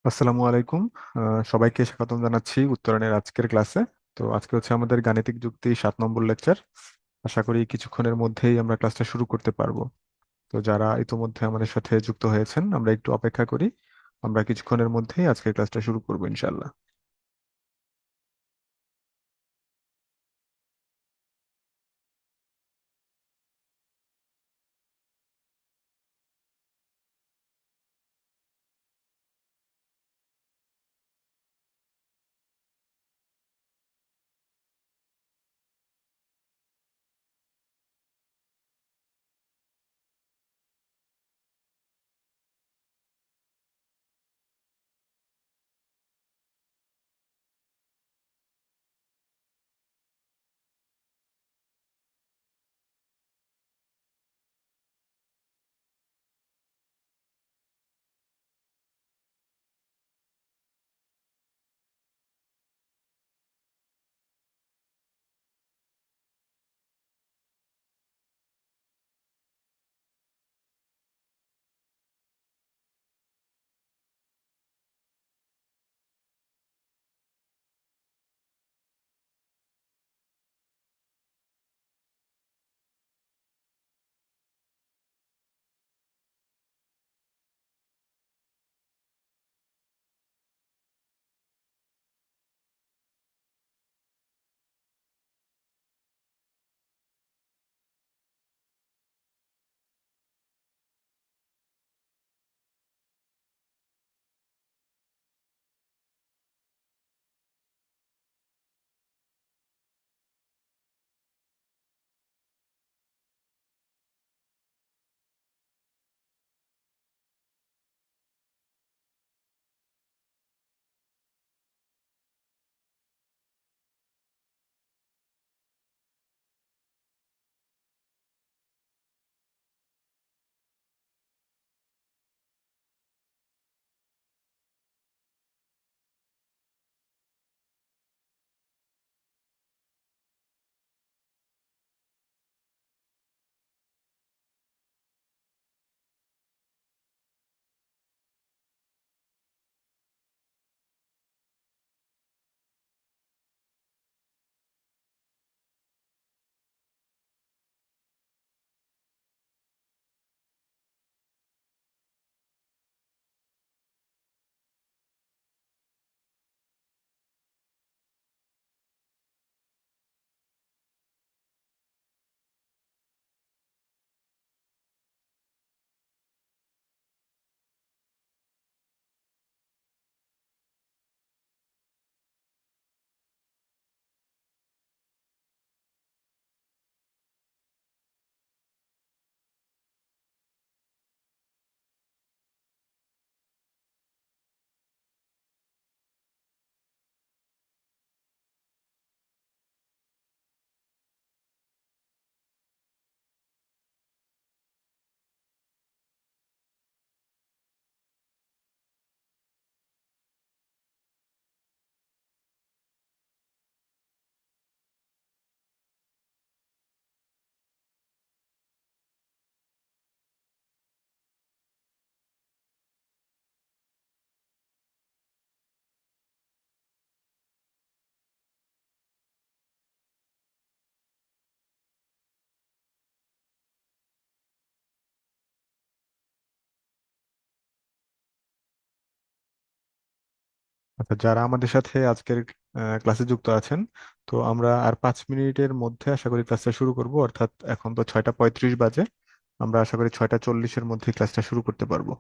আসসালামু আলাইকুম। সবাইকে স্বাগতম জানাচ্ছি উত্তরণের আজকের ক্লাসে। তো আজকে হচ্ছে আমাদের গাণিতিক যুক্তি 7 নম্বর লেকচার। আশা করি কিছুক্ষণের মধ্যেই আমরা ক্লাসটা শুরু করতে পারবো। তো যারা ইতোমধ্যে আমাদের সাথে যুক্ত হয়েছেন আমরা একটু অপেক্ষা করি। আমরা কিছুক্ষণের মধ্যেই আজকের ক্লাসটা শুরু করবো ইনশাল্লাহ। আচ্ছা, যারা আমাদের সাথে আজকের ক্লাসে যুক্ত আছেন, তো আমরা আর 5 মিনিটের মধ্যে আশা করি ক্লাসটা শুরু করব। অর্থাৎ এখন তো 6টা 35 বাজে। আমরা আশা করি 6টা 40-এর মধ্যে ক্লাসটা শুরু করতে পারবো।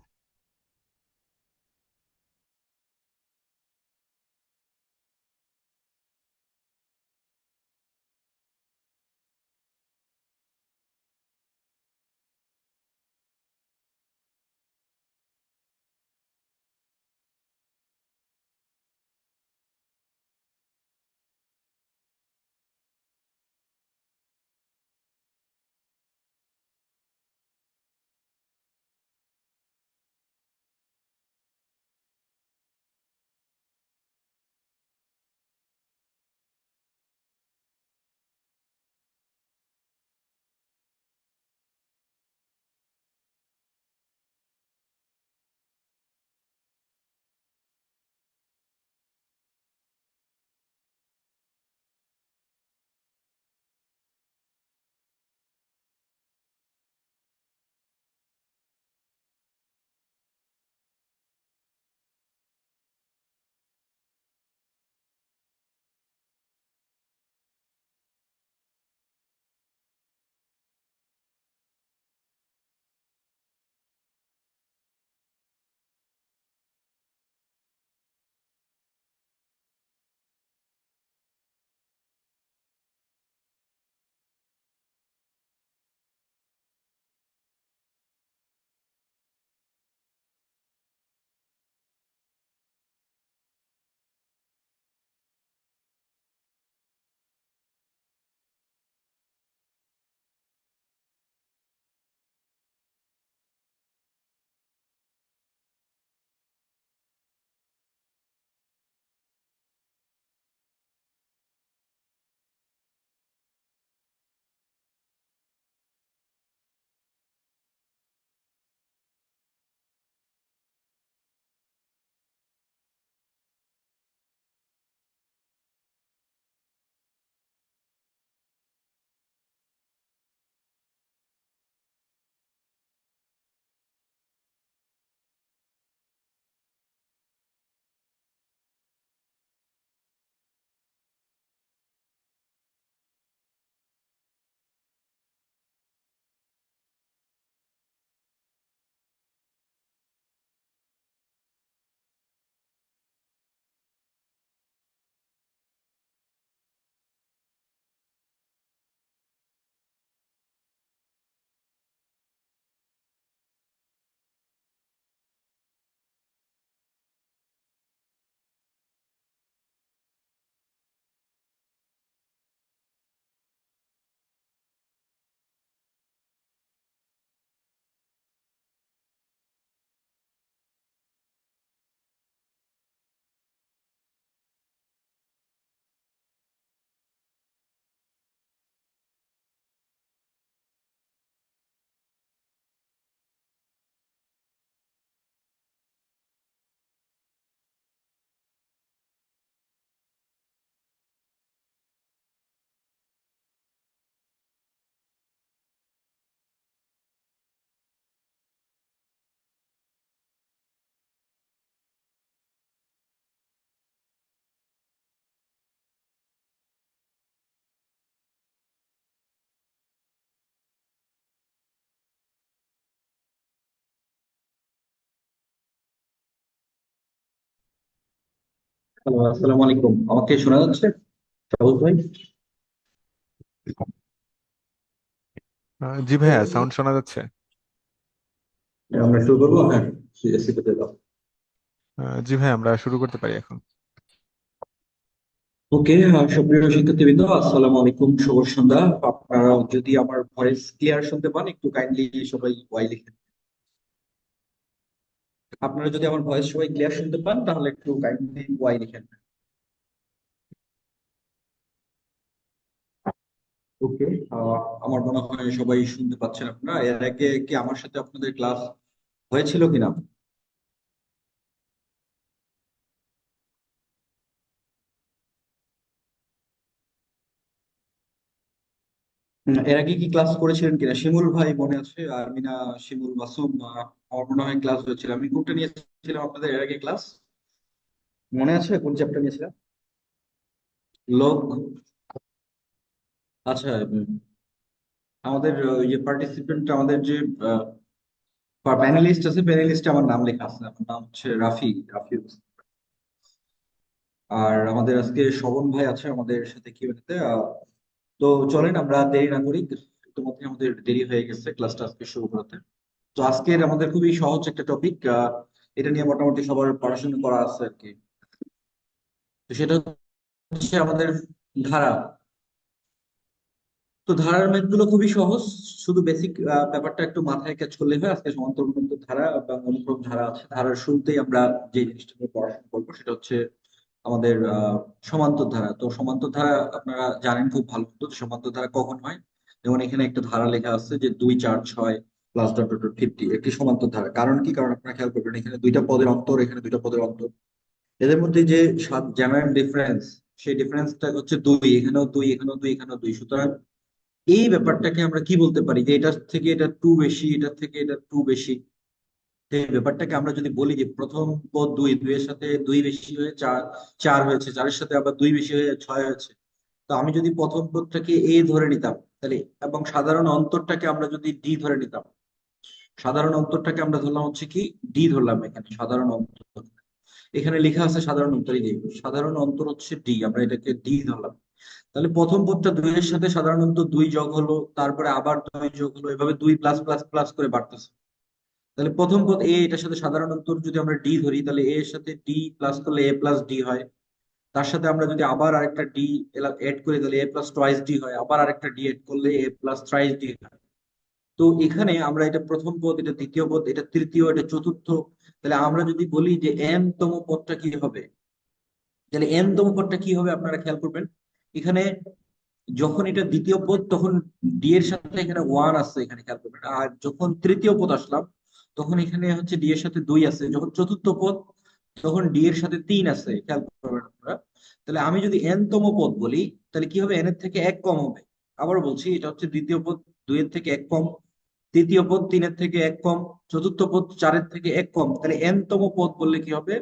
হ্যালো, আসসালামু আলাইকুম। আমাকে শোনা যাচ্ছে সবুজ ভাই? জি ভাইয়া, সাউন্ড শোনা যাচ্ছে। আমরা শুরু করবো, হ্যাঁ। সিএসসি দাও। জি ভাই, আমরা শুরু করতে পারি এখন। ওকে, সুপ্রিয় শিক্ষার্থীবৃন্দ, আসসালামু আলাইকুম, শুভ সন্ধ্যা। আপনারা যদি আমার ভয়েস ক্লিয়ার শুনতে পান, একটু কাইন্ডলি সবাই ওয়াই লিখেন। আপনারা যদি আমার ভয়েস সবাই ক্লিয়ার শুনতে পান, তাহলে একটু কাইন্ডলি ওয়াই লিখেন। ওকে। আমার মনে হয় সবাই শুনতে পাচ্ছেন। আপনারা এর আগে কি আমার সাথে আপনাদের ক্লাস হয়েছিল কিনা? এর আগে কি ক্লাস করেছিলেন কিনা শিমুল ভাই মনে আছে? আরমিনা, শিমুল, মাসুম, আমার মনে হয় ক্লাস হয়েছিল। আমি কোনটা নিয়েছিলাম আপনাদের এর আগে ক্লাস? মনে আছে কোন চ্যাপ্টার নিয়েছিলাম? লোক। আচ্ছা। আমাদের ইয়ে পার্টিসিপেন্ট, আমাদের যে প্যানেলিস্ট আছে, প্যানেলিস্টে আমার নাম লেখা আছে। আমার নাম হচ্ছে রাফি। রাফি। আর আমাদের আজকে শবন ভাই আছে আমাদের সাথে কিউএনএ তে। তো চলেন আমরা দেরি না করি। ইতিমধ্যে আমাদের দেরি হয়ে গেছে ক্লাসটা আজকে শুরু করতে। তো আজকের আমাদের খুবই সহজ একটা টপিক, এটা নিয়ে মোটামুটি সবার পড়াশোনা করা আছে আর কি। তো সেটা হচ্ছে আমাদের ধারা। তো ধারার ম্যাথ গুলো খুবই সহজ। শুধু বেসিক ব্যাপারটা একটু মাথায় কাজ করলে হয়। আজকে সমান্তর অনুক্রম ধারা বা অনুক্রম ধারা আছে। ধারার শুরুতেই আমরা যে জিনিসটা নিয়ে পড়াশোনা করবো সেটা হচ্ছে আমাদের সমান্তর ধারা। তো সমান্তর ধারা আপনারা জানেন খুব ভালো মতো। তো সমান্তর ধারা কখন হয়? যেমন এখানে একটা ধারা লেখা আছে যে 2, 4, 6 প্লাস ডট ডট 50 একটি সমান্তর ধারা। কারণ কি? কারণ আপনারা খেয়াল করবেন এখানে দুইটা পদের অন্তর, এখানে দুইটা পদের অন্তর। এদের মধ্যে যে জেনারেল ডিফারেন্স, সেই ডিফারেন্সটা হচ্ছে 2। এখানেও 2, এখানেও 2, এখানেও 2। সুতরাং এই ব্যাপারটাকে আমরা কি বলতে পারি যে এটার থেকে এটা টু বেশি, এটার থেকে এটা টু বেশি। তো এই ব্যাপারটাকে আমরা যদি বলি যে প্রথম পদ 2, 2 এর সাথে 2 বেশি হয়ে 4, 4 হয়েছে, 4 এর সাথে আবার 2 বেশি হয়ে 6 হয়েছে। তো আমি যদি প্রথম পদটাকে এ ধরে নিতাম তাহলে, এবং সাধারণ অন্তরটাকে আমরা যদি ডি ধরে নিতাম, সাধারণ অন্তরটাকে আমরা ধরলাম হচ্ছে কি ডি ধরলাম। এখানে সাধারণ অন্তর, এখানে লেখা আছে সাধারণ অন্তর, এই যে সাধারণ অন্তর হচ্ছে ডি, আমরা এটাকে ডি ধরলাম। তাহলে প্রথম পদটা 2 এর সাথে সাধারণত 2 যোগ হলো, তারপরে আবার 2 যোগ হলো, এভাবে 2 প্লাস প্লাস প্লাস করে বাড়তেছে। তাহলে প্রথম পদ এ, এটার সাথে সাধারণ অন্তর যদি আমরা ডি ধরি, তাহলে এ এর সাথে ডি প্লাস করলে এ প্লাস ডি হয়। তার সাথে আমরা যদি আবার আরেকটা ডি এড করি, তাহলে এ প্লাস টয়েস ডি হয়। আবার আরেকটা ডি এড করলে এ প্লাস থ্রাইস ডি হয়। তো এখানে আমরা এটা প্রথম পদ, এটা দ্বিতীয় পদ, এটা তৃতীয়, এটা চতুর্থ। তাহলে আমরা যদি বলি যে এন তম পদটা কি হবে, তাহলে এন তম পদটা কি হবে আপনারা খেয়াল করবেন। এখানে যখন এটা দ্বিতীয় পদ তখন ডি এর সাথে এখানে ওয়ান আছে, এখানে খেয়াল করবেন। আর যখন তৃতীয় পদ আসলাম তখন এখানে হচ্ছে ডি এর সাথে 2 আছে। যখন চতুর্থ পদ তখন ডি এর সাথে 3 আছে, খেয়াল করবেন আপনারা। তাহলে আমি যদি এন তম পদ বলি, তাহলে কি হবে? এন এর থেকে এক কম হবে। আবার বলছি, এটা হচ্ছে দ্বিতীয় পদ 2 এর থেকে এক কম, তৃতীয় পদ 3 এর থেকে এক কম, চতুর্থ পদ 4 এর থেকে এক কম। তাহলে এন তম পদ বললে কি হবে?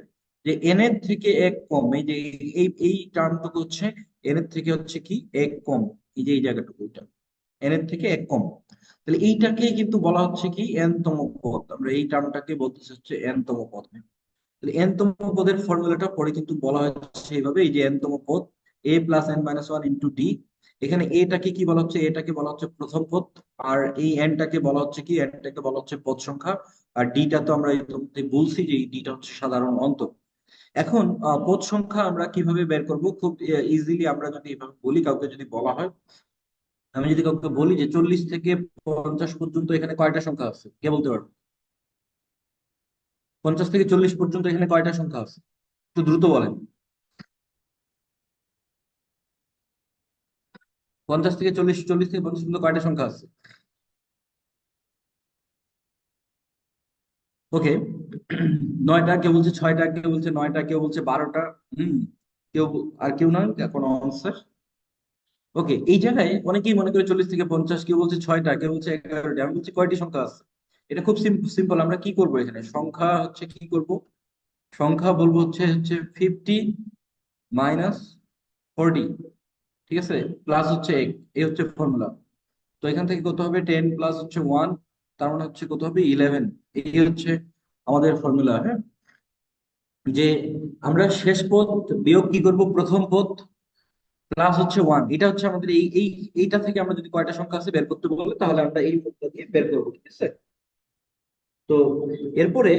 যে এন এর থেকে এক কম, এই যে এই এই টার্মটুকু হচ্ছে এন এর থেকে হচ্ছে কি এক কম। এই যে এই জায়গাটুকু, এটা এন এর থেকে এক কম। তাহলে এইটাকে কিন্তু বলা হচ্ছে কি এন তম পদ। আমরা এই টার্মটাকে বলতেছি হচ্ছে এন তম পদ। তাহলে এন তম পদের ফর্মুলাটা পরে কিন্তু বলা হচ্ছে এইভাবে, এই যে এন তম পদ a plus n minus one into d. এখানে এটাকে কি বলা হচ্ছে? এটাকে বলা হচ্ছে প্রথম পদ। আর এই এনটাকে বলা হচ্ছে কি? এনটাকে বলা হচ্ছে পদ সংখ্যা। আর ডিটা তো আমরা ইতিমধ্যে বলছি যে এই ডিটা হচ্ছে সাধারণ অন্তর। এখন পদ সংখ্যা আমরা কিভাবে বের করব? খুব ইজিলি আমরা যদি এভাবে বলি, কাউকে যদি বলা হয়, আমি যদি কাউকে বলি যে 40 থেকে 50 পর্যন্ত এখানে কয়টা সংখ্যা আছে, কে বলতে পারবে? 50 থেকে 40 পর্যন্ত এখানে কয়টা সংখ্যা আছে? একটু দ্রুত বলেন। 50 থেকে 40, 40 থেকে 50 পর্যন্ত কয়টা সংখ্যা আছে? ওকে। 9টা, কেউ বলছে 6টা, কেউ বলছে 9টা, কেউ বলছে 12টা। হম। কেউ আর কেউ নয় কোনো আনসার? ওকে, এই জায়গায় অনেকেই মনে করে 40 থেকে 50, কেউ বলছে 6টা, কেউ বলছে 11টা। আমি বলছি কয়টি সংখ্যা আছে? এটা খুব সিম্পল। আমরা কি করব এখানে? সংখ্যা হচ্ছে কি করব? সংখ্যা বলবো হচ্ছে হচ্ছে 50 মাইনাস 40, ঠিক আছে, প্লাস হচ্ছে এক। এই হচ্ছে ফর্মুলা। তো এখান থেকে কত হবে? 10 প্লাস হচ্ছে 1, তার মানে হচ্ছে কত হবে? 11। এই হচ্ছে আমাদের ফর্মুলা, হ্যাঁ। যে আমরা শেষ পদ বিয়োগ কি করব, প্রথম পদ প্লাস হচ্ছে ওয়ান, এটা হচ্ছে আমাদের এইটা থেকে আমরা যদি কয়টা সংখ্যা আছে বের করতে বলে তাহলে আমরা এই পদটা দিয়ে বের করবো, ঠিক আছে। তো এরপরে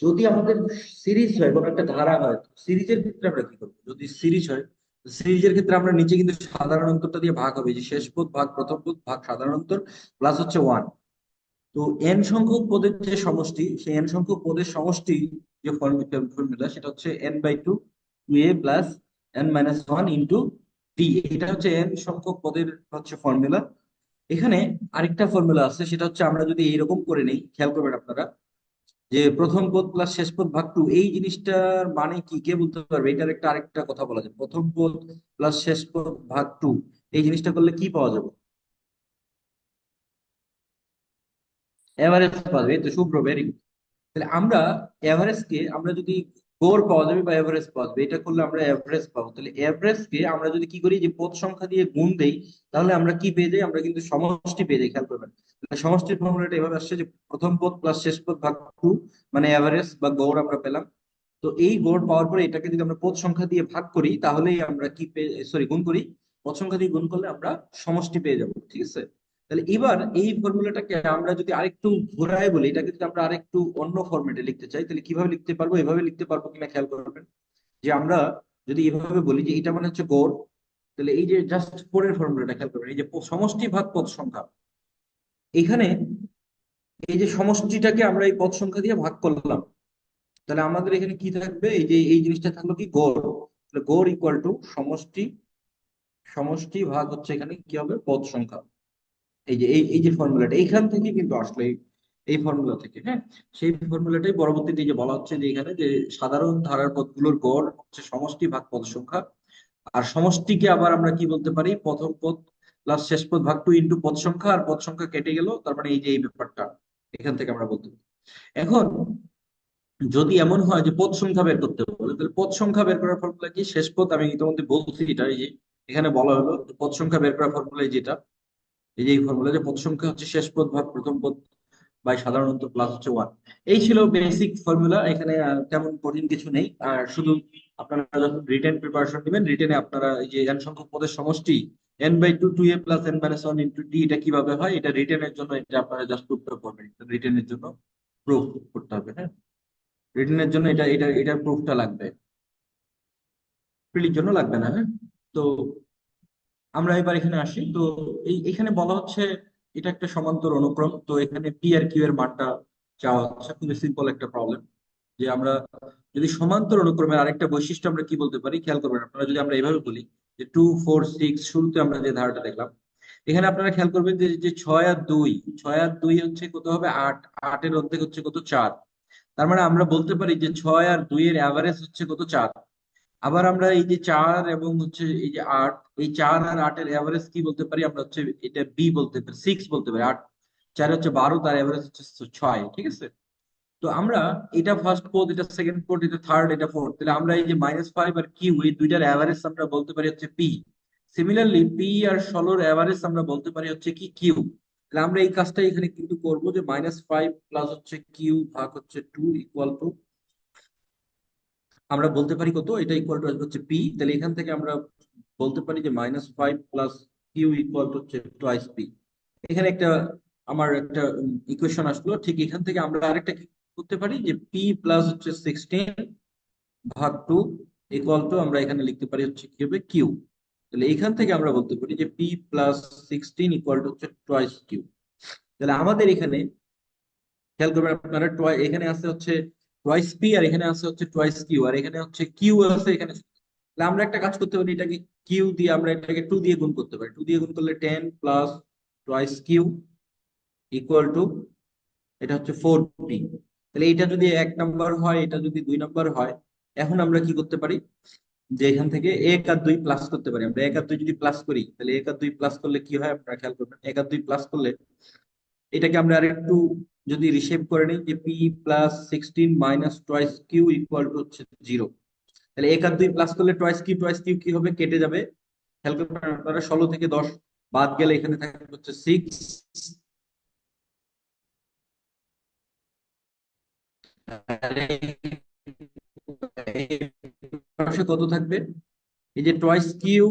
যদি আমাদের সিরিজ হয়, কোনো একটা ধারা হয়, সিরিজের ক্ষেত্রে আমরা কি করবো, যদি সিরিজ হয়, সিরিজের ক্ষেত্রে আমরা নিচে কিন্তু সাধারণ অন্তরটা দিয়ে ভাগ হবে, যে শেষ পদ ভাগ প্রথম পদ ভাগ সাধারণ অন্তর প্লাস হচ্ছে ওয়ান। তো এন সংখ্যক পদের যে সমষ্টি, সেই এন সংখ্যক পদের সমষ্টি যে ফর্মুলা সেটা হচ্ছে n by two two a plus n minus one into t. এটা হচ্ছে এন সংখ্যক পদের হচ্ছে ফর্মুলা। এখানে আরেকটা ফর্মুলা আছে, সেটা হচ্ছে আমরা যদি এইরকম করে নেই, খেয়াল করবেন আপনারা, যে প্রথম পদ প্লাস শেষ পদ ভাগ টু, এই জিনিসটার মানে কি কে বলতে পারবে? এটার একটা আরেকটা কথা বলা যায়, প্রথম পদ প্লাস শেষ পদ ভাগ টু, এই জিনিসটা করলে কি পাওয়া যাবে? এভারেজ পাওয়া যাবে। এই তো শুভ্র, ভেরি গুড। তাহলে আমরা এভারেজ কে আমরা যদি গড় পাওয়া যাবে বা এভারেজ পাওয়া যাবে, এটা করলে আমরা এভারেজ পাবো। তাহলে এভারেজ কে আমরা যদি কি করি, যে পদ সংখ্যা দিয়ে গুণ দেই, তাহলে আমরা কি পেয়ে যাই? আমরা কিন্তু সমষ্টি পেয়ে যাই। খেয়াল করবেন, তাহলে সমষ্টির ফর্মুলাটা এভাবে আসছে যে প্রথম পদ প্লাস শেষ পদ ভাগ টু, মানে এভারেজ বা গড় আমরা পেলাম। তো এই গড় পাওয়ার পরে এটাকে যদি আমরা পদ সংখ্যা দিয়ে ভাগ করি, তাহলেই আমরা কি পেয়ে, সরি, গুণ করি, পদ সংখ্যা দিয়ে গুণ করলে আমরা সমষ্টি পেয়ে যাব, ঠিক আছে। তাহলে এবার এই ফর্মুলাটাকে আমরা যদি আরেকটু ঘোরায় বলি, এটাকে যদি আমরা আরেকটু অন্য ফরম্যাটে লিখতে চাই, তাহলে কিভাবে লিখতে পারবো? এভাবে লিখতে পারবো কিনা খেয়াল করবেন, যে আমরা যদি এভাবে বলি যে এটা মানে হচ্ছে গড়, তাহলে এই যে জাস্ট পরের ফর্মুলাটা খেয়াল করবেন, এই যে সমষ্টি ভাগ পদ সংখ্যা, এখানে এই যে সমষ্টিটাকে আমরা এই পদ সংখ্যা দিয়ে ভাগ করলাম, তাহলে আমাদের এখানে কি থাকবে? এই যে এই জিনিসটা থাকলো কি, গড়। তাহলে গড় ইকুয়াল টু সমষ্টি, সমষ্টি ভাগ হচ্ছে এখানে কি হবে, পদ সংখ্যা। এই যে এই যে ফর্মুলাটা এইখান থেকে কিন্তু আসলে এই ফর্মুলা থেকে, হ্যাঁ, সেই ফর্মুলাটাই পরবর্তীতে এই যে বলা হচ্ছে যে এখানে যে সাধারণ ধারার পদগুলোর গড় হচ্ছে সমষ্টি ভাগ পদ সংখ্যা। আর সমষ্টিকে আবার আমরা কি বলতে পারি, প্রথম পদ প্লাস শেষ পদ ভাগ টু ইন্টু পদ সংখ্যা, আর পদ সংখ্যা কেটে গেল, তার মানে এই যে এই ব্যাপারটা এখান থেকে আমরা বলতে পারি। এখন যদি এমন হয় যে পদ সংখ্যা বের করতে বলে, তাহলে পদ সংখ্যা বের করার ফর্মুলা কি? শেষ পদ আমি ইতিমধ্যে বলছি, এটা এই যে এখানে বলা হলো যে পদ সংখ্যা বের করার ফর্মুলা যেটা, এই যে এই ফর্মুলা, যে পদ সংখ্যা হচ্ছে শেষ পদ ভাগ প্রথম পদ বাই সাধারণত প্লাস হচ্ছে ওয়ান। এই ছিল বেসিক ফর্মুলা। এখানে তেমন কঠিন কিছু নেই। আর শুধু আপনারা যখন রিটেন প্রিপারেশন নেবেন, রিটেনে আপনারা এই যে এন সংখ্যক পদের সমষ্টি n by two two a plus n minus one into t, এটা কিভাবে হয়, এটা রিটেনের জন্য এটা আপনারা জাস্ট প্রুফটা করবেন, রিটেনের জন্য প্রুফ করতে হবে, হ্যাঁ। রিটেনের জন্য এটার প্রুফটা লাগবে, প্রিলির জন্য লাগবে না, হ্যাঁ। তো আমরা এবার এখানে আসি। তো এখানে বলা হচ্ছে এটা একটা সমান্তর অনুক্রম, তো এখানে পি আর কিউ এর মানটা চাওয়া হচ্ছে। খুবই সিম্পল একটা প্রবলেম, যে আমরা যদি সমান্তর অনুক্রমের আরেকটা বৈশিষ্ট্য আমরা কি বলতে পারি, খেয়াল করবেন আপনারা, যদি আমরা এভাবে বলি যে টু ফোর সিক্স, শুরুতে আমরা যে ধারাটা দেখলাম, এখানে আপনারা খেয়াল করবেন যে যে ছয় আর দুই, ছয় আর দুই হচ্ছে কত হবে, আট, আটের অর্ধেক হচ্ছে কত, চার। তার মানে আমরা বলতে পারি যে ছয় আর দুই এর অ্যাভারেজ হচ্ছে কত, চার। আবার আমরা এই যে চার এবং হচ্ছে এই যে আট, এই চার আর আটের এভারেজ কি বলতে পারি আমরা, হচ্ছে এটা বি বলতে পারি, সিক্স বলতে পারি। আট চার হচ্ছে 12, তার এভারেজ হচ্ছে ছয়, ঠিক আছে। তো আমরা এটা ফার্স্ট পদ, এটা সেকেন্ড পদ, এটা থার্ড, এটা ফোর্থ, তাহলে আমরা এই যে মাইনাস ফাইভ আর কিউ, এই দুইটার এভারেজ আমরা বলতে পারি হচ্ছে পি। সিমিলারলি পি আর ষোলোর এভারেজ আমরা বলতে পারি হচ্ছে কি, কিউ। তাহলে আমরা এই কাজটা এখানে কিন্তু করবো, যে মাইনাস ফাইভ প্লাস হচ্ছে কিউ ভাগ হচ্ছে টু ইকুয়াল টু, আমরা বলতে পারি কত, এটা ইকুয়াল টু হচ্ছে পি। তাহলে এখান থেকে আমরা বলতে পারি যে minus five plus Q equal to হচ্ছে টোয়াইস পি। এখানে একটা আমার একটা ইকুয়েশন আসলো। ঠিক এখান থেকে আমরা আরেকটা কি করতে পারি, যে পি প্লাস হচ্ছে 16 ভাগ টু ইকুয়াল টু, আমরা এখানে লিখতে পারি হচ্ছে কি হবে, কিউ। তাহলে এখান থেকে আমরা বলতে পারি যে পি প্লাস 16 ইকুয়াল টু হচ্ছে টোয়াইস কিউ। তাহলে আমাদের এখানে খেয়াল করবেন আপনারা, এখানে আছে হচ্ছে টোয়াইস পি, আর এখানে আছে হচ্ছে টোয়াইস কিউ, আর এখানে হচ্ছে কিউ আছে এখানে। তাহলে আমরা একটা কাজ করতে পারি, এটাকে কিউ দিয়ে আমরা এটাকে টু দিয়ে গুণ করতে পারি। টু দিয়ে গুণ করলে 10 plus twice Q equal to, এটা হচ্ছে 4p। তাহলে এটা যদি এক নাম্বার হয়, এটা যদি দুই নাম্বার হয়, এখন আমরা কি করতে পারি, যে এখান থেকে এক আর দুই প্লাস করতে পারি। আমরা এক আর দুই যদি প্লাস করি, তাহলে এক আর দুই প্লাস করলে কি হয় আপনারা খেয়াল করবেন, এক আর দুই প্লাস করলে এটাকে আমরা আরেকটু যদি রিশেপ করে নিই, যে P plus 16 minus twice Q equal to হচ্ছে জিরো। তাহলে এক আর দুই প্লাস করলে টোয়াইস কিউ কি হবে, কেটে যাবে। খেয়াল করবেন আপনারা, 16 থেকে 10 বাদ গেলে এখানে থাকবে হচ্ছে সিক্স। এই পাশে কত থাকবে? এই যে টয়েস কিউ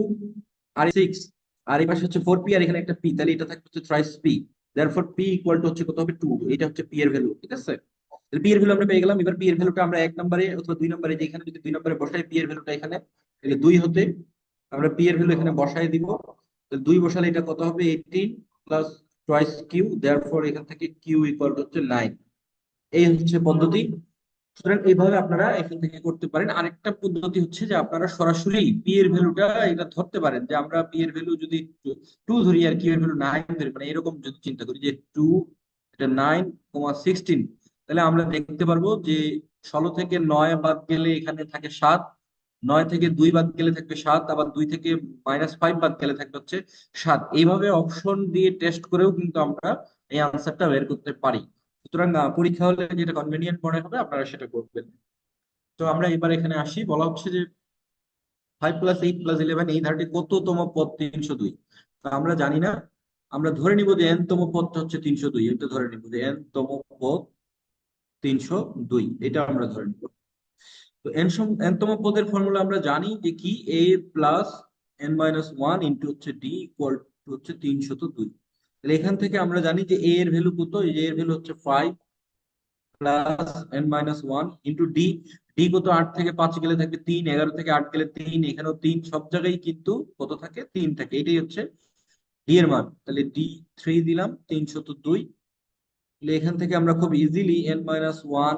আর 6, আর এই পাশে হচ্ছে 4p, আর এখানে একটা পি, তাহলে এটা থাকবে হচ্ছে thrice P. Therefore P equal to হচ্ছে কত হবে? 2। এটা হচ্ছে পি এর ভ্যালু, ঠিক আছে? পি এর ভ্যালু আমরা পেয়ে গেলাম। এবার পি এর ভ্যালুটা আমরা 1 নম্বরে অথবা 2 নম্বরে, যে এখানে যদি 2 নম্বরে বসাই পি এর ভ্যালুটা এখানে, তাহলে 2 হতে আমরা পি এর ভ্যালু এখানে বসাই দিব। তো 2 বসালে এটা কত হবে? 18 প্লাস টয়েস কিউ, দেয়ারফর এখান থেকে কিউ ইকুয়াল টু হচ্ছে 9। এই হচ্ছে পদ্ধতি। সুতরাং এইভাবে আপনারা এখান থেকে করতে পারেন। আরেকটা পদ্ধতি হচ্ছে যে আপনারা সরাসরি পি এর ভ্যালুটা এটা ধরতে পারেন, যে আমরা পি এর ভ্যালু যদি 2 ধরি আর কিউ এর ভ্যালু 9 ধরি, মানে এরকম যদি চিন্তা করি যে 2, এটা 9,16, তাহলে আমরা দেখতে পারবো যে 16 থেকে 9 বাদ গেলে এখানে থাকে 7, 9 থেকে 2 বাদ গেলে থাকবে 7, আবার 2 থেকে -5 বাদ গেলে থাকবে হচ্ছে 7। এইভাবে অপশন দিয়ে টেস্ট করেও কিন্তু আমরা এই আনসারটা বের করতে পারি। সুতরাং পরীক্ষা হলে যেটা কনভেনিয়েন্ট মনে হবে আপনারা সেটা করবেন। তো আমরা এবার এখানে আসি, বলা হচ্ছে যে 5 + 8 + 11 এই ধারাটি কততম পদ 302? তো আমরা জানি না, আমরা ধরে নিব যে n তম পদটা হচ্ছে 302। এটা ধরে নিব যে n তম পদ 302, এটা আমরা ধরে নিব। তো n তম পদের ফর্মুলা আমরা জানি যে কি, a প্লাস n-1 ইন্টু হচ্ছে d ইকুয়াল টু হচ্ছে 302। তাহলে এখান থেকে আমরা জানি যে a এর ভ্যালু কত? এই যে এর ভ্যালু হচ্ছে 5 plus n-1 into d. D কত? 8 থেকে 5 গেলে থাকবে 3, 11 থেকে 8 গেলে 3, এখানেও 3, সব জায়গায় কিন্তু কত থাকে? 3 থাকে। এটাই হচ্ছে ডি এর মান। তাহলে ডি 3 দিলাম, 302। তাহলে এখান থেকে আমরা খুব ইজিলি n-1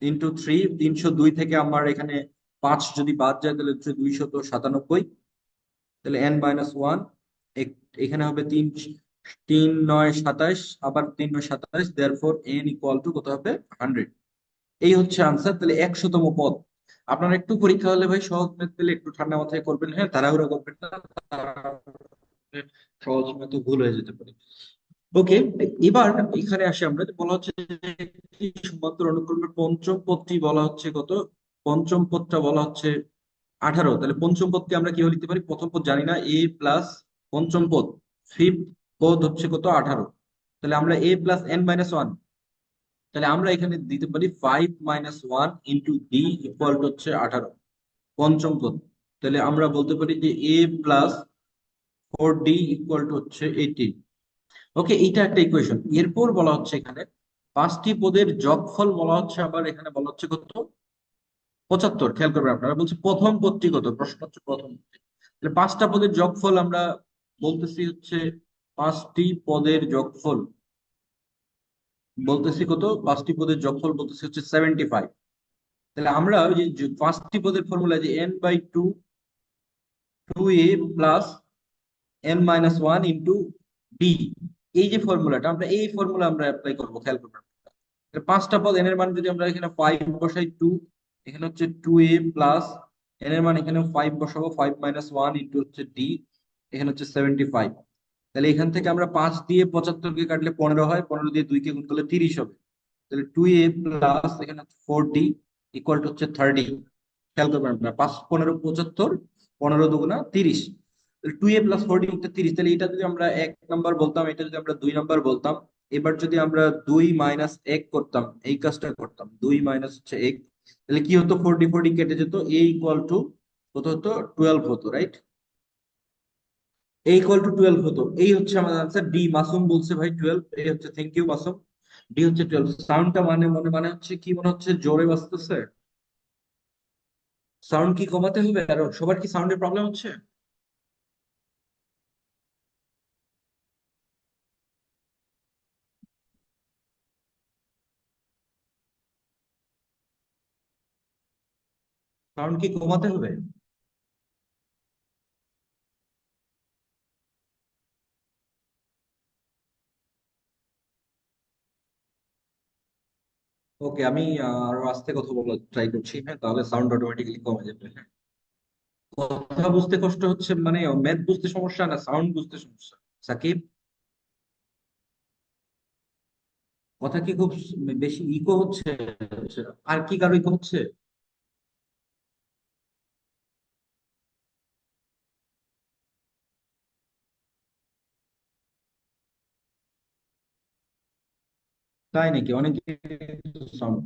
ইন্টু 3, 302 থেকে আমার এখানে 5 যদি বাদ যায় তাহলে হচ্ছে 297। তাহলে n-1 এখানে হবে 3, 3 9 27, আবার 3 9 27, দেয়ারফর n ইকুয়াল টু কত হবে? 100। এই হচ্ছে আনসার। তাহলে 100তম পদ। আপনারা একটু পরীক্ষা হলে ভাই সহজ ম্যাথ পেলে একটু ঠান্ডা মাথায় করবেন, হ্যাঁ, তাড়াহুড়ো করবেন না, সহজ ম্যাথ ভুল হয়ে যেতে পারে। ওকে, এবার এখানে আসি আমরা, যে বলা হচ্ছে যে একটি সমান্তর অনুক্রমের পঞ্চম পদটি বলা হচ্ছে কত? পঞ্চম পদটা বলা হচ্ছে 18। তাহলে পঞ্চম পদকে আমরা কিভাবে লিখতে পারি? প্রথম পদ জানি না, এ প্লাস পঞ্চম পদ, ফিফথ পদ হচ্ছে কত? 18। তাহলে আমরা এ প্লাস n-1, তাহলে আমরা এখানে দিতে পারি 5 - 1 ইন্টু ডি ইকুয়াল টু হচ্ছে 18, পঞ্চম পদ। তাহলে আমরা বলতে পারি যে এ প্লাস 4d ইকুয়াল টু হচ্ছে 18। ওকে, এইটা একটা ইকুয়েশন। এরপর বলা হচ্ছে এখানে 5টি পদের যোগফল বলা হচ্ছে, আবার এখানে বলা হচ্ছে কত? 75। খেয়াল করবেন আপনারা, বলছে প্রথম পদটি কত, প্রশ্ন হচ্ছে প্রথম পদটি। তাহলে 5টা পদের যোগফল আমরা বলতেছি হচ্ছে, 5টি পদের যোগফল বলতেছি কত? 5টি পদের যোগফল বলতেছি হচ্ছে 75। তাহলে আমরা ওই যে 5টি পদের ফর্মুলা, যে n/2 2a plus n-1 into D, এই যে ফর্মুলাটা, আমরা এই ফর্মুলা আমরা অ্যাপ্লাই করবো। খেয়াল করবেন, তাহলে 5টা পদ, n এর মান যদি আমরা এখানে 5 বসাই, 2, এখানে হচ্ছে 2a প্লাস n এর মান এখানে 5 বসাবো, 5 - 1 ইন্টু হচ্ছে ডি, এখানে হচ্ছে 75। তাহলে এখান থেকে আমরা 5 দিয়ে 75 কে কাটলে 15 হয়, 15 দিয়ে 2 কে গুণ করলে 30 হবে। তাহলে 2a প্লাস এখানে 4d ইকুয়াল টু হচ্ছে 30। খেয়াল করবেন আপনারা, 5 15 75, 15 দুগুণা 30। তাহলে 2a প্লাস 4d হচ্ছে 30। তাহলে এটা যদি আমরা 1 নাম্বার বলতাম, এটা যদি আমরা 2 নাম্বার বলতাম। এবার যদি আমরা 2 মাইনাস 1 করতাম, এই কাজটা করতাম, 2 মাইনাস হচ্ছে 1, তাহলে কি হতো? 40 40 কেটে যেত, a ইকুয়াল টু কত হতো? 12 হতো, রাইট? এ ইকুয়াল টু 12 হতো। এই হচ্ছে আমাদের আনসার। ডি, মাসুম বলছে ভাই 12। এই হচ্ছে, থ্যাংক ইউ মাসুম। ডি হচ্ছে 12। সাউন্ডটা মানে মনে মানে হচ্ছে কি, মনে হচ্ছে জোরে বাজতেছে? সাউন্ড কি কমাতে হবে? আর সবার কি সাউন্ডের প্রবলেম হচ্ছে? সাউন্ড কি কমাতে হবে? ওকে, আমি আরো আস্তে কথা বলার ট্রাই করছি, হ্যাঁ, তাহলে সাউন্ড অটোমেটিক্যালি কমে যাবে, হ্যাঁ। কথা বুঝতে কষ্ট হচ্ছে মানে ম্যাথ বুঝতে সমস্যা, না সাউন্ড বুঝতে সমস্যা? সাকিব, কথা কি খুব বেশি ইকো হচ্ছে? আর কি কারো ইকো হচ্ছে? তাই নাকি? অনেকে সাউন্ড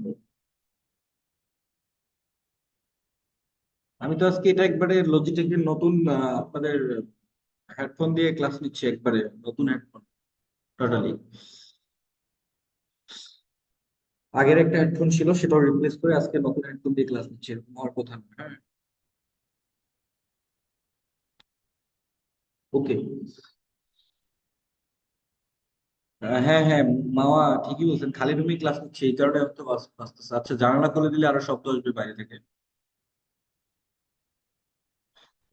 আমি তো আজকে এটা একবারে লজিটেকের নতুন আপনাদের হেডফোন দিয়ে ক্লাস নিচ্ছি, একবারে নতুন হেডফোন টোটালি। আগের একটা হেডফোন ছিল, সেটাও রিপ্লেস করে আজকে নতুন হেডফোন দিয়ে ক্লাস নিচ্ছি, এরকম হওয়ার কথা না। হ্যাঁ, ওকে। হ্যাঁ হ্যাঁ, মামা ঠিকই বলছেন, খালি রুমে ক্লাস নিচ্ছে এই কারণে হয়তো বাঁচতেছে। আচ্ছা, জানালা খুলে দিলে আরো শব্দ আসবে বাইরে থেকে।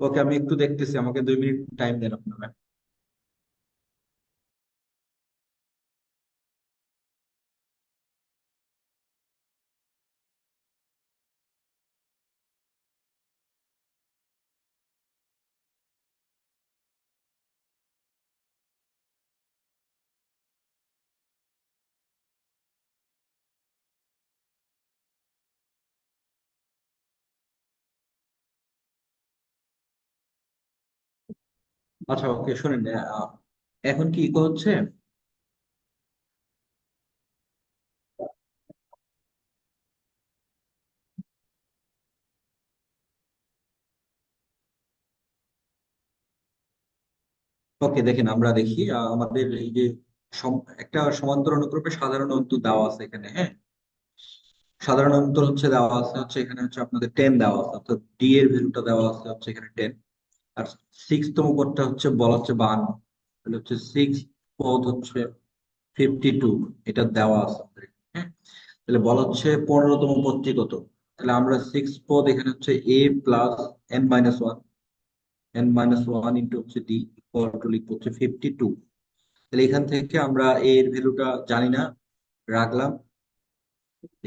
ওকে, আমি একটু দেখতেছি, আমাকে 2 মিনিট টাইম দেন আপনারা। আচ্ছা, ওকে, শোনেন, এখন কি ইকো হচ্ছে? ওকে, দেখেন, আমরা দেখি আমাদের এই যে একটা সমান্তর অনুক্রমে সাধারণ অন্তর দেওয়া আছে এখানে। হ্যাঁ, সাধারণ অন্তর হচ্ছে দেওয়া আছে হচ্ছে এখানে হচ্ছে আপনাদের 10 দেওয়া আছে, অর্থাৎ ডি এর ভ্যালুটা দেওয়া আছে হচ্ছে এখানে 10। আর 6তম পদটা হচ্ছে বলা হচ্ছে 52, তাহলে হচ্ছে 6 পদ হচ্ছে 52, এটা দেওয়া আছে আমাদের। হ্যাঁ, তাহলে বলা হচ্ছে 15তম পদটি কত। তাহলে আমরা 6 পদ এখানে হচ্ছে এ প্লাস n-1, n-1 ইন্টু হচ্ছে ডি ইকুয়াল টু লিখবো হচ্ছে 52। তাহলে এখান থেকে আমরা এ এর ভ্যালুটা জানি না, রাখলাম।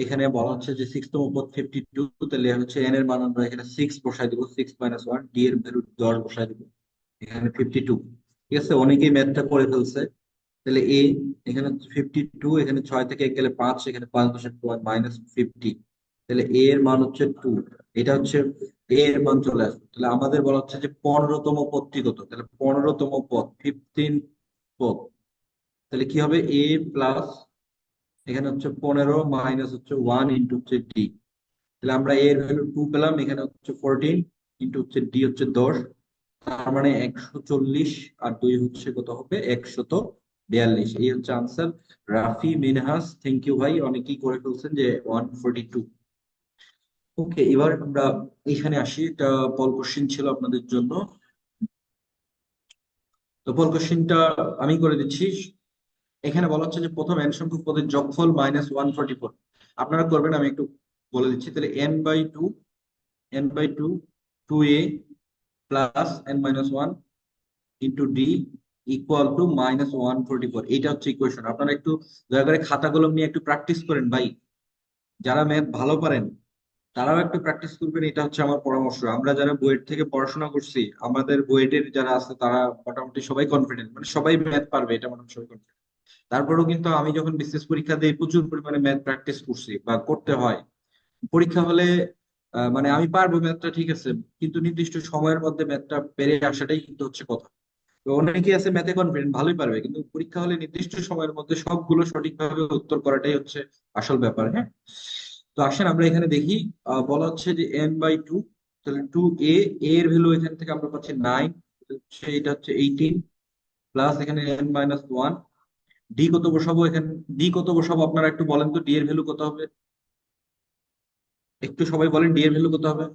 এখানে বলা হচ্ছে যে 6তম পদ 52, তাহলে হচ্ছে এন এর মান আমরা এখানে 6 বসাই দিব, 6-1, ডি এর ভ্যালু 10 বসাই দিব, এখানে 52। ঠিক আছে, অনেকেই ম্যাথটা করে ফেলছে। তাহলে এ এখানে 52, এখানে 6 থেকে 1 গেলে 5, এখানে 5 + 1 -50। তাহলে এ এর মান হচ্ছে 2। এটা হচ্ছে এ এর মান চলে আসবে। তাহলে আমাদের বলা হচ্ছে যে 15তম পদটি কত। তাহলে 15তম পদ 15 পদ, তাহলে কি হবে, এ প্লাস এখানে হচ্ছে 15 মাইনাস হচ্ছে 1 ইন্টু হচ্ছে ডি। তাহলে আমরা এ এর ভ্যালু 2 পেলাম, এখানে হচ্ছে 14 ইন্টু হচ্ছে ডি হচ্ছে 10, তার মানে 140। আর 2 হচ্ছে কত হবে, 142। এই হচ্ছে answer. Rafi Minhas, thank you ভাই, অনেকেই করে ফেলছেন যে 142। ওকে, এবার আমরা এখানে আসি, একটা পল কোশ্চিন ছিল আপনাদের জন্য। তো পল কোশ্চিনটা আমি করে দিচ্ছি। এখানে বলা হচ্ছে যে প্রথম এন সংখ্যক পদের যোগফল -144। আপনারা করবেন, আমি একটু বলে দিচ্ছি। তাহলে n/2, n/2, 2a plus n-1 into D equal to -144। এইটা হচ্ছে ইকুয়েশন। আপনারা একটু দয়া করে খাতা কলম নিয়ে একটু প্র্যাকটিস করেন ভাই। যারা ম্যাথ ভালো পারেন তারাও একটু প্র্যাকটিস করবেন, এটা হচ্ছে আমার পরামর্শ। আমরা যারা বুয়েট থেকে পড়াশোনা করছি, আমাদের বুয়েটের যারা আছে তারা মোটামুটি সবাই কনফিডেন্ট, মানে সবাই ম্যাথ পারবে, এটা মোটামুটি সবাই confident। তারপরেও কিন্তু আমি যখন বিসিএস পরীক্ষা দিই প্রচুর পরিমাণে ম্যাথ প্র্যাকটিস করছি বা করতে হয়। পরীক্ষা হলে মানে আমি পারবো ম্যাথটা, ঠিক আছে, কিন্তু নির্দিষ্ট সময়ের মধ্যে ম্যাথটা পেরে আসাটাই কিন্তু হচ্ছে কথা। তো অনেকেই আছে ম্যাথে কনফিডেন্ট, ভালোই পারবে, কিন্তু পরীক্ষা হলে নির্দিষ্ট সময়ের মধ্যে সবগুলো সঠিকভাবে উত্তর করাটাই হচ্ছে আসল ব্যাপার। হ্যাঁ, তো আসেন আমরা এখানে দেখি। বলা হচ্ছে যে n/2, তাহলে 2a, এর ভ্যালু এখান থেকে আমরা পাচ্ছি 9, হচ্ছে এটা হচ্ছে 18, প্লাস এখানে n-1। ডি কত বসাবো এখানে, ডি কত বসাবো আপনারা একটু বলেন তো, ডি এর ভ্যালু কত হবে? একটু সবাই বলেন, ডি এর ভ্যালু কত হবে?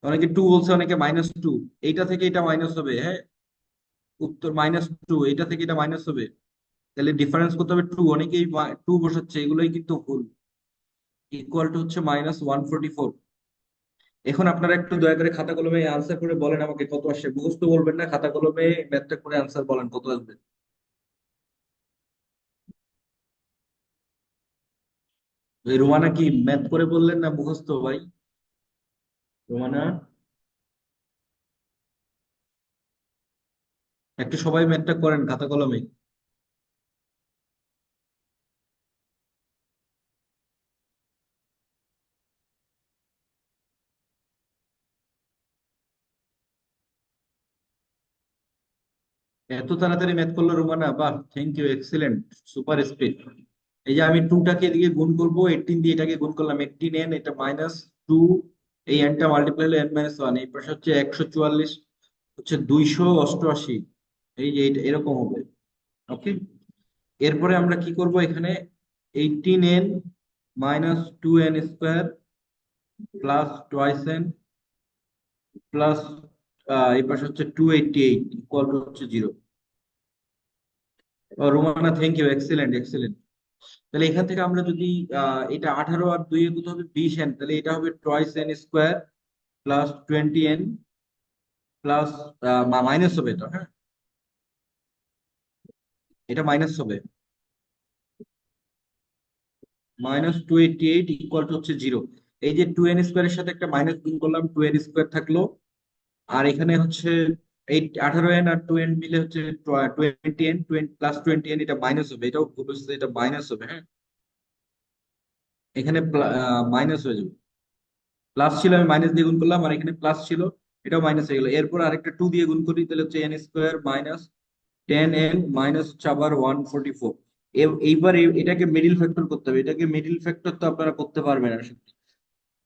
অনেকে 2 বলছে, অনেকে -2। এইটা থেকে এটা মাইনাস হবে। হ্যাঁ, উত্তর -2, এইটা থেকে এটা মাইনাস হবে। তাহলে ডিফারেন্স কত হবে, 2। অনেকেই 2 বসাচ্ছে, এগুলোই কিন্তু ভুল। ইকুয়াল টু হচ্ছে -144। এখন আপনারা একটু দয়া করে খাতা কলমে আনসার করে বলেন আমাকে কত আসে, মুখস্থ বলবেন না, খাতা কলমে ম্যাথটা করে আনসার বলেন কত আসবে। এই রোমানা কি ম্যাথ করে বললেন না মুখস্থ ভাই? রোমানা, একটু সবাই ম্যাথটা করেন খাতা কলমে। এত তাড়াতাড়ি ম্যাথ করলো রোমানা, বাহ, thank you, excellent, super speed. এই যে আমি 2টাকে এদিকে গুণ করবো, 18 দিয়ে এটাকে গুণ করলাম, 18n, এটা -2 এই এনটা মাল্টিপ্লাই হলো n-1, এই পাশে হচ্ছে 144 হচ্ছে 288, এই যে এরকম হবে। ওকে, এরপরে আমরা কি করব এখানে, 18n minus 2n² plus twice n plus এই পাশে হচ্ছে 288 ইকুয়াল টু হচ্ছে 0। Romana, thank you, excellent excellent. তাহলে এখান থেকে আমরা যদি এটা 18 আর 2 এ কত হবে, 20n, তাহলে এটা হবে twice n² plus 20n plus minus হবে এটা, হ্যাঁ এটা মাইনাস হবে, -288 ইকুয়াল টু হচ্ছে 0। এই যে 2n² এর সাথে একটা মাইনাস গুণ করলাম, 2n² থাকলো, আর এখানে হচ্ছে এই 18n আর 2n মিলে হচ্ছে 20n, 20 প্লাস 20n, এটা মাইনাস হবে, এটাও খুব বেশি, এটা মাইনাস হবে, হ্যাঁ এখানে মাইনাস হয়ে যাবে। প্লাস ছিল, আমি মাইনাস দিয়ে গুণ করলাম, আর এখানে প্লাস ছিল, এটাও মাইনাস হয়ে গেল। এরপর আরেকটা 2 দিয়ে গুণ করি, তাহলে হচ্ছে n² মাইনাস 10n মাইনাস হচ্ছে আবার 144। এইবার এটাকে মিডিল ফ্যাক্টর করতে হবে, এটাকে মিডিল ফ্যাক্টর তো আপনারা করতে পারবেন না।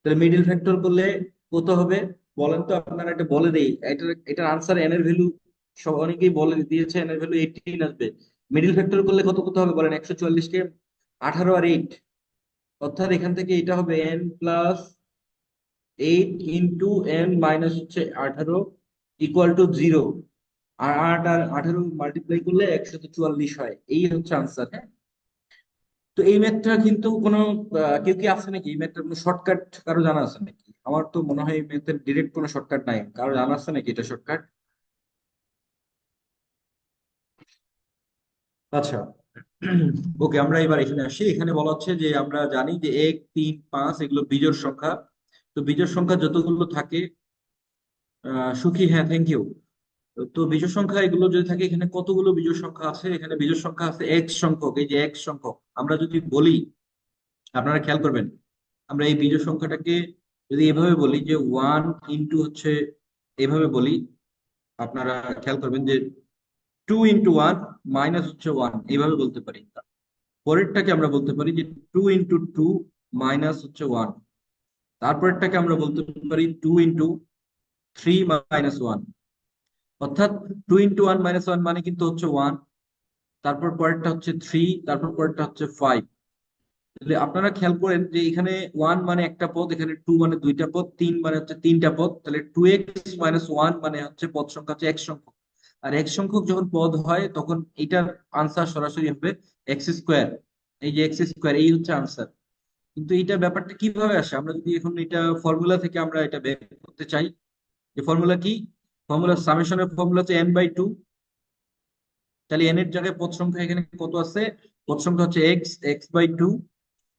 তাহলে মিডিল ফ্যাক্টর করলে কত হবে বলেন তো, আপনারা এটা বলে দেই, এটার আনসার এন এর ভ্যালু সব অনেকেই বলে দিয়েছে, এন এর ভ্যালু 18 আসবে। মিডিল ফ্যাক্টর করলে কত কত হবে বলেন, 144 কে 18 আর 8, অর্থাৎ এখান থেকে এটা হবে n+8 ইন্টু n মাইনাস হচ্ছে 18 ইকুয়াল টু 0। আর 8 আর 18 মাল্টিপ্লাই করলে 144 হয়, এই হচ্ছে আনসার, হ্যাঁ। তো এই ম্যাথটা কিন্তু কোনো কেউ কি আছে নাকি, এই ম্যাথটার কোনো শর্টকাট কারো জানা আছে নাকি? আমার তো মনে হয় এই ম্যাথের ডিরেক্ট কোনো শর্টকাট নাই, কারো জানা আছে নাকি এটা শর্টকাট? আচ্ছা, ওকে, আমরা এবার এখানে আসি। এখানে বলা হচ্ছে যে আমরা জানি যে 1, 3, 5 এগুলো বিজোড় সংখ্যা। তো বিজোড় সংখ্যা যতগুলো থাকে, সুখী, হ্যাঁ থ্যাংক ইউ। তো বিজোড় সংখ্যা এগুলো যদি থাকে, এখানে কতগুলো বিজোড় সংখ্যা আছে, এখানে বিজোড় সংখ্যা আছে এক্স সংখ্যক, এই যে এক্স সংখ্যক। আমরা যদি বলি, আপনারা খেয়াল করবেন, আমরা এই বিজোড় সংখ্যাটাকে যদি এভাবে বলি যে 1 ইন্টু হচ্ছে, এভাবে বলি, আপনারা খেয়াল করবেন যে 2 ইন্টু 1 মাইনাস হচ্ছে 1, এইভাবে বলতে পারি। পরেরটাকে আমরা বলতে পারি যে 2 ইন্টু 2 মাইনাস হচ্ছে 1। তারপরেরটাকে আমরা বলতে পারি 2 ইন্টু 3 মাইনাস 1। অর্থাৎ 2 ইন্টু 1 মাইনাস 1 মানে কিন্তু হচ্ছে 1, তারপর পরেরটা হচ্ছে 3, তারপর পরেরটা হচ্ছে 5। তাহলে আপনারা খেয়াল করেন যে এখানে 1 মানে একটা পদ, এখানে 2 মানে দুইটা পদ, 3 মানে হচ্ছে তিনটা পদ, তাহলে 2x-1 মানে হচ্ছে পদ সংখ্যা হচ্ছে এক সংখ্যক। আর এক সংখ্যক যখন পদ হয় তখন এটার আনসার সরাসরি হবে x²। এই যে x², এই হচ্ছে আনসার। কিন্তু এটা ব্যাপারটা কিভাবে আসে, আমরা যদি এখন এটা ফর্মুলা থেকে আমরা এটা বের করতে চাই, যে ফর্মুলা কি, ফর্মুলা সামেশনের ফর্মুলা হচ্ছে n/2। তাহলে n এর জায়গায় পদ সংখ্যা এখানে কত আছে, পদ সংখ্যা হচ্ছে x বাই 2।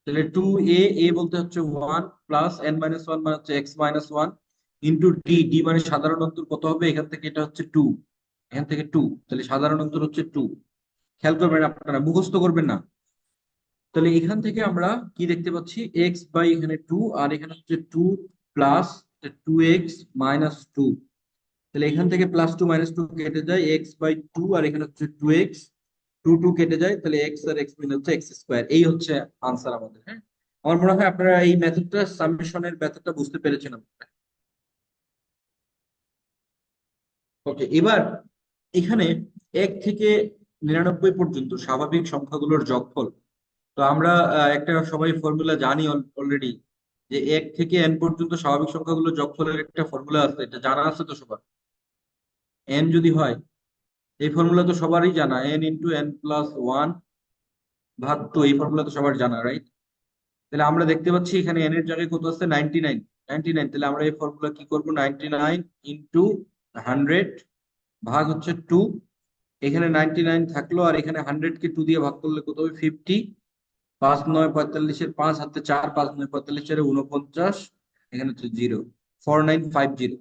তাহলে 2a বলতে হচ্ছে 1 প্লাস n-1 মানে হচ্ছে x-1 ইন্টু ডি, ডি মানে সাধারণ অন্তর কত হবে, এখান থেকে এটা হচ্ছে 2, এখান থেকে 2, তাহলে সাধারণ অন্তর হচ্ছে 2। খেয়াল করবেন, আপনারা মুখস্থ করবেন না। তাহলে এখান থেকে আমরা কি দেখতে পাচ্ছি, এক্স বাই এখানে 2, আর এখানে হচ্ছে 2 প্লাস 2x-2। তাহলে এখান থেকে +2 - 2 কেটে যায়, x/2, আর এখানে হচ্ছে 2x, 2 কেটে যায়, তাহলে এক্স আর এক্স মিলে হচ্ছে x²। এই হচ্ছে আনসার আমাদের, হ্যাঁ। আমার মনে হয় আপনারা এই মেথডটা, সামেশনের মেথডটা বুঝতে পেরেছেন আপনারা। ওকে, এবার এখানে 1 থেকে 99 পর্যন্ত স্বাভাবিক সংখ্যাগুলোর যোগফল। তো আমরা একটা সবাই ফর্মুলা জানি অলরেডি, যে 1 থেকে n পর্যন্ত স্বাভাবিক সংখ্যাগুলোর যোগফলের একটা ফর্মুলা আছে, এটা জানা আছে তো সবার। n যদি হয়, এই ফর্মুলা তো সবারই জানা, n × n+1 ভাগ 2, এই ফর্মুলা তো সবার জানা, রাইট? তাহলে আমরা দেখতে পাচ্ছি এখানে n এর জায়গায় কত আছে, 99, 99। তাহলে আমরা এই ফর্মুলা কি করব, 99 × 100 ভাগ হচ্ছে 2। এখানে 99 থাকলো, আর এখানে 100 কে 2 দিয়ে ভাগ করলে কত হবে, 50। 5×9 = 45, 5 হাতে 4, 5×9 = 45, 4 49, এখানে হচ্ছে 0, 4950।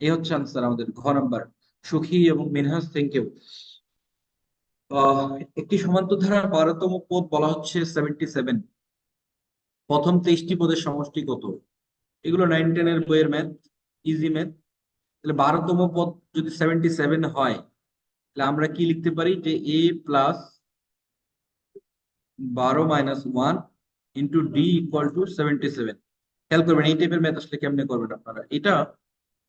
এই হচ্ছে আনসার আমাদের ঘ নাম্বার। সুখী এবং মিনহাস, থ্যাংক ইউ। আহ একটি সমান্তর ধারার 12তম পদ বলা হচ্ছে 77। প্রথম 23টি পদের সমষ্টি কত? এগুলো 9-10 এর বইয়ের ম্যাথ, ইজি ম্যাথ। তাহলে 12তম পদ যদি 77 হয়, তাহলে আমরা কি লিখতে পারি, যে a+12 - 1 into D equal to 77। খেয়াল করবেন এই টাইপের ম্যাথ আসলে কেমনে করবেন আপনারা। এটা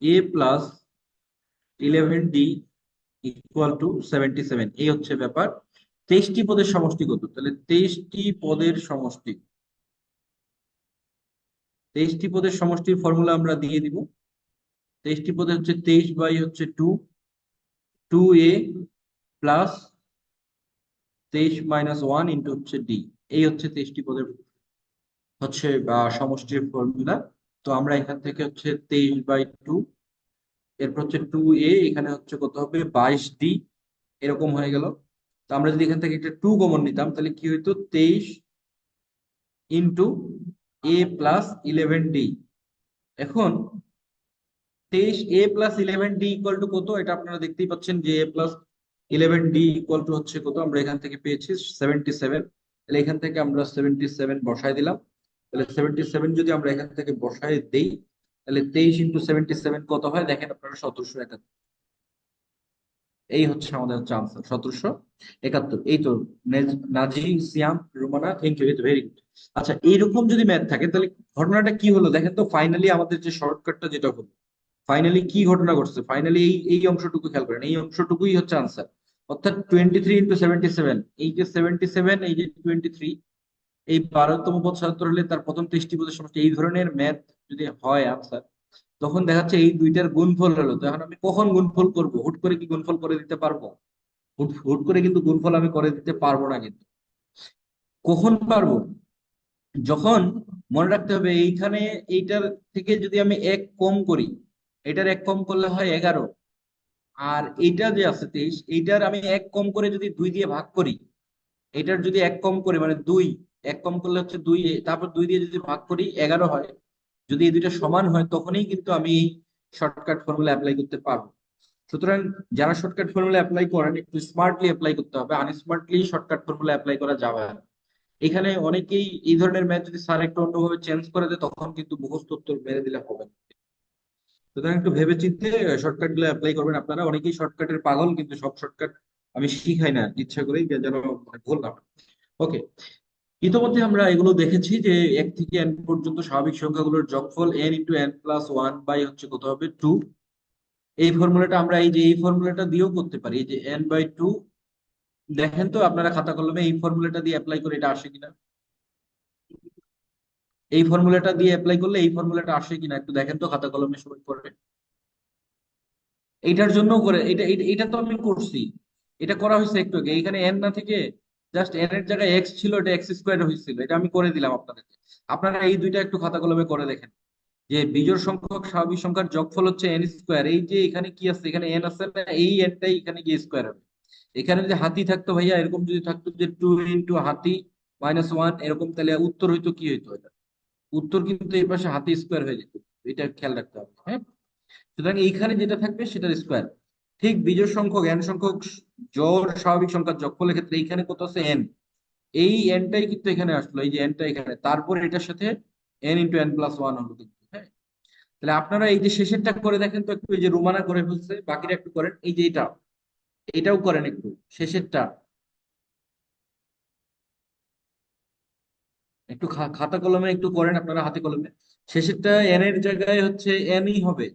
a+11d = 77, এই হচ্ছে ব্যাপার। 23টি পদের সমষ্টি কত? তাহলে 23টি পদের সমষ্টি, 23টি পদের সমষ্টির ফর্মুলা আমরা দিয়ে দিব। 23টি পদে হচ্ছে 23/2, 2a প্লাস 23 - 1 ইন্টু হচ্ছে ডি। এই হচ্ছে 23টি পদের হচ্ছে সমষ্টির ফর্মুলা। তো আমরা এখান থেকে হচ্ছে 23/2, এরপর হচ্ছে 2a, এখানে হচ্ছে কত হবে 22d, এরকম হয়ে গেল। তো আমরা যদি এখান থেকে একটা 2 কমন নিতাম তাহলে কি হইতো, 23 × a+11d। এখন 23a+11d ইকুয়াল টু কত, এটা আপনারা দেখতেই পাচ্ছেন যে a+11d ইকুয়াল টু হচ্ছে কত, আমরা এখান থেকে পেয়েছি 77। তাহলে এখান থেকে আমরা 77 বসাই দিলাম। তাহলে 77 যদি আমরা এখান থেকে বসাই দেই, তাহলে 23 × 77 কত হয় দেখেন আপনারা, 1771। এই হচ্ছে আমাদের হচ্ছে আনসার, 1771। এই তো নাজি সিয়াম রোমানা, থ্যাংক ইউ, এই তো ভেরি গুড। আচ্ছা, এইরকম যদি ম্যাথ থাকে তাহলে ঘটনাটা কি হলো দেখেন তো। ফাইনালি আমাদের যে শর্টকাটটা যেটা হলো, ফাইনালি কি ঘটনা ঘটছে, ফাইনালি এই এই অংশটুকু খেয়াল করেন, এই অংশটুকুই হচ্ছে আনসার। অর্থাৎ 23 × 77, এই যে 77, এই যে 23, এই 12তম পদ 77 হলে তার প্রথম 23টি পদের সমষ্টি, এই ধরনের ম্যাথ যদি হয় আনসার, তখন দেখা যাচ্ছে এই দুইটার গুণফল হলো। তো এখন আমি কখন গুণফল করব? হুট করে কি গুণফল করে দিতে পারবো? হুট হুট করে কিন্তু গুণফল আমি করে দিতে পারবো না কিন্তু। কখন পারবো? যখন, মনে রাখতে হবে এইখানে, এইটার থেকে যদি আমি এক কম করি, এটার এক কম করলে হয় 11, আর এইটা যে আছে 23, এইটার আমি এক কম করে যদি 2 দিয়ে ভাগ করি, এটার যদি এক কম করে মানে 2, এক কম করলে হচ্ছে 2, তারপর 2 দিয়ে যদি ভাগ করি 11 হয়। যদি এই দুইটা সমান হয় তখনই কিন্তু আমি এই শর্টকাট ফর্মুলা অ্যাপ্লাই করতে পারবো। সুতরাং যারা শর্টকাট ফর্মুলা অ্যাপ্লাই করেন একটু স্মার্টলি অ্যাপ্লাই করতে হবে, আনস্মার্টলি শর্টকাট ফর্মুলা অ্যাপ্লাই করা যাবে না। এখানে অনেকেই এই ধরনের ম্যাথ যদি স্যার একটু অন্যভাবে চেঞ্জ করে দেয় তখন কিন্তু মুখস্থ উত্তর মেরে দিলে হবে না। সুতরাং একটু ভেবে চিন্তে শর্টকাট গুলো অ্যাপ্লাই করবেন আপনারা। অনেকেই শর্টকাটের পাগল, কিন্তু সব শর্টকাট আমি শিখাই না ইচ্ছা করেই, যেন মানে ভুল না। ওকে, ইতিমধ্যে আমরা এগুলো দেখেছি যে 1 থেকে n পর্যন্ত স্বাভাবিক সংখ্যাগুলোর যোগফল n × n+1 বাই হচ্ছে কত হবে 2। এই ফর্মুলাটা আমরা এই যে এই ফর্মুলাটা দিয়েও করতে পারি, এই যে n/2। দেখেন তো আপনারা খাতা কলমে এই ফর্মুলাটা দিয়ে অ্যাপ্লাই করে এটা আসে কিনা, এই ফর্মুলাটা দিয়ে অ্যাপ্লাই করলে এই ফর্মুলাটা আসে কিনা একটু দেখেন তো খাতা কলমে সবাই করে। এইটার জন্য করে, এটা এটা এটা তো আমি করছি, এটা করা হয়েছে একটু আগে। এখানে এন না থেকে জাস্ট এন এর জায়গায় এক্স ছিল, এটা x² হয়েছিল, এটা আমি করে দিলাম আপনাদেরকে। আপনারা এই দুইটা একটু খাতা কলমে করে দেখেন যে বিজোড় সংখ্যক স্বাভাবিক সংখ্যার যোগফল হচ্ছে n²। এই যে এখানে কি আছে, এখানে এন আছে না, এই এনটাই এখানে গিয়ে স্কোয়ার হবে। এখানে যদি হাতি থাকতো ভাইয়া, এরকম যদি থাকতো যে 2 × হাতি-1 এরকম, তাহলে উত্তর হইতো কি হইতো, এটা উত্তর কিন্তু এই পাশে হাতি স্কোয়ার হয়ে যেত। এটা খেয়াল রাখতে হবে, হ্যাঁ। সুতরাং এইখানে যেটা থাকবে সেটার স্কোয়ার। ঠিক বিজোড় সংখ্যক এন সংখ্যক জোড় স্বাভাবিক সংখ্যার যোগফলের ক্ষেত্রে এইখানে কত আছে এন, এই এনটাই কিন্তু এখানে আসলো, এই যে এনটা এখানে, তারপরে এটার সাথে n × n+1 হলো কিন্তু, হ্যাঁ। তাহলে আপনারা এই যে শেষেরটা করে দেখেন তো একটু, এই যে রুমানা করে ফেলছে, বাকিটা একটু করেন। এই যে এটাও করেন একটু, শেষেরটা একটু খাতা কলমে একটু করেন আপনারা, হাতে কলমে। শেষেরটা এন এর জায়গায় হচ্ছে এনই হবে,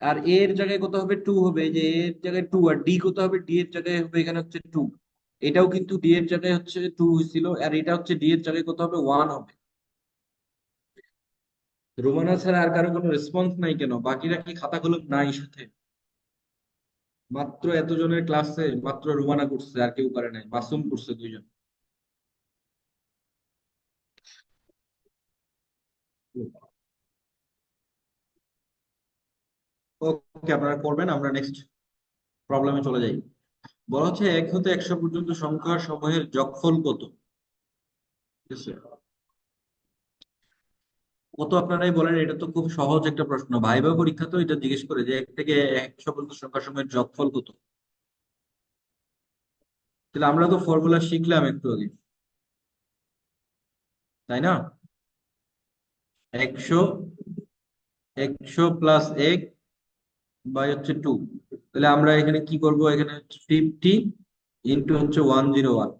আর এ এর জায়গায় কত হবে 2 হবে, এই যে এ এর জায়গায় 2, আর ডি কত হবে, ডি এর জায়গায় হবে এখানে হচ্ছে 2। এটাও কিন্তু ডি এর জায়গায় হচ্ছে 2 হয়েছিল, আর এটা হচ্ছে ডি এর জায়গায় কত হবে 1 হবে। রোমানা ছাড়া আর কারো কোনো রেসপন্স নাই কেন? বাকিরা কি খাতা কলম নাই সাথে? মাত্র এতজনের ক্লাসে মাত্র রোমানা করছে, আর কেউ করে নাই, মাসুম করছে 2 জন। ওকে, আপনারা করবেন, আমরা নেক্সট প্রবলেমে চলে যাই। বলা হচ্ছে 1 হতে 100 পর্যন্ত সংখ্যা সমূহের যোগফল কত? ঠিক আছে, কত আপনারাই বলেন, এটা তো খুব সহজ একটা প্রশ্ন, ভাইবা পরীক্ষা তো এটা জিজ্ঞেস করে যে 1 থেকে 100 পর্যন্ত সংখ্যা সমূহের যোগফল কত। তাহলে আমরা তো ফর্মুলা শিখলাম একটু আগে, তাই না? 100, 100 + 1 বাই হচ্ছে 2। তাহলে আমরা এখানে কি করব, এখানে হচ্ছে 50 ইন্টু হচ্ছে 101,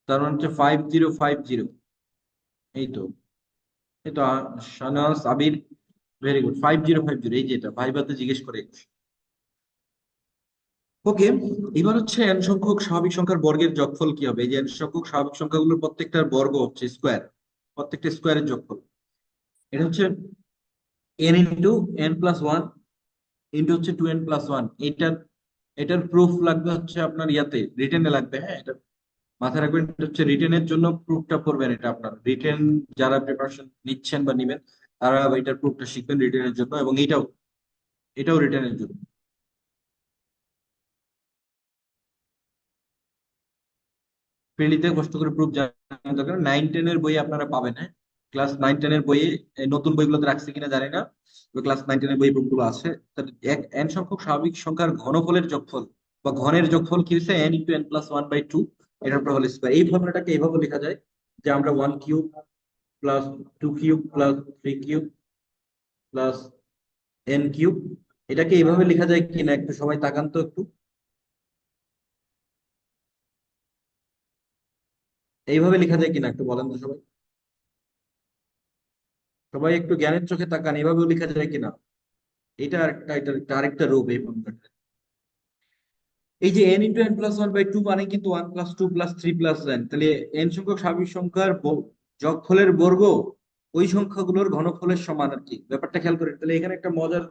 তার মানে হচ্ছে 5050, এই তো। এই তো শাহনাজ আবির, ভেরি গুড, 5050, এই যে এটা ভাইভাতে জিজ্ঞেস করে। ওকে, এবার হচ্ছে এন সংখ্যক স্বাভাবিক সংখ্যার বর্গের যোগফল কি হবে। এই যে এন সংখ্যক স্বাভাবিক সংখ্যাগুলোর প্রত্যেকটার বর্গ হচ্ছে স্কোয়ার, প্রত্যেকটা স্কোয়ারের যোগফল। এটা হচ্ছে এন ইন্টু n+1 ইন্টু হচ্ছে 2n+1। এটার প্রুফ লাগবে হচ্ছে আপনার ইয়াতে রিটেনে লাগবে। হ্যাঁ, এটা মাথায় রাখবেন, এটা হচ্ছে রিটেনের জন্য প্রুফটা করবেন। এটা আপনার রিটেন যারা প্রিপারেশন নিচ্ছেন বা নিবেন, তারা এটার প্রুফটা শিখবেন রিটেনের জন্য, এবং এটাও রিটেনের জন্য। প্রিলিতে কষ্ট করে প্রুফ জানার দরকার, 9-10 এর বইয়ে আপনারা পাবেন। হ্যাঁ, ক্লাস 9-10 এর বইয়ে, এই নতুন বইগুলোতে রাখছে কিনা জানি না, ক্লাস 9-10 এর বই প্রুফগুলো আছে। তাহলে এক এন সংখ্যক স্বাভাবিক সংখ্যার ঘনফলের যোগফল বা ঘনের যোগফল কি হচ্ছে, n × n+1/2, এটার উপর হোল স্কয়ার। এই ফর্মুলাটাকে এইভাবে লেখা যায় যে আমরা 1³ প্লাস 2³ প্লাস 3³ প্লাস n³, এটাকে এইভাবে লেখা যায় কিনা একটু সবাই তাকান তো একটু। এইভাবে লেখা যায় কিনা একটু বলেন তো সবাই। সবাই একটু জ্ঞানের চোখে তাকান, এভাবেও লেখা যায় কিনা। এটা আরেকটা রূপ এই ফর্মুলাটা। এই যে n × n+1/2 মানে কিন্তু 1+2+3+n, তাহলে n সংখ্যক স্বাভাবিক সংখ্যার যোগফলের বর্গ ওই সংখ্যাগুলোর ঘনফলের সমান আর কি। ব্যাপারটা খেয়াল করেন, তাহলে এখানে একটা মজার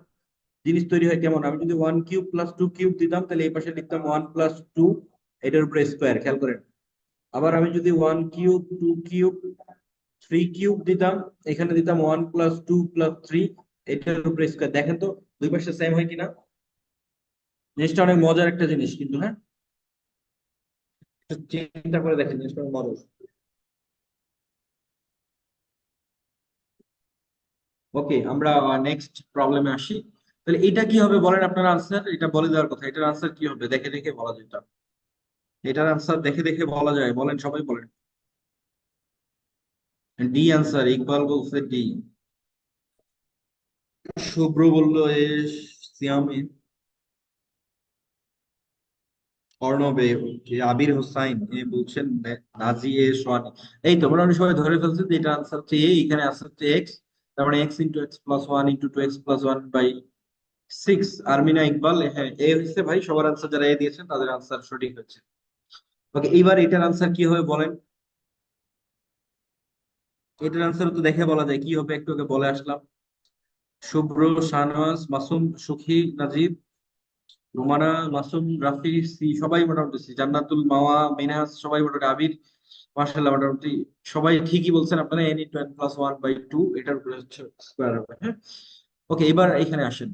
জিনিস তৈরি হয় কেমন, আমি যদি 1³ প্লাস 2³ দিতাম, তাহলে এই পাশে লিখতাম 1+2, এটার উপরে স্কোয়ার, খেয়াল করেন। আবার আমি যদি 1³ 2³ 3³ দিতাম, এখানে দিতাম 1+2+3, এটার উপরে স্কোয়ার। দেখেন তো দুই পাশে সেম হয় কিনা। জিনিসটা অনেক মজার একটা জিনিস কিন্তু, হ্যাঁ, একটু চিন্তা করে দেখেন, জিনিসটা অনেক মজার। ওকে, আমরা নেক্সট প্রবলেমে আসি। তাহলে এটা কি হবে বলেন, আপনার আনসার এটা বলে দেওয়ার কথা, এটার আনসার কি হবে দেখে দেখে বলা যেটা, এটার আনসার দেখে দেখে বলা যায়, বলেন সবাই বলেন। ডি আনসার, ইকবাল বলছে ডি, শুভ্র বলল এস, সিয়ামে, অর্ণবে, ওকে, আবির হোসাইন এ বলছেন, নাজি এ, সোহানি। এই তো মোটামুটি সবাই ধরে ফেলছে যে এটা আনসার হচ্ছে এ, এখানে আনসার হচ্ছে এক্স, তার মানে x × x+1 × 2x+1/6। Armina Iqbal, হ্যাঁ এ হচ্ছে ভাই, সবার আনসার যারা এ দিয়েছেন তাদের আনসার সঠিক হচ্ছে। ওকে, এইবার এটার আনসার কি হবে বলেন। এটার আনসার তো দেখে বলা যায় কি হবে, একটু আগে বলে আসলাম। শুভ্র, শাহনওয়াজ, মাসুম, সুখী, নাজিব, রুমানা, মাসুম, রাফি, সি, সবাই মোটামুটি সি, জান্নাতুল, মাওয়া, মিনহাস, সবাই মোটামুটি, আবির, মার্শাল্লাহ, মোটামুটি সবাই ঠিকই বলছেন আপনারা। n × n+1/2, এটার উপরে হচ্ছে স্কোয়ার হবে। হ্যাঁ, ওকে, এবার এখানে আসেন।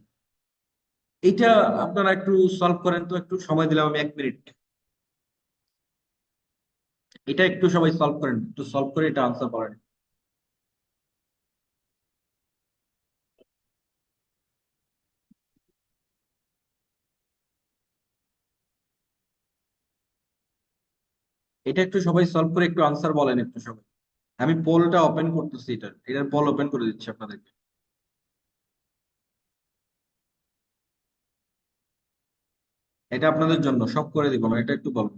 এইটা আপনারা একটু সলভ করেন তো, একটু সময় দিলাম আমি 1 মিনিট। এটা একটু সবাই সলভ করেন, একটু সলভ করে এটা আনসার করেন। এটা একটু সবাই সলভ করে একটু আনসার বলেন একটু সবাই। আমি পোলটা ওপেন করতেছি, এটার পোল ওপেন করে দিচ্ছি আপনাদেরকে। এটা আপনাদের জন্য সব করে দিব না, এটা একটু বলুন।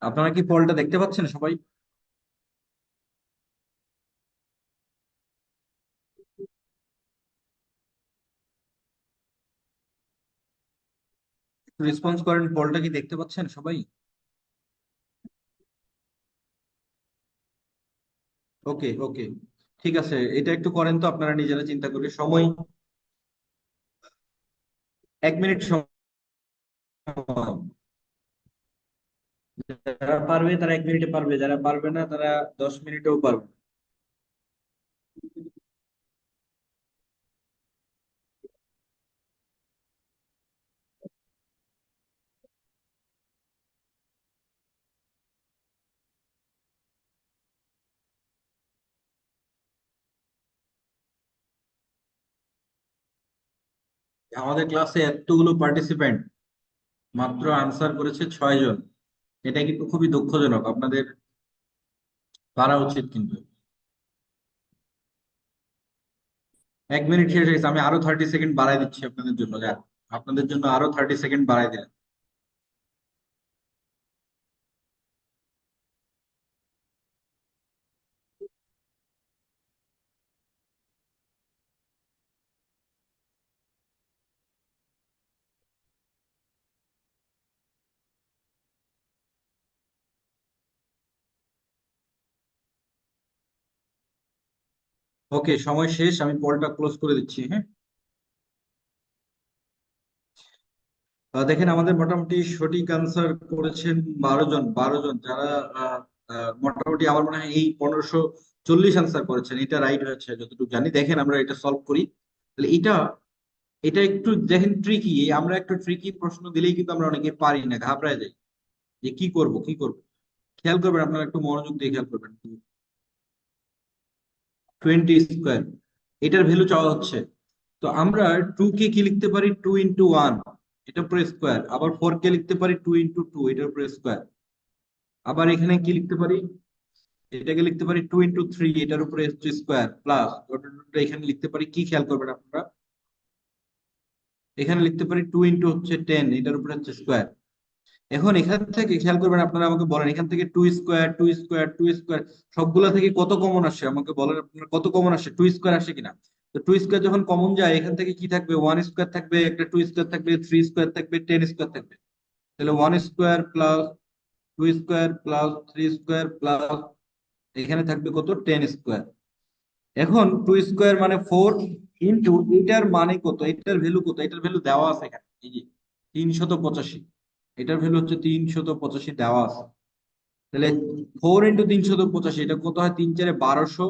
আপনারা কি পোলটা দেখতে পাচ্ছেন সবাই? একটু রেসপন্স করেন, পোলটা কি দেখতে পাচ্ছেন সবাই? ওকে ওকে, ঠিক আছে, এটা একটু করেন তো আপনারা নিজেরা চিন্তা করে। সময় 1 মিনিট সময়। যারা পারবে তারা 1 মিনিটে পারবে, যারা পারবে না তারা 10 মিনিটেও পারবে। আমাদের ক্লাসে এতগুলো পার্টিসিপেন্ট, মাত্র আনসার করেছে 6 জন। এটা কিন্তু খুবই দুঃখজনক, আপনাদের পারা উচিত কিন্তু। 1 মিনিট শেষ হয়েছে, আমি আরো 30 সেকেন্ড বাড়াই দিচ্ছি আপনাদের জন্য, যান, আপনাদের জন্য আরো 30 সেকেন্ড বাড়াই দিলাম। ওকে, সময় শেষ, আমি পলটা ক্লোজ করে দিচ্ছি। হ্যাঁ, দেখেন আমাদের মোটামুটি সঠিক আনসার করেছেন 12 জন। 12 জন যারা মোটামুটি আমার মনে হয় এই 1540 আনসার করেছেন, এটা রাইট হয়েছে যতটুকু জানি। দেখেন আমরা এটা সলভ করি। তাহলে এটা এটা একটু দেখেন ট্রিকি, আমরা একটু ট্রিকি প্রশ্ন দিলেই কিন্তু আমরা অনেকে পারি না, ঘাবড়ায় যাই যে কি করব কি করব। খেয়াল করবেন, আপনারা একটু মনোযোগ দিয়ে খেয়াল করবেন। 20 স্কোয়ার, এটার ভ্যালু চাওয়া হচ্ছে। তো আমরা 2 কে কি লিখতে পারি, 2 × 1, এটা উপরে স্কোয়ার। আবার 4 কে লিখতে পারি 2 × 2, এটার উপরে স্কোয়ার। আবার এখানে কি লিখতে পারি, এটাকে লিখতে পারি 2 × 3, এটার উপরে হচ্ছে স্কোয়ার প্লাস। এখানে লিখতে পারি কি, খেয়াল করবেন আপনারা, এখানে লিখতে পারি 2 × 10, এটার উপরে হচ্ছে স্কোয়ার। এখন এখান থেকে খেয়াল করবেন, আপনারা আমাকে বলেন এখান থেকে 2 স্কোয়ার, 2 স্কোয়ার, 2 স্কোয়ার সবগুলা থেকে কত কমন আসে, আমাকে বলেন আপনারা কত কমন আসে, 2 স্কোয়ার আসে কিনা। তো 2 স্কোয়ার যখন কমন যায়, এখান থেকে কি থাকবে, 1 স্কোয়ার থাকবে, একটা 2 স্কোয়ার থাকবে, 3 স্কোয়ার থাকবে, 10 স্কোয়ার থাকবে। তাহলে 1 square plus 2 square plus 3 square plus এখানে থাকবে কত, 10 স্কোয়ার। এখন 2 স্কোয়ার মানে 4 ইন্টু, এটার মানে কত, এটার ভ্যালু কত, এটার ভ্যালু দেওয়া আছে এখানে, এই যে 385। এটার ভ্যালু হচ্ছে 385 দেওয়া আছে। তাহলে 4 × 385, এটা কত হয়, 3 × 4 = 1200।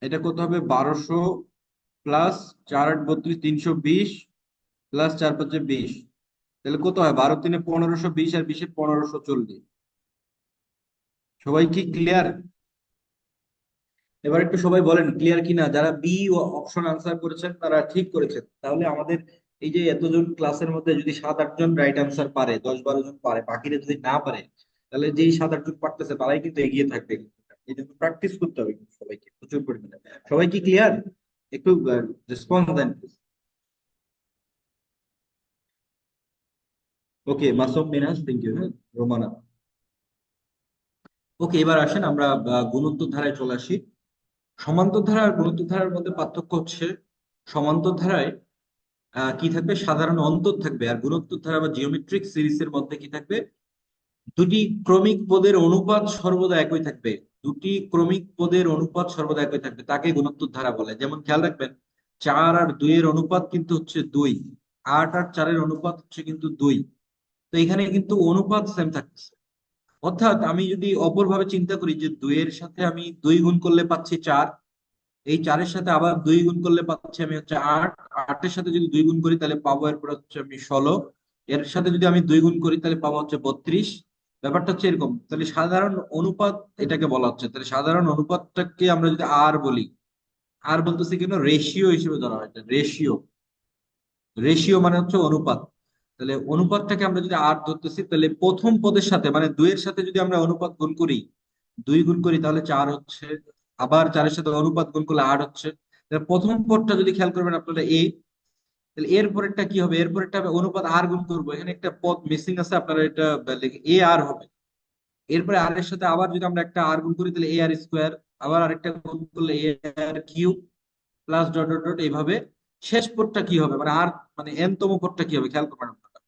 এটা কত হবে, 1200 প্লাস 4 × 8 = 32, 320 প্লাস 4 × 5 = 20। তাহলে কত হয়, 12 × 3 = 1520, আর 20 = 1540। সবাই কি ক্লিয়ার? এবার একটু সবাই বলেন ক্লিয়ার কিনা। যারা বি অপশন আনসার করেছেন তারা ঠিক করেছেন। তাহলে আমাদের এই যে এতজন ক্লাসের মধ্যে যদি 7-8 জন রাইট আনসার পারে, 10-12 জন পারে, বাকিরা যদি না পারে, তাহলে যেই 7-8 জন পারতেছে তারাই কিন্তু এগিয়ে থাকবে। এই জন্য প্র্যাকটিস করতে হবে কিন্তু সবাইকে প্রচুর পরিমাণে। সবাই কি ক্লিয়ার? একটু response then. Okay, Masum Minaj, thank you. হ্যাঁ, রোমানা। ওকে, এবার আসেন আমরা গুণোত্তর ধারায় চলে আসি। সমান্তর ধারা আর গুণোত্তর ধারার মধ্যে পার্থক্য হচ্ছে, সমান্তর ধারায় কি থাকবে, সাধারণ অন্তর থাকবে। আর গুণোত্তর ধারা বা জিওমেট্রিক সিরিজের মধ্যে কি থাকবে, দুটি ক্রমিক পদের অনুপাত সর্বদা একই থাকবে। দুটি ক্রমিক পদের অনুপাত সর্বদা একই থাকবে, তাকে গুণোত্তর ধারা বলে। যেমন খেয়াল রাখবেন, 4 আর 2 এর অনুপাত কিন্তু হচ্ছে 2, 8 আর 4-এর অনুপাত হচ্ছে কিন্তু 2। তো এখানে কিন্তু অনুপাত সেম থাকছে। অর্থাৎ আমি যদি অপরভাবে চিন্তা করি যে 2-এর সাথে আমি 2 গুণ করলে পাচ্ছি 4, এই 4-এর সাথে আবার 2 গুণ করলে পাচ্ছি আমি হচ্ছে 8, 8-এর সাথে যদি 2 গুণ করি তাহলে পাবো এরপর হচ্ছে আমি 16, এর সাথে যদি আমি 2 গুণ করি তাহলে পাবো হচ্ছে 32। ব্যাপারটা হচ্ছে এরকম। তাহলে সাধারণ অনুপাত এটাকে বলা হচ্ছে। তাহলে সাধারণ অনুপাতটাকে আমরা যদি আর বলি, আর বলতেছি কেন, রেশিও হিসেবে ধরা হয়। রেশিও, রেশিও মানে হচ্ছে অনুপাত। তাহলে অনুপাতটাকে আমরা যদি আর ধরতেছি, তাহলে প্রথম পদের সাথে মানে 2-এর সাথে যদি আমরা অনুপাত গুণ করি, 2 গুণ করি তাহলে 4 হচ্ছে। আবার 4-এর সাথে অনুপাত গুণ করলে 8 হচ্ছে। তাহলে প্রথম পদটা যদি খেয়াল করবেন আপনারা এ, তাহলে এর পরেরটা কি হবে, এর পরেরটা হবে অনুপাত আর গুণ করবো, এখানে একটা পদ মিসিং আছে, আপনারা এটা লিখে এ আর হবে। এরপরে আর এর সাথে আবার যদি আমরা একটা আর গুণ করি তাহলে এ আর স্কোয়ার, আবার আরেকটা গুণ করলে a r cube, plus dot dot dot এইভাবে। শেষ পদটা কি হবে, মানে আর মানে এন তম পদটা কি হবে, খেয়াল করবেন আপনারা।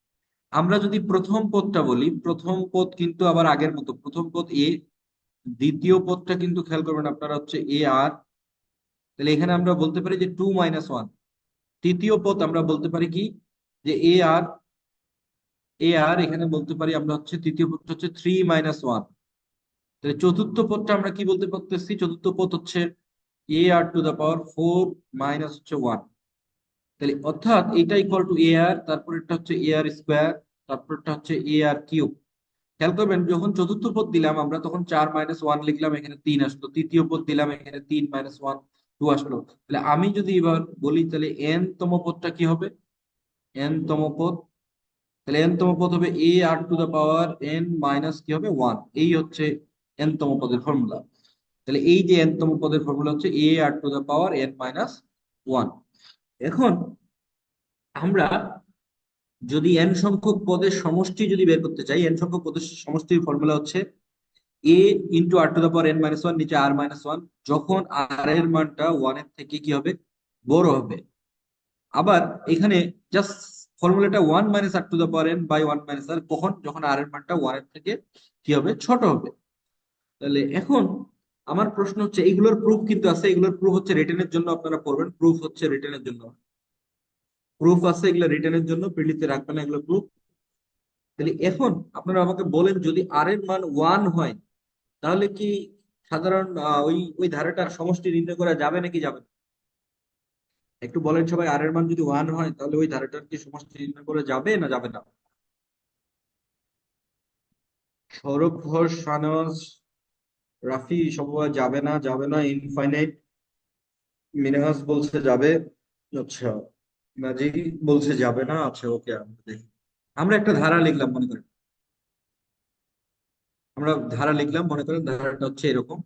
আমরা যদি প্রথম পদটা বলি, প্রথম পদ কিন্তু আবার আগের মতো, প্রথম পদ এ, দ্বিতীয় পদটা কিন্তু খেয়াল করবেন আপনারা হচ্ছে এ আর। তাহলে এখানে আমরা বলতে পারি যে 2 - 1। তৃতীয় পদ আমরা বলতে পারি কি, যে এ আর, এ আর এখানে বলতে পারি আমরা হচ্ছে তৃতীয় পদটা হচ্ছে 3 - 1। তাহলে চতুর্থ পদটা আমরা কি বলতে পারতেছি, চতুর্থ পদ হচ্ছে AR⁴ - 1। তাহলে অর্থাৎ এটা ইকুয়াল টু এ আর, তারপর এটা হচ্ছে এ আর স্কোয়ার, তারপরটা হচ্ছে এ আর কিউব। খেয়াল করবেন যখন চতুর্থ পদ দিলাম আমরা তখন 4 - 1 লিখলাম, এখানে 3 আসলো। তৃতীয় পদ দিলাম, এখানে 3 - 1 2 আসলো। তাহলে আমি যদি এবার বলি তাহলে এন তম পদটা কি হবে, এন তম পদ, তাহলে এন তম পদ হবে AR⁴ মাইনাস কি হবে 1। এই হচ্ছে এন তম পদের ফর্মুলা। তাহলে এই যে এন তম পদের ফর্মুলা হচ্ছে AR⁴ এখন আমরা যদি এন সংখ্যক পদের সমষ্টি যদি বের করতে চাই, এন সংখ্যক পদের সমষ্টির ফর্মুলা হচ্ছে A × R⁴ নিচে R - 1, যখন আর এর মানটা 1-এর থেকে কি হবে, বড় হবে। আবার এখানে জাস্ট ফর্মুলাটা 1 - R⁴ কখন, যখন আর এর মানটা 1-এর থেকে কি হবে, ছোট হবে। তাহলে এখন আমার প্রশ্ন হচ্ছে এইগুলোর প্রুফ কিন্তু আছে, এগুলোর প্রুফ হচ্ছে রিটেনের জন্য আপনারা পড়বেন, প্রুফ হচ্ছে রিটেনের জন্য, প্রুফ আছে এগুলো রিটেনের জন্য, প্রিলিতে রাখবেন না এগুলো প্রুফ। তাহলে এখন আপনারা আমাকে বলেন, যদি আর এর মান ওয়ান হয় তাহলে কি সাধারণ ওই ওই ধারাটার সমষ্টি নির্ণয় করা যাবে নাকি যাবে না? একটু বলেন সবাই, আর এর মান যদি ওয়ান হয় তাহলে ওই ধারাটার কি সমষ্টি নির্ণয় করা যাবে না যাবে না? সৌরভ ঘোষ, শাহনওয়াজ, রাফি সবাই যাবে না যাবে না, ইনফাইনাইট, মিনহাস বলছে যাবে, আচ্ছা, নাজি বলছে যাবে না, আচ্ছা ওকে, আমরা দেখি। আমরা একটা ধারা লিখলাম মনে করেন, আমরা ধারা লিখলাম মনে করেন, ধারাটা হচ্ছে এরকম,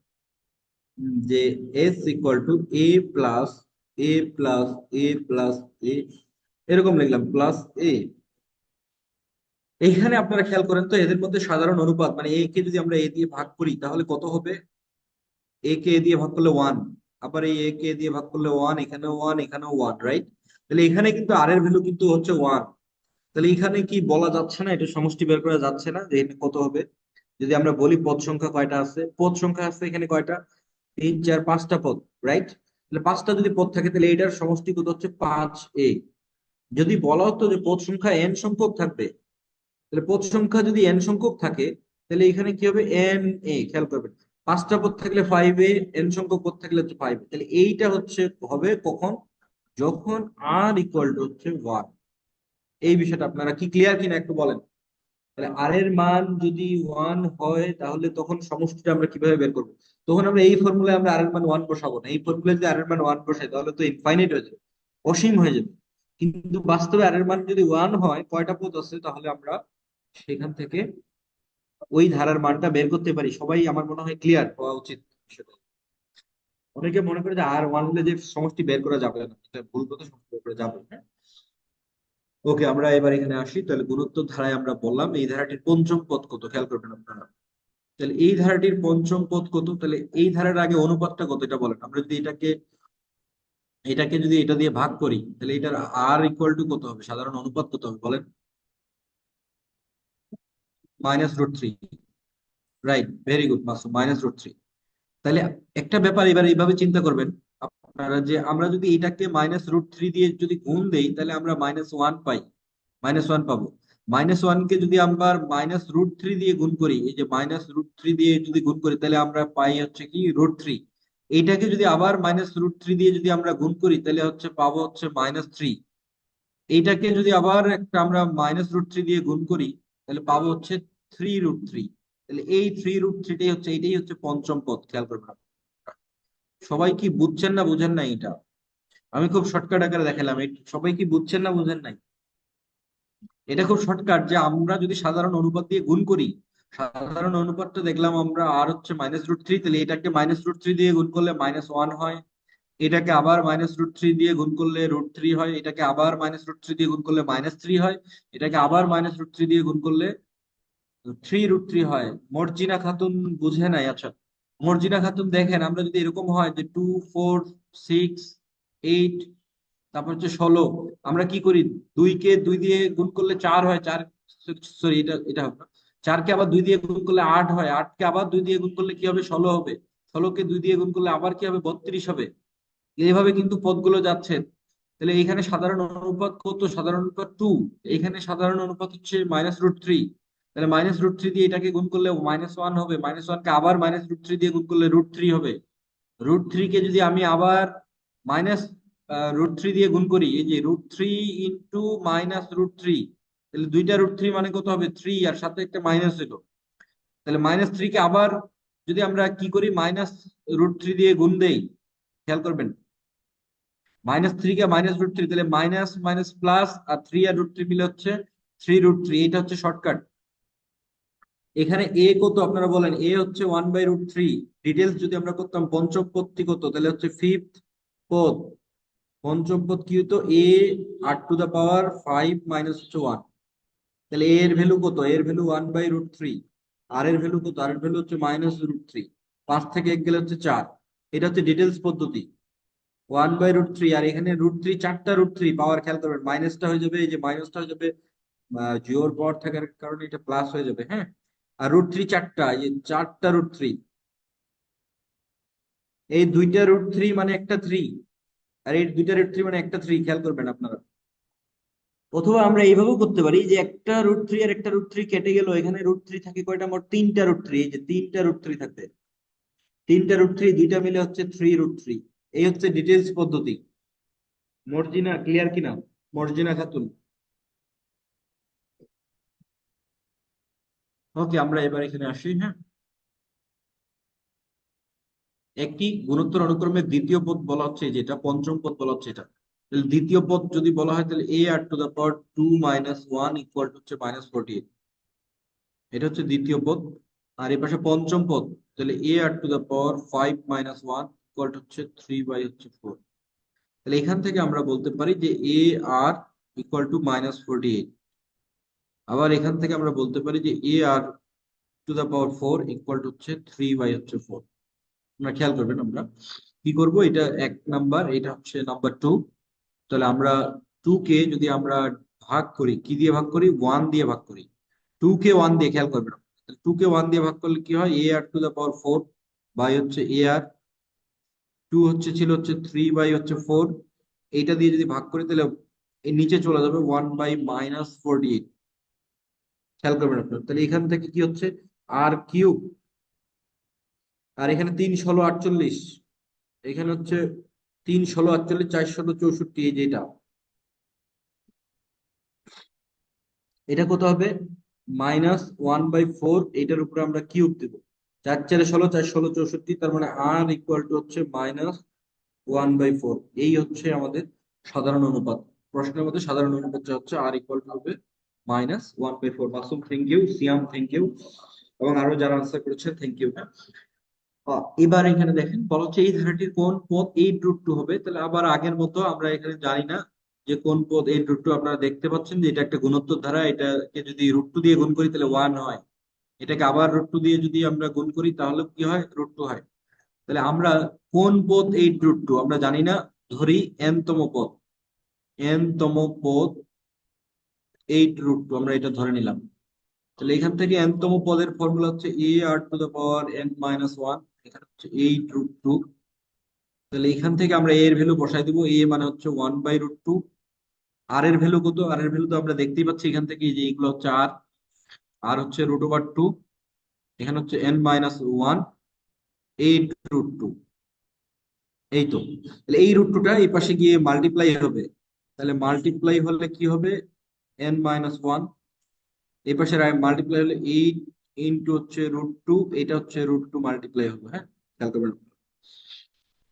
যে S equal to a plus a plus a plus a, এরকম লিখলাম প্লাস এ। এইখানে আপনারা খেয়াল করেন তো, এদের মধ্যে সাধারণ অনুপাত মানে এ কে যদি আমরা এ দিয়ে ভাগ করি তাহলে কত হবে? এ কে এ দিয়ে ভাগ করলে ওয়ান, আবার এই এ কে এ দিয়ে ভাগ করলে ওয়ান, এখানেও ওয়ান এখানেও ওয়ান, রাইট? তাহলে এখানে কিন্তু আর এর ভ্যালু কিন্তু হচ্ছে ওয়ান। তাহলে এখানে কি বলা যাচ্ছে না, এটা সমষ্টি বের করা যাচ্ছে না যে এখানে কত হবে? যদি আমরা বলি পদ সংখ্যা কয়টা আছে, পদ সংখ্যা আছে এখানে কয়টা, তিন চার পাঁচটা পদ, রাইট? তাহলে পাঁচটা যদি পদ থাকে তাহলে এটার সমষ্টি কত হচ্ছে, পাঁচ এ। যদি বলা হতো যে পদ সংখ্যা এন সংখ্যক থাকবে, তাহলে পদ সংখ্যা যদি এন সংখ্যক থাকে তাহলে এখানে কি হবে, এন এ, খেয়াল করবেন, পাঁচটা পদ থাকলে ফাইভ এ, এন সংখ্যক পদ থাকলে হচ্ছে ফাইভ। তাহলে এইটা হচ্ছে হবে কখন, যখন আর ইকুয়াল টু হচ্ছে ওয়ান। এই বিষয়টা আপনারা কি ক্লিয়ার কিনা একটু বলেন। তাহলে আর এর মান যদি ওয়ান হয় তাহলে তখন সমষ্টিটা আমরা কিভাবে বের করবো? তখন আমরা এই ফর্মুলায় আমরা আর এর মান ওয়ান বসাবো না, এই ফর্মুলায় যদি আর এর মান ওয়ান বসাই তাহলে তো ইনফাইনাইট হয়ে যাবে, অসীম হয়ে যাবে। কিন্তু বাস্তবে আর এর মান যদি ওয়ান হয়, কয়টা পদ আছে, তাহলে আমরা সেখান থেকে ওই ধারার মানটা বের করতে পারি। সবাই আমার মনে হয় ক্লিয়ার হওয়া উচিত বিষয়টা। অনেকে মনে করে যে আর ওয়ান হলে যে সমষ্টি বের করা যাবে না, এটা ভুল কথা, সমষ্টি বের করা যাবে, হ্যাঁ। ওকে, আমরা এবার এখানে আসি। তাহলে গুণোত্তর ধারায় আমরা বললাম এই ধারাটির পঞ্চম পদ কত, খেয়াল করবেন আপনারা। তাহলে এই ধারাটির পঞ্চম পদ কত, তাহলে এই ধারার আগে অনুপাতটা কত এটা বলেন। আমরা যদি এটাকে এটাকে যদি এটা দিয়ে ভাগ করি তাহলে এটার আর ইকুয়াল টু কত হবে, সাধারণ অনুপাত কত হবে বলেন? -√3, রাইট, ভেরি গুড মাসুম, -√3। তাহলে একটা ব্যাপার এবার এইভাবে চিন্তা করবেন আপনারা, যে আমরা যদি এটাকে -√3 দিয়ে যদি গুণ দেই তাহলে আমরা -1 পাই, -1 পাবো। -1 কে যদি আমরা -√3 দিয়ে গুণ করি, এই যে -√3 দিয়ে যদি গুণ করি তাহলে আমরা পাই হচ্ছে কি √3। এইটাকে যদি আবার -√3 দিয়ে যদি আমরা গুণ করি তাহলে হচ্ছে পাবো হচ্ছে -3। এইটাকে যদি আবার একটা আমরা -√3 দিয়ে গুণ করি তাহলে পাবো হচ্ছে 3√3। তাহলে এই 3√3টাই হচ্ছে, এইটাই হচ্ছে পঞ্চম পদ, খেয়াল করবেন আপনারা। সবাই কি বুঝছেন না বুঝেন না এটা? আমি খুব শর্টকাট আকারে দেখালাম, সবাই কি বুঝছেন না বুঝেন নাই? এটা খুব শর্টকাট, যে আমরা যদি সাধারণ অনুপাত দিয়ে গুণ করি, সাধারণ অনুপাতটা দেখলাম আমরা আর হচ্ছে -√3, তাহলে এটাকে -√3 দিয়ে গুণ করলে -1 হয়, এটাকে আবার -√3 দিয়ে গুণ করলে √3 হয়, এটাকে আবার -√3 দিয়ে গুণ করলে -3 হয়, এটাকে আবার -√3 দিয়ে গুণ করলে 3√3 হয়। মর্জিনা খাতুন বুঝে নাই, আচ্ছা। মর্জিনা খাতুন দেখেন, আমরা যদি এরকম হয় যে 2 4 6 8, তারপর হচ্ছে 16, আমরা কি করি, 2 কে 2 দিয়ে গুণ করলে 4 হয়, 4, সরি এটা এটা হবে না, 4 কে আবার 2 দিয়ে গুণ করলে 8 হয়, 8 কে আবার 2 দিয়ে গুণ করলে কি হবে, 16 হবে, 16 কে 2 দিয়ে গুণ করলে আবার কি হবে, 32 হবে। এইভাবে কিন্তু পদগুলো যাচ্ছে। তাহলে এখানে সাধারণ অনুপাত কত, সাধারণ অনুপাত 2, এখানে সাধারণ অনুপাত হচ্ছে -√3। তাহলে -√3 দিয়ে এটাকে গুণ করলে -1 হবে, -1 কে আবার -√3 দিয়ে গুণ করলে √3 হবে। √3 কে যদি আমি আবার -√3 দিয়ে গুণ করি, এই যে √3 ইন্টু -√3, তাহলে দুইটা √3 মানে কত হবে, 3, আর সাথে একটা মাইনাস হলো। তাহলে -3 কে আবার যদি আমরা কি করি, -√3 দিয়ে গুণ দেই, খেয়াল করবেন, -3 কে -√3, তাহলে মাইনাস মাইনাস প্লাস, আর 3 আর √3 মিলে হচ্ছে 3√3। এটা হচ্ছে শর্টকাট। এখানে এ কত আপনারা বলেন, এ হচ্ছে 1/√3। ডিটেলস যদি আমরা করতাম, পঞ্চম পদটি কত, তাহলে হচ্ছে ফিফথ পদ। পঞ্চম পদ কি হতো, এ r⁵ মাইনাস হচ্ছে 1। তাহলে এ এর ভ্যালু কত, এর ভ্যালু 1/√3। আর এর ভ্যালু কত, আর এর ভ্যালু হচ্ছে -√3। 5 থেকে 1 গেলে হচ্ছে 4। এটা হচ্ছে ডিটেলস পদ্ধতি, 1/√3। আর এখানে √3, চারটা √3 পাওয়ার, খেয়াল করবেন, মাইনাসটা হয়ে যাবে, এই যে মাইনাসটা হয়ে যাবে, জিওর পাওয়ার থাকার কারণে এটা প্লাস হয়ে যাবে, হ্যাঁ। আর √3 চারটা, এই যে চারটা √3, এই দুইটা রুট থ্রি মানে একটা থ্রি, আর এই দুইটা রুট থ্রি মানে একটা থ্রি, খেয়াল করবেন আপনারা। অথবা আমরা এইভাবেও করতে পারি যে একটা রুট থ্রি আর একটা রুট থ্রি কেটে গেল, এখানে রুট থ্রি থাকে কয়টা, মোট তিনটা রুট থ্রি, এই যে তিনটা রুট থ্রি থাকবে, তিনটা রুট থ্রি দুইটা মিলে হচ্ছে থ্রি রুট থ্রি। এই হচ্ছে ডিটেলস পদ্ধতি। মর্জিনা ক্লিয়ার কিনা? মর্জিনা খাতুন। ওকে, আমরা এবার এখানে আসি। হ্যাঁ, একটি গুণোত্তর অনুক্রমে দ্বিতীয় পদ বলা হচ্ছে যেটা, পঞ্চম পদ বলা হচ্ছে এটা। তাহলে দ্বিতীয় পদ যদি বলা হয় তাহলে এ আর টু দা পাওয়ার 2 - 1 ইকুয়াল হচ্ছে -48, এটা হচ্ছে দ্বিতীয় পদ। আর এই পাশে পঞ্চম পদ, তাহলে এ আর টু দা পাওয়ার 5 - 1 ইকুয়াল হচ্ছে 3/4। তাহলে এখান থেকে আমরা বলতে পারি যে এ আর ইকুয়াল টু -48। আবার এখান থেকে আমরা বলতে পারি যে এ আর টু দা পাওয়ার 4 ইকুয়াল হচ্ছে 3/4। আমরা খেয়াল করবেন, আমরা কি করব, এটা এক নাম্বার, এটা হচ্ছে নাম্বার টু। তাহলে আমরা টু কে যদি আমরা ভাগ করি, কি দিয়ে ভাগ করি, ওয়ান দিয়ে ভাগ করি। টু কে ওয়ান দিয়ে, খেয়াল করবেন, টু কে ওয়ান দিয়ে ভাগ করলে কি হয়, এ আর টু দা পাওয়ার 4 বাই হচ্ছে এ আর টু হচ্ছে ছিল হচ্ছে 3/4। এইটা দিয়ে যদি ভাগ করি তাহলে এর নিচে চলে যাবে 1/-48। খেয়াল করবেন আপনার, তাহলে এখান থেকে কি হচ্ছে, আর কিউব, আর এখানে 3 × 16 = 48, এখানে হচ্ছে 3 × 16 = 48, 4 × 16 = 64, এই যেটা, এটা কত হবে, -1/4, এটার উপরে আমরা কিউব দেবো। 4 × 4 = 16, 4 × 16 = 64, তার মানে আর ইকুয়াল টু হচ্ছে -1/4। এই হচ্ছে আমাদের সাধারণ অনুপাত। প্রশ্নের মধ্যে সাধারণ অনুপাত হচ্ছে আর ইকুয়াল টু হবে -1/4। Masum thank you, Siam thank you, এবং আরো যারা আনসার করেছেন থ্যাংক ইউ। হ্যাঁ, এবার এখানে দেখেন বলা হচ্ছে এই ধারাটির কোন পদ 8√2 হবে। তাহলে আবার আগের মতো আমরা এখানে জানি না যে কোন পদ 8√2। আপনারা দেখতে পাচ্ছেন যে এটা একটা গুণোত্তর ধারা, এটাকে যদি √2 দিয়ে গুণ করি তাহলে 1 হয়, এটাকে আবার √2 দিয়ে যদি আমরা গুণ করি তাহলে কি হয়, √2 হয়। তাহলে আমরা কোন পদ 8√2 আমরা জানি না, ধরি n তম পদ, n তম পদ 8√2, আমরা এটা ধরে নিলাম। তাহলে এখান থেকে n তম পদের ফর্মুলা হচ্ছে এ আর টু দ্য পাওয়ার n-1, এখানে হচ্ছে 8√2। তাহলে এখান থেকে আমরা এর ভ্যালু বসাই দিব, এ মানে হচ্ছে 1/√2। আর এর ভ্যালু কত, আর এর ভ্যালু তো আমরা দেখতেই পাচ্ছি এখান থেকে, যে এগুলো হচ্ছে আর, আর হচ্ছে √2, এখানে হচ্ছে n-1, 8√2। এই তো, তাহলে এই √2টা এই পাশে গিয়ে মাল্টিপ্লাই হবে, তাহলে মাল্টিপ্লাই হলে কি হবে, n-1, এই পাশে মাল্টিপ্লাই হলে 8 ইন্টু হচ্ছে √2, এটা হচ্ছে √2 মাল্টিপ্লাই হবে। হ্যাঁ, খেয়াল করবেন।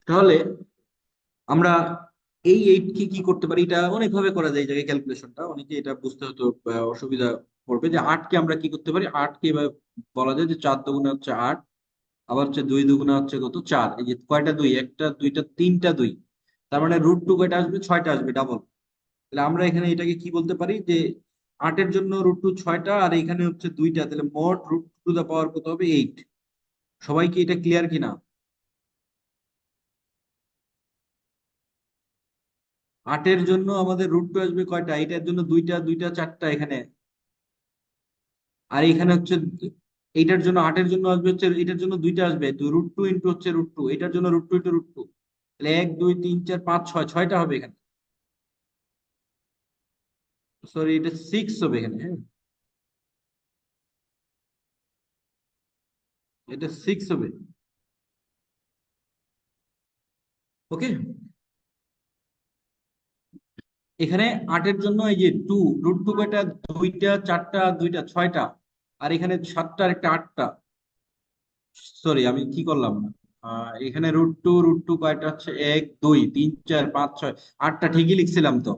তাহলে আমরা এই এইট কে কি করতে পারি, এটা অনেকভাবে করা যায়, এই জায়গায় ক্যালকুলেশনটা অনেকে এটা বুঝতে হয়তো অসুবিধা পড়বে, যে 8 কে আমরা কি করতে পারি, 8 কে এভাবে বলা যায় যে 4 দুগুণে হচ্ছে 8, আবার হচ্ছে 2 দুগুণে হচ্ছে কত, 4। এই যে কয়টা দুই, একটা দুইটা তিনটা দুই, তার মানে √2 কয়টা আসবে, 6টা আসবে, ডাবল। তাহলে আমরা এখানে এটাকে কি বলতে পারি যে 8-এর জন্য √2 6টা, আর এখানে হচ্ছে দুইটা, তাহলে মোট √2 দা পাওয়ার কত হবে, 8। সবাই কি এটা ক্লিয়ার কিনা? 8-এর জন্য আমাদের √2 আসবে কয়টা, এটার জন্য দুইটা, দুইটা চারটা এখানে, আর এখানে হচ্ছে এইটার জন্য, 8-এর জন্য আসবে হচ্ছে, এটার জন্য দুইটা আসবে, তো √2 ইন্টু হচ্ছে √2, এটার জন্য √2 ইন্টু √2, তাহলে 1 2 3 4 5 6, 6টা হবে এখানে। সরি, এটা 6 হবে এখানে। হ্যাঁ, এটা 6 হবে। ওকে, এখানে 8-এর জন্য এই যে √2 কয়টা, দুইটা চারটা দুইটা 6টা, আর এখানে 7টা আর একটা 8টা। সরি, আমি কি করলাম, এখানে √2 কয়টা হচ্ছে, 1 2 3 4 5 6, 8টা, ঠিকই লিখছিলাম তো,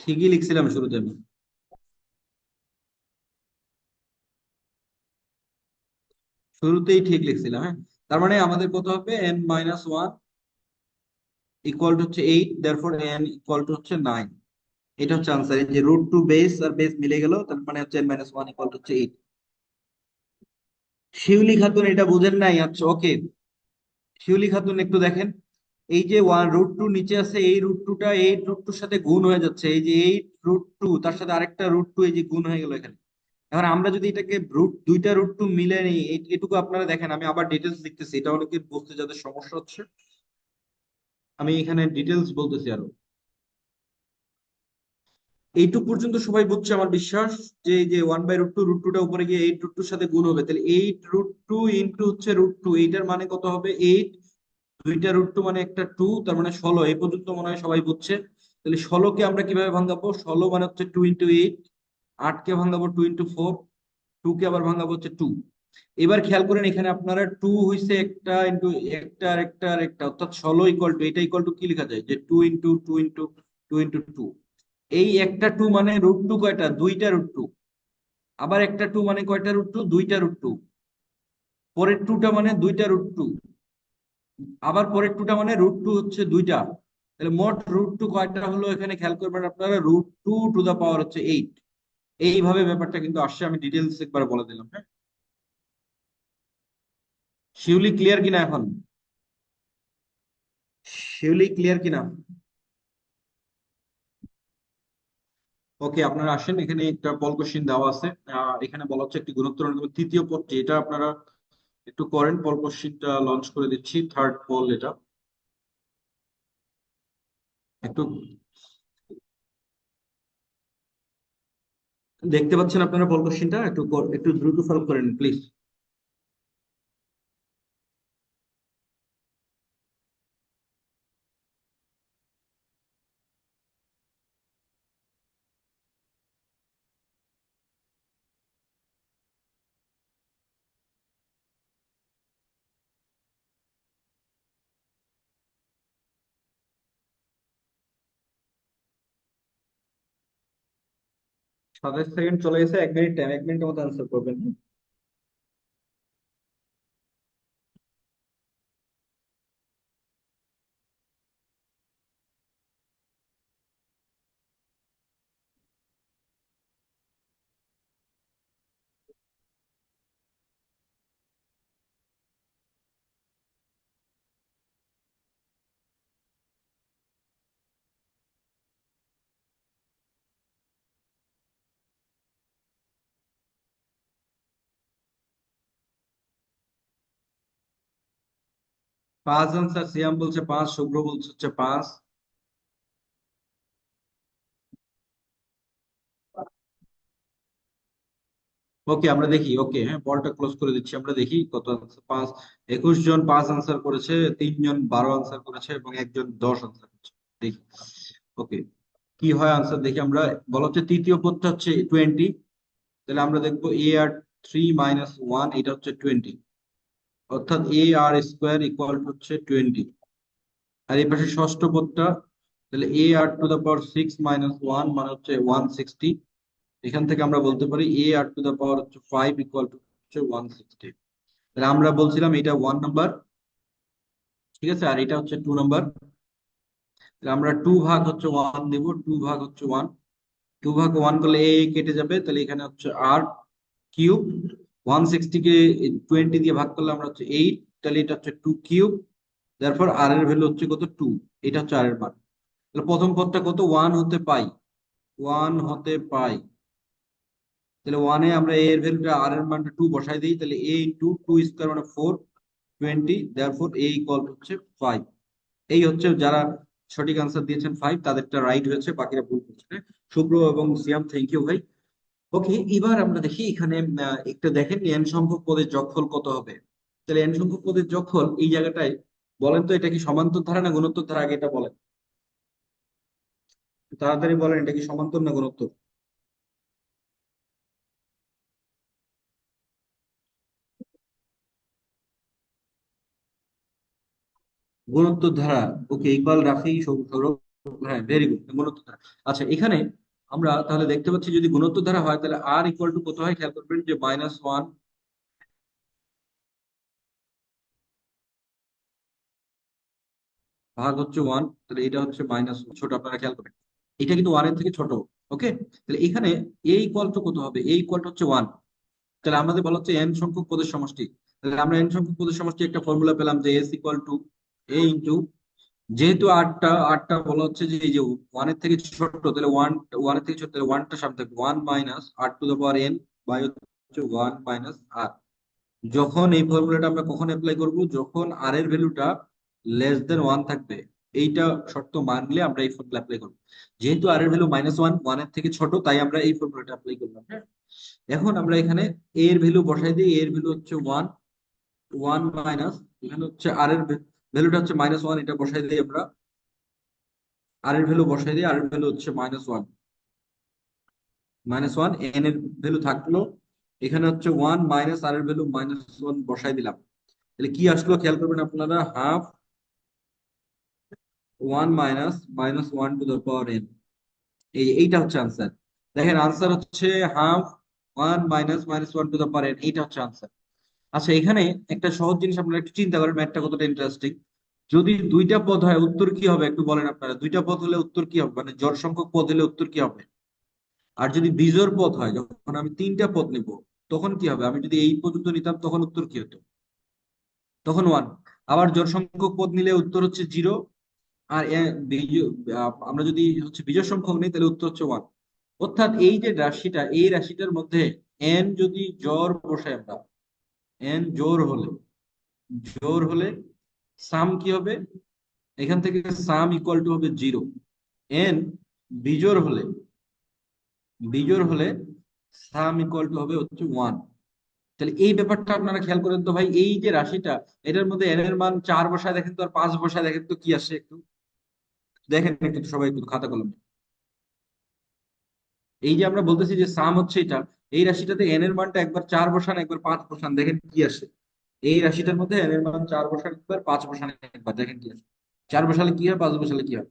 ঠিকই লিখছিলাম শুরুতে আমি, শুরুতেই ঠিক লিখছিলাম। হ্যাঁ, তার মানে আমাদের কত হবে, n-1 ইকুয়াল টু হচ্ছে 8, দেয়ারফর n ইকুয়াল টু হচ্ছে 9। এটা হচ্ছে আনসার, এই যে √2 বেস আর বেস মিলে গেল, তার মানে হচ্ছে n-1 ইকুয়াল টু হচ্ছে 8। শিউলি খাতুন এটা বুঝেন নাই, আচ্ছা ওকে। শিউলি খাতুন একটু দেখেন, এই যে √2 নিচে আছে, এই √2টা এই √2-র সাথে গুণ হয়ে যাচ্ছে, এই যে 8√2 তার সাথে আরেকটা √2, এই যে গুণ হয়ে গেল এখানে, এখন আমরা যদি এটাকে দুইটা রুট টু মিলে নিই, এটুকু আপনারা দেখেন, আমি আবার ডিটেলস লিখতেছি, এটা অনেকে বুঝতে যাদের সমস্যা হচ্ছে, আমি এখানে ডিটেলস বলতেছি আরো। এইটুক পর্যন্ত সবাই বুঝছে আমার বিশ্বাস, যে এই যে 1/√2, রুট টুটা উপরে গিয়ে 8√2 সাথে গুণ হবে, তাহলে 8√2 ইন্টু হচ্ছে √2, এইটার মানে কত হবে 8, দুইটা √2 মানে একটা 2, তার মানে 16। এই পর্যন্ত মনে হয় সবাই বুঝছে। তাহলে 16কে আমরা কিভাবে ভাঙাবো, 16 মানে হচ্ছে 2 × 8, 8কে ভাঙাবো 2 × 4, 2 কে আবার ভাঙাবো হচ্ছে 2। এবার খেয়াল করেন এখানে আপনারা 2 হইছে একটা ইন্টু একটা আর একটা আর একটা, অর্থাৎ 16 ইকুয়াল টু, এটা ইকুয়াল টু কি লেখা যায়, যে 2 × 2 × 2 × 2। এই একটা 2 মানে √2 কয়টা, দুইটা √2। আবার একটা 2 মানে কয়টা √2, দুইটা √2। পরের 2টা মানে দুইটা √2। আবার পরের 2টা মানে √2 হচ্ছে দুইটা। তাহলে মোট √2 কয়টা হলো এখানে খেয়াল করবেন আপনারা, √2 টু দা পাওয়ার হচ্ছে 8। এইভাবে ব্যাপারটা কিন্তু আসছে, আমি ডিটেলস একবার বলে দিলাম, হ্যাঁ। শিউলি ক্লিয়ার কিনা এখন? শিউলি ক্লিয়ার কিনা? ওকে, আপনারা আসেন, এখানে একটা পল কোশ্চেন দেওয়া আছে। এখানে বলা হচ্ছে একটি গুণোত্তর অনুক্রমের তৃতীয় পদটি, এটা আপনারা একটু করেন। পল কোশ্চেনটা লঞ্চ করে দিচ্ছি, থার্ড পল এটা। একটু দেখতে পাচ্ছেন আপনারা পল কোশ্চেনটা? একটু দ্রুত সলভ করেন প্লিজ। 27 সেকেন্ড চলে গেছে, 1 মিনিট টাইম, 1 মিনিটের মধ্যে আনসার করবেন। পাঁচ আনসার, সিয়াম বলছে 5, শুভ্র বলছে হচ্ছে 5। ওকে, আমরা দেখি। ওকে, হ্যাঁ, বলটা ক্লোজ করে দিচ্ছি, আমরা দেখি কত আনসার। 5, 21 জন 5 আনসার করেছে, 3 জন 12 আনসার করেছে এবং একজন 10 আনসার করেছে। দেখি। ওকে, কি হয় আনসার দেখি আমরা। বলা হচ্ছে তৃতীয় পদটা হচ্ছে 20, তাহলে আমরা দেখবো AR3 - 1, এটা হচ্ছে 20, অর্থাৎ AR² হচ্ছে 20। আর এই পাশে ষষ্ঠ পদটা, তাহলে AR⁴ মানে হচ্ছে 160। এখান থেকে আমরা বলতে পারি AR⁵ হচ্ছে 160। তাহলে আমরা বলছিলাম এটা 1 নাম্বার, ঠিক আছে, আর এটা হচ্ছে 2 নাম্বার। তাহলে আমরা 2 ভাগ হচ্ছে 1 দিব, 2 ভাগ হচ্ছে 1। 2 ভাগ 1 করলে এ কেটে যাবে, তাহলে এখানে হচ্ছে R³ 160 কে 20 দিয়ে ভাগ করলে আমরা হচ্ছে 8, তাহলে এটা হচ্ছে 2³। তারপর আর এর ভ্যালু হচ্ছে কত, 2। এটা হচ্ছে আর এর মান। তাহলে প্রথম পদটা কত, 1 হতে পাই, 1 হতে পাই। তাহলে 1-এ আমরা এ এর ভ্যালুটা, আর এর মানটা 2 বসাই দিই, তাহলে A × 2² মানে 4, 20, দেয়ারফর A হচ্ছে 5। এই হচ্ছে যারা সঠিক আনসার দিয়েছেন 5, তাদেরটা রাইট হয়েছে, বাকিরা ভুল করছে, হ্যাঁ? শুভ্র এবং সিয়াম, থ্যাংক ইউ ভাই। ওকে, এবার আমরা দেখি এখানে একটা দেখেন, n সংখ্যক পদের যোগফল কত হবে। তাহলে n সংখ্যক পদের যোগফল এই জায়গাটায়, বলেন তো এটা কি সমান্তর ধারা না গুণোত্তর ধারা, আগে এটা বলেন। তাড়াতাড়ি বলেন, এটা কি সমান্তর না গুণোত্তর? গুণোত্তর ধারা। ওকে, ইকবাল, রাফি, সৌরভ, হ্যাঁ, ভেরি গুড, গুণোত্তর ধারা। আচ্ছা, এখানে আমরা তাহলে দেখতে পাচ্ছি যদি গুণোত্তর ধারা হয়, তাহলে R= কত হয় খেয়াল করবেন, যে -1 ভাগ হচ্ছে 1, তাহলে এটা হচ্ছে মাইনাস ছোট, আপনারা খেয়াল করেন এটা কিন্তু 1 এর থেকে ছোট। ওকে, তাহলে এখানে কত হবে, হচ্ছে 1। তাহলে আমাদের বলা হচ্ছে n সংখ্যক পদের সমষ্টি। তাহলে আমরা n সংখ্যক পদের সমষ্টি একটা ফর্মুলা পেলাম, যে S = A যেহেতু আটটা আটটা বলা হচ্ছে যে এই যে 1 এর থেকে ছোট, তাহলে 1 1 এর থেকে ছোট, তাহলে 1টা সামনে থাকবে, 1 - R⁴ n। বাই হচ্ছে 1 - r। যখন এই ফর্মুলাটা আমরা কখন অ্যাপ্লাই করব, যখন আর এর ভ্যালুটা <<1 থাকবে, এইটা শর্ত মানলে আমরা এই ফর্মুলা অ্যাপ্লাই করব। যেহেতু আর এর ভ্যালু -1, 1 এর থেকে ছোট, তাই আমরা এই ফর্মুলাটা অ্যাপ্লাই করলাম। হ্যাঁ, এখন আমরা এখানে a এর ভ্যালু বসাই দিই। a এর ভ্যালু হচ্ছে 1, 1 মাইনাস, এখানে হচ্ছে আর এর ভ্যালুটা হচ্ছে -1, এটা বসাই দিই আমরা। আর এর ভ্যালু বসাই দিই, আর এর ভ্যালু হচ্ছে -1, n এর ভ্যালু থাকলো, এখানে হচ্ছে 1 মাইনাস আর এর ভ্যালু -1 বসাই দিলাম। তাহলে কি আসলো খেয়াল করবেন আপনারা, half 1 minus -1 to the power n। এইটা হচ্ছে আনসার। দেখেন আনসার হচ্ছে half 1 minus -1 to the power n, এইটা হচ্ছে আনসার। আচ্ছা, এখানে একটা সহজ জিনিস আপনারা একটু চিন্তা করেন, ম্যাথটা কতটা ইন্টারেস্টিং। যদি দুইটা পদ হয় উত্তর কি হবে একটু বলেন আপনারা। দুইটা পদ হলে উত্তর কি হবে, মানে জোড় সংখ্যক পদ হলে উত্তর কি হবে? আর যদি বিজোড় পদ হয়, যখন আমি তিনটা পদ নিব, তখন কি হবে? আমি যদি এই পর্যন্ত নিতাম তখন উত্তর কি হতো? তখন 1। আবার জোড় সংখ্যক পদ নিলে উত্তর হচ্ছে 0। আর আমরা যদি হচ্ছে বিজোড় সংখ্যক নিই তাহলে উত্তর হচ্ছে 1। অর্থাৎ এই যে রাশিটা, এই রাশিটার মধ্যে n যদি জোড় বসাই আমরা, n জোড় হলে সাম কি হবে? এখান থেকে সাম ইকুয়াল টু হবে 0। n বিজোড় হলে বিজোড় হলে সাম ইকুয়াল টু হবে হচ্ছে 1। তাহলে এই ব্যাপারটা আপনারা খেয়াল করেন তো ভাই, এই যে রাশিটা, এটার মধ্যে n এর মান 4 বসায় দেখেন তো, আর 5 বসায় দেখেন তো কি আসে একটু দেখেন, একটু সবাই একটু খাতা কলমে। এই যে আমরা বলতেছি যে সাম হচ্ছে এটা, এই রাশিটাতে n এর মানটা একবার 4 বসান, একবার 5 বসান, দেখেন কি আসে। এই রাশিটার মধ্যে n এর মান 4 বসান একবার, 5 বসান একবার, দেখেন কি আসে। 4 বসালে কি হয়, 5 বসালে কি হয়?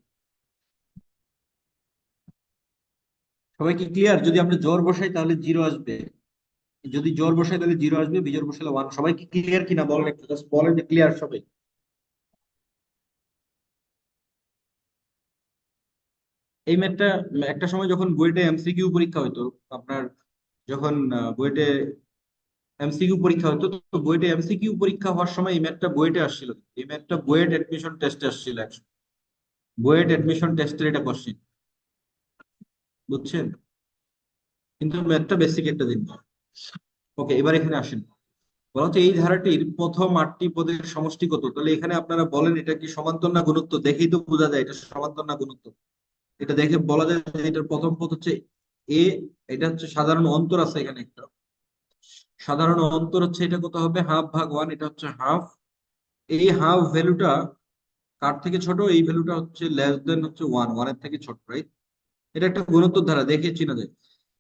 সবাই কি ক্লিয়ার? যদি আমরা জোর বসাই তাহলে 0 আসবে, যদি জোর বসাই তাহলে 0 আসবে, বিজোড় বসালে 1। সবাই কি ক্লিয়ার কিনা বলেন একটু, জাস্ট বলেন যে ক্লিয়ার সবাই। এই ম্যাথটা একটা সময় যখন বুয়েটে এমসিকিউ পরীক্ষা হতো আপনার, যখন বুয়েটে এমসিকিউ পরীক্ষা হতো, তো বুয়েটে এমসিকিউ পরীক্ষা হওয়ার সময় এই ম্যাথটা বুয়েটে আসছিল। এই ম্যাথটা বুয়েট অ্যাডমিশন টেস্টে আসছিল বুয়েট অ্যাডমিশন টেস্টের এটা কোশ্চেন, বুঝছেন? কিন্তু ম্যাথটা বেসিক একটা জিনিস। ওকে, এবার এখানে আসেন। বলা হচ্ছে এই ধারাটির প্রথম 8টি পদের সমষ্টি কত? তাহলে এখানে আপনারা বলেন এটা কি সমান্তর না গুণোত্তর? দেখেই তো বোঝা যায় এটা সমান্তর না গুণোত্তর। এটা দেখে বলা যায় যে এটার প্রথম পদ হচ্ছে এ। এটা হচ্ছে সাধারণ অন্তর আছে এখানে একটা, সাধারণ অন্তর হচ্ছে এটা কত হবে, হাফ ভাগ 1, এটা হচ্ছে হাফ। এই হাফ ভ্যালুটা কার থেকে ছোট? এই ভ্যালুটা হচ্ছে হচ্ছে 1 এর থেকে ছোট, রাইট? এটা একটা গুণোত্তর ধারা, দেখে চিনা যায়।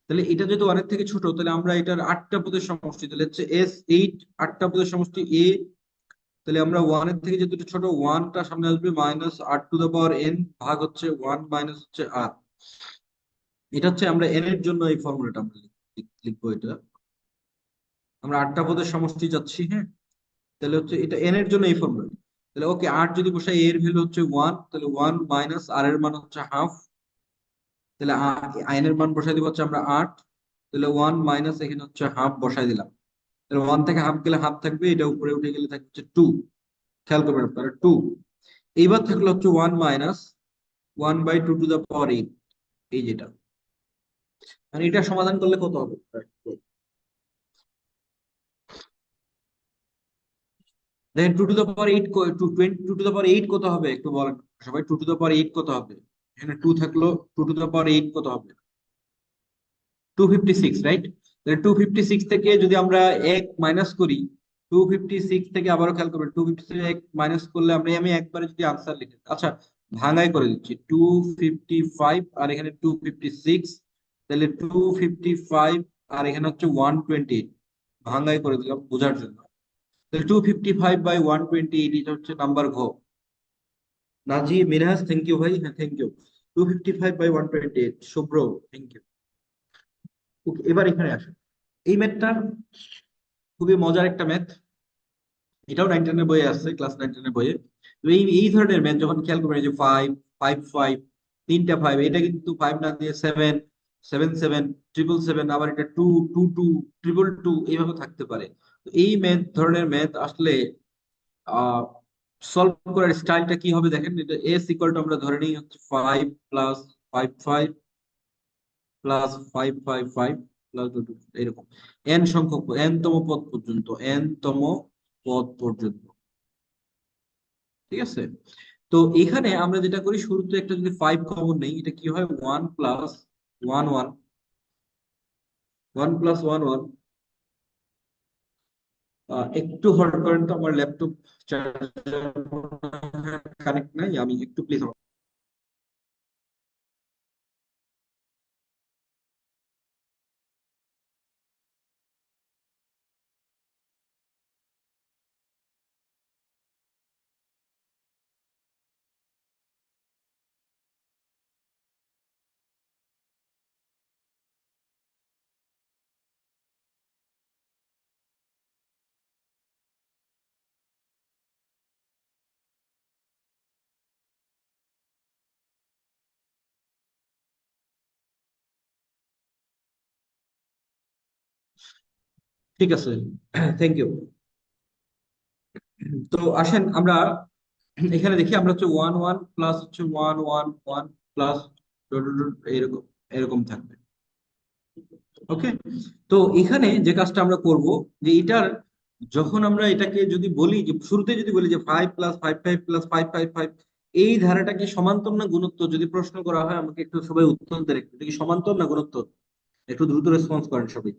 তাহলে এটা যেহেতু 1 এর থেকে ছোট, তাহলে আমরা এটার 8টা পদের সমষ্টি, তাহলে হচ্ছে S8, 8টা পদের সমষ্টি এ। তাহলে আমরা 1 এর থেকে যেহেতু এটা ছোট, 1টা সামনে আসবে, -r to the power n ভাগ হচ্ছে 1 মাইনাস হচ্ছে r। এটা হচ্ছে আমরা n এর জন্য এই ফর্মুলাটা আমরা লিখবো। এটা আমরা 8টা পদের সমষ্টি যাচ্ছি, হ্যাঁ। তাহলে হচ্ছে এটা n এর জন্য এই ফর্মুলা। তাহলে ওকে, 8 যদি বসাই, a এর ভ্যালু হচ্ছে 1, তাহলে 1 মাইনাস r এর মান হচ্ছে হাফ। তাহলে n এর মান বসাই দিব হচ্ছে আমরা 8, তাহলে 1 মাইনাস এখানে হচ্ছে হাফ বসাই দিলাম। তাহলে 1 থেকে হাফ গেলে হাফ থাকবে, এটা উপরে উঠে গেলে থাকবে হচ্ছে 2। খেয়াল করবেন আপনারা, 2। এইবার থাকলো হচ্ছে 1 মাইনাস 1/2 টু দ্য পাওয়ার 8, এই যেটা। মানে এটা সমাধান করলে কত হবে? দেখেন 2 to the power 8, 2 to the power 8 কত হবে একটু বলেন সবাই। 2 টু দ্য পাওয়ার 8 কত হবে? এখানে 2 থাকলো, 2 টু দ্য পাওয়ার 8 কত হবে? 256, রাইট? তাহলে 256 থেকে যদি আমরা এক মাইনাস করি, 256 থেকে আবারও খেয়াল করবেন, 256 এক মাইনাস করলে আমি একবারে যদি আনসার লিখি, আচ্ছা ভাঙাই করে দিচ্ছি, 255 আর এখানে 256, তাহলে 255 আর এখানে হচ্ছে 128, ভাঙাই করে দিলাম বোঝার জন্য। তাহলে 255/128, এটা হচ্ছে নাম্বার ঘ। নাজি মিনহাজ, থ্যাংক ইউ ভাই, হ্যাঁ thank you. 255/128, Shuvro, thank you. এবার এখানে আসে, এই ম্যাথটা খুবই মজার একটা ম্যাথ। এটাও 9-10 এর বইয়ে আছে, ক্লাস 9-10 এর বইয়ে। তো এই এই ধরনের ম্যাথ যখন খেয়াল করবেন, এই যে 5 5 5, তিনটা 5, এটা কিন্তু 5 না দিয়ে 7 7 7, 777, আবার এটা 2 2 2, 2 2 2, এইভাবে থাকতে পারে। তো এই ম্যাথ ধরনের ম্যাথ আসলে আহ সলভ করার স্টাইলটা কি হবে দেখেন। এটা এস ইকুয়াল টু আমরা ধরে নিই হচ্ছে 5 প্লাস 5 5 প্লাস 5 5 5 প্লাস এরকম এন সংখ্যক এন তম পদ পর্যন্ত, এন তম পদ পর্যন্ত। ঠিক আছে। তো এখানে আমরা যেটা করি, শুরুতে একটা যদি ফাইভ কমন নেই, এটা কি হয়, one plus one one, one plus one one. একটু হল্ড করেন তো, আমার ল্যাপটপ কানেক্ট নাই, আমি একটু প্লিজ। ঠিক আছে, থ্যাংক ইউ। তো আসেন আমরা এখানে দেখি, আমরা হচ্ছে ওয়ান ওয়ান প্লাস হচ্ছে ওয়ান ওয়ান ওয়ান প্লাস এরকম এরকম থাকবে। ওকে। তো এখানে যে কাজটা আমরা করব, যে এটার যখন আমরা এটাকে যদি বলি, যে শুরুতে যদি বলি যে five plus five five plus five five five, এই ধারাটাকে সমান্তর না গুণোত্তর যদি প্রশ্ন করা হয়, আমাকে একটু সবাই উত্তর দেন, একটু এটা কি সমান্তর না গুণোত্তর? একটু দ্রুত রেসপন্স করেন সবাই।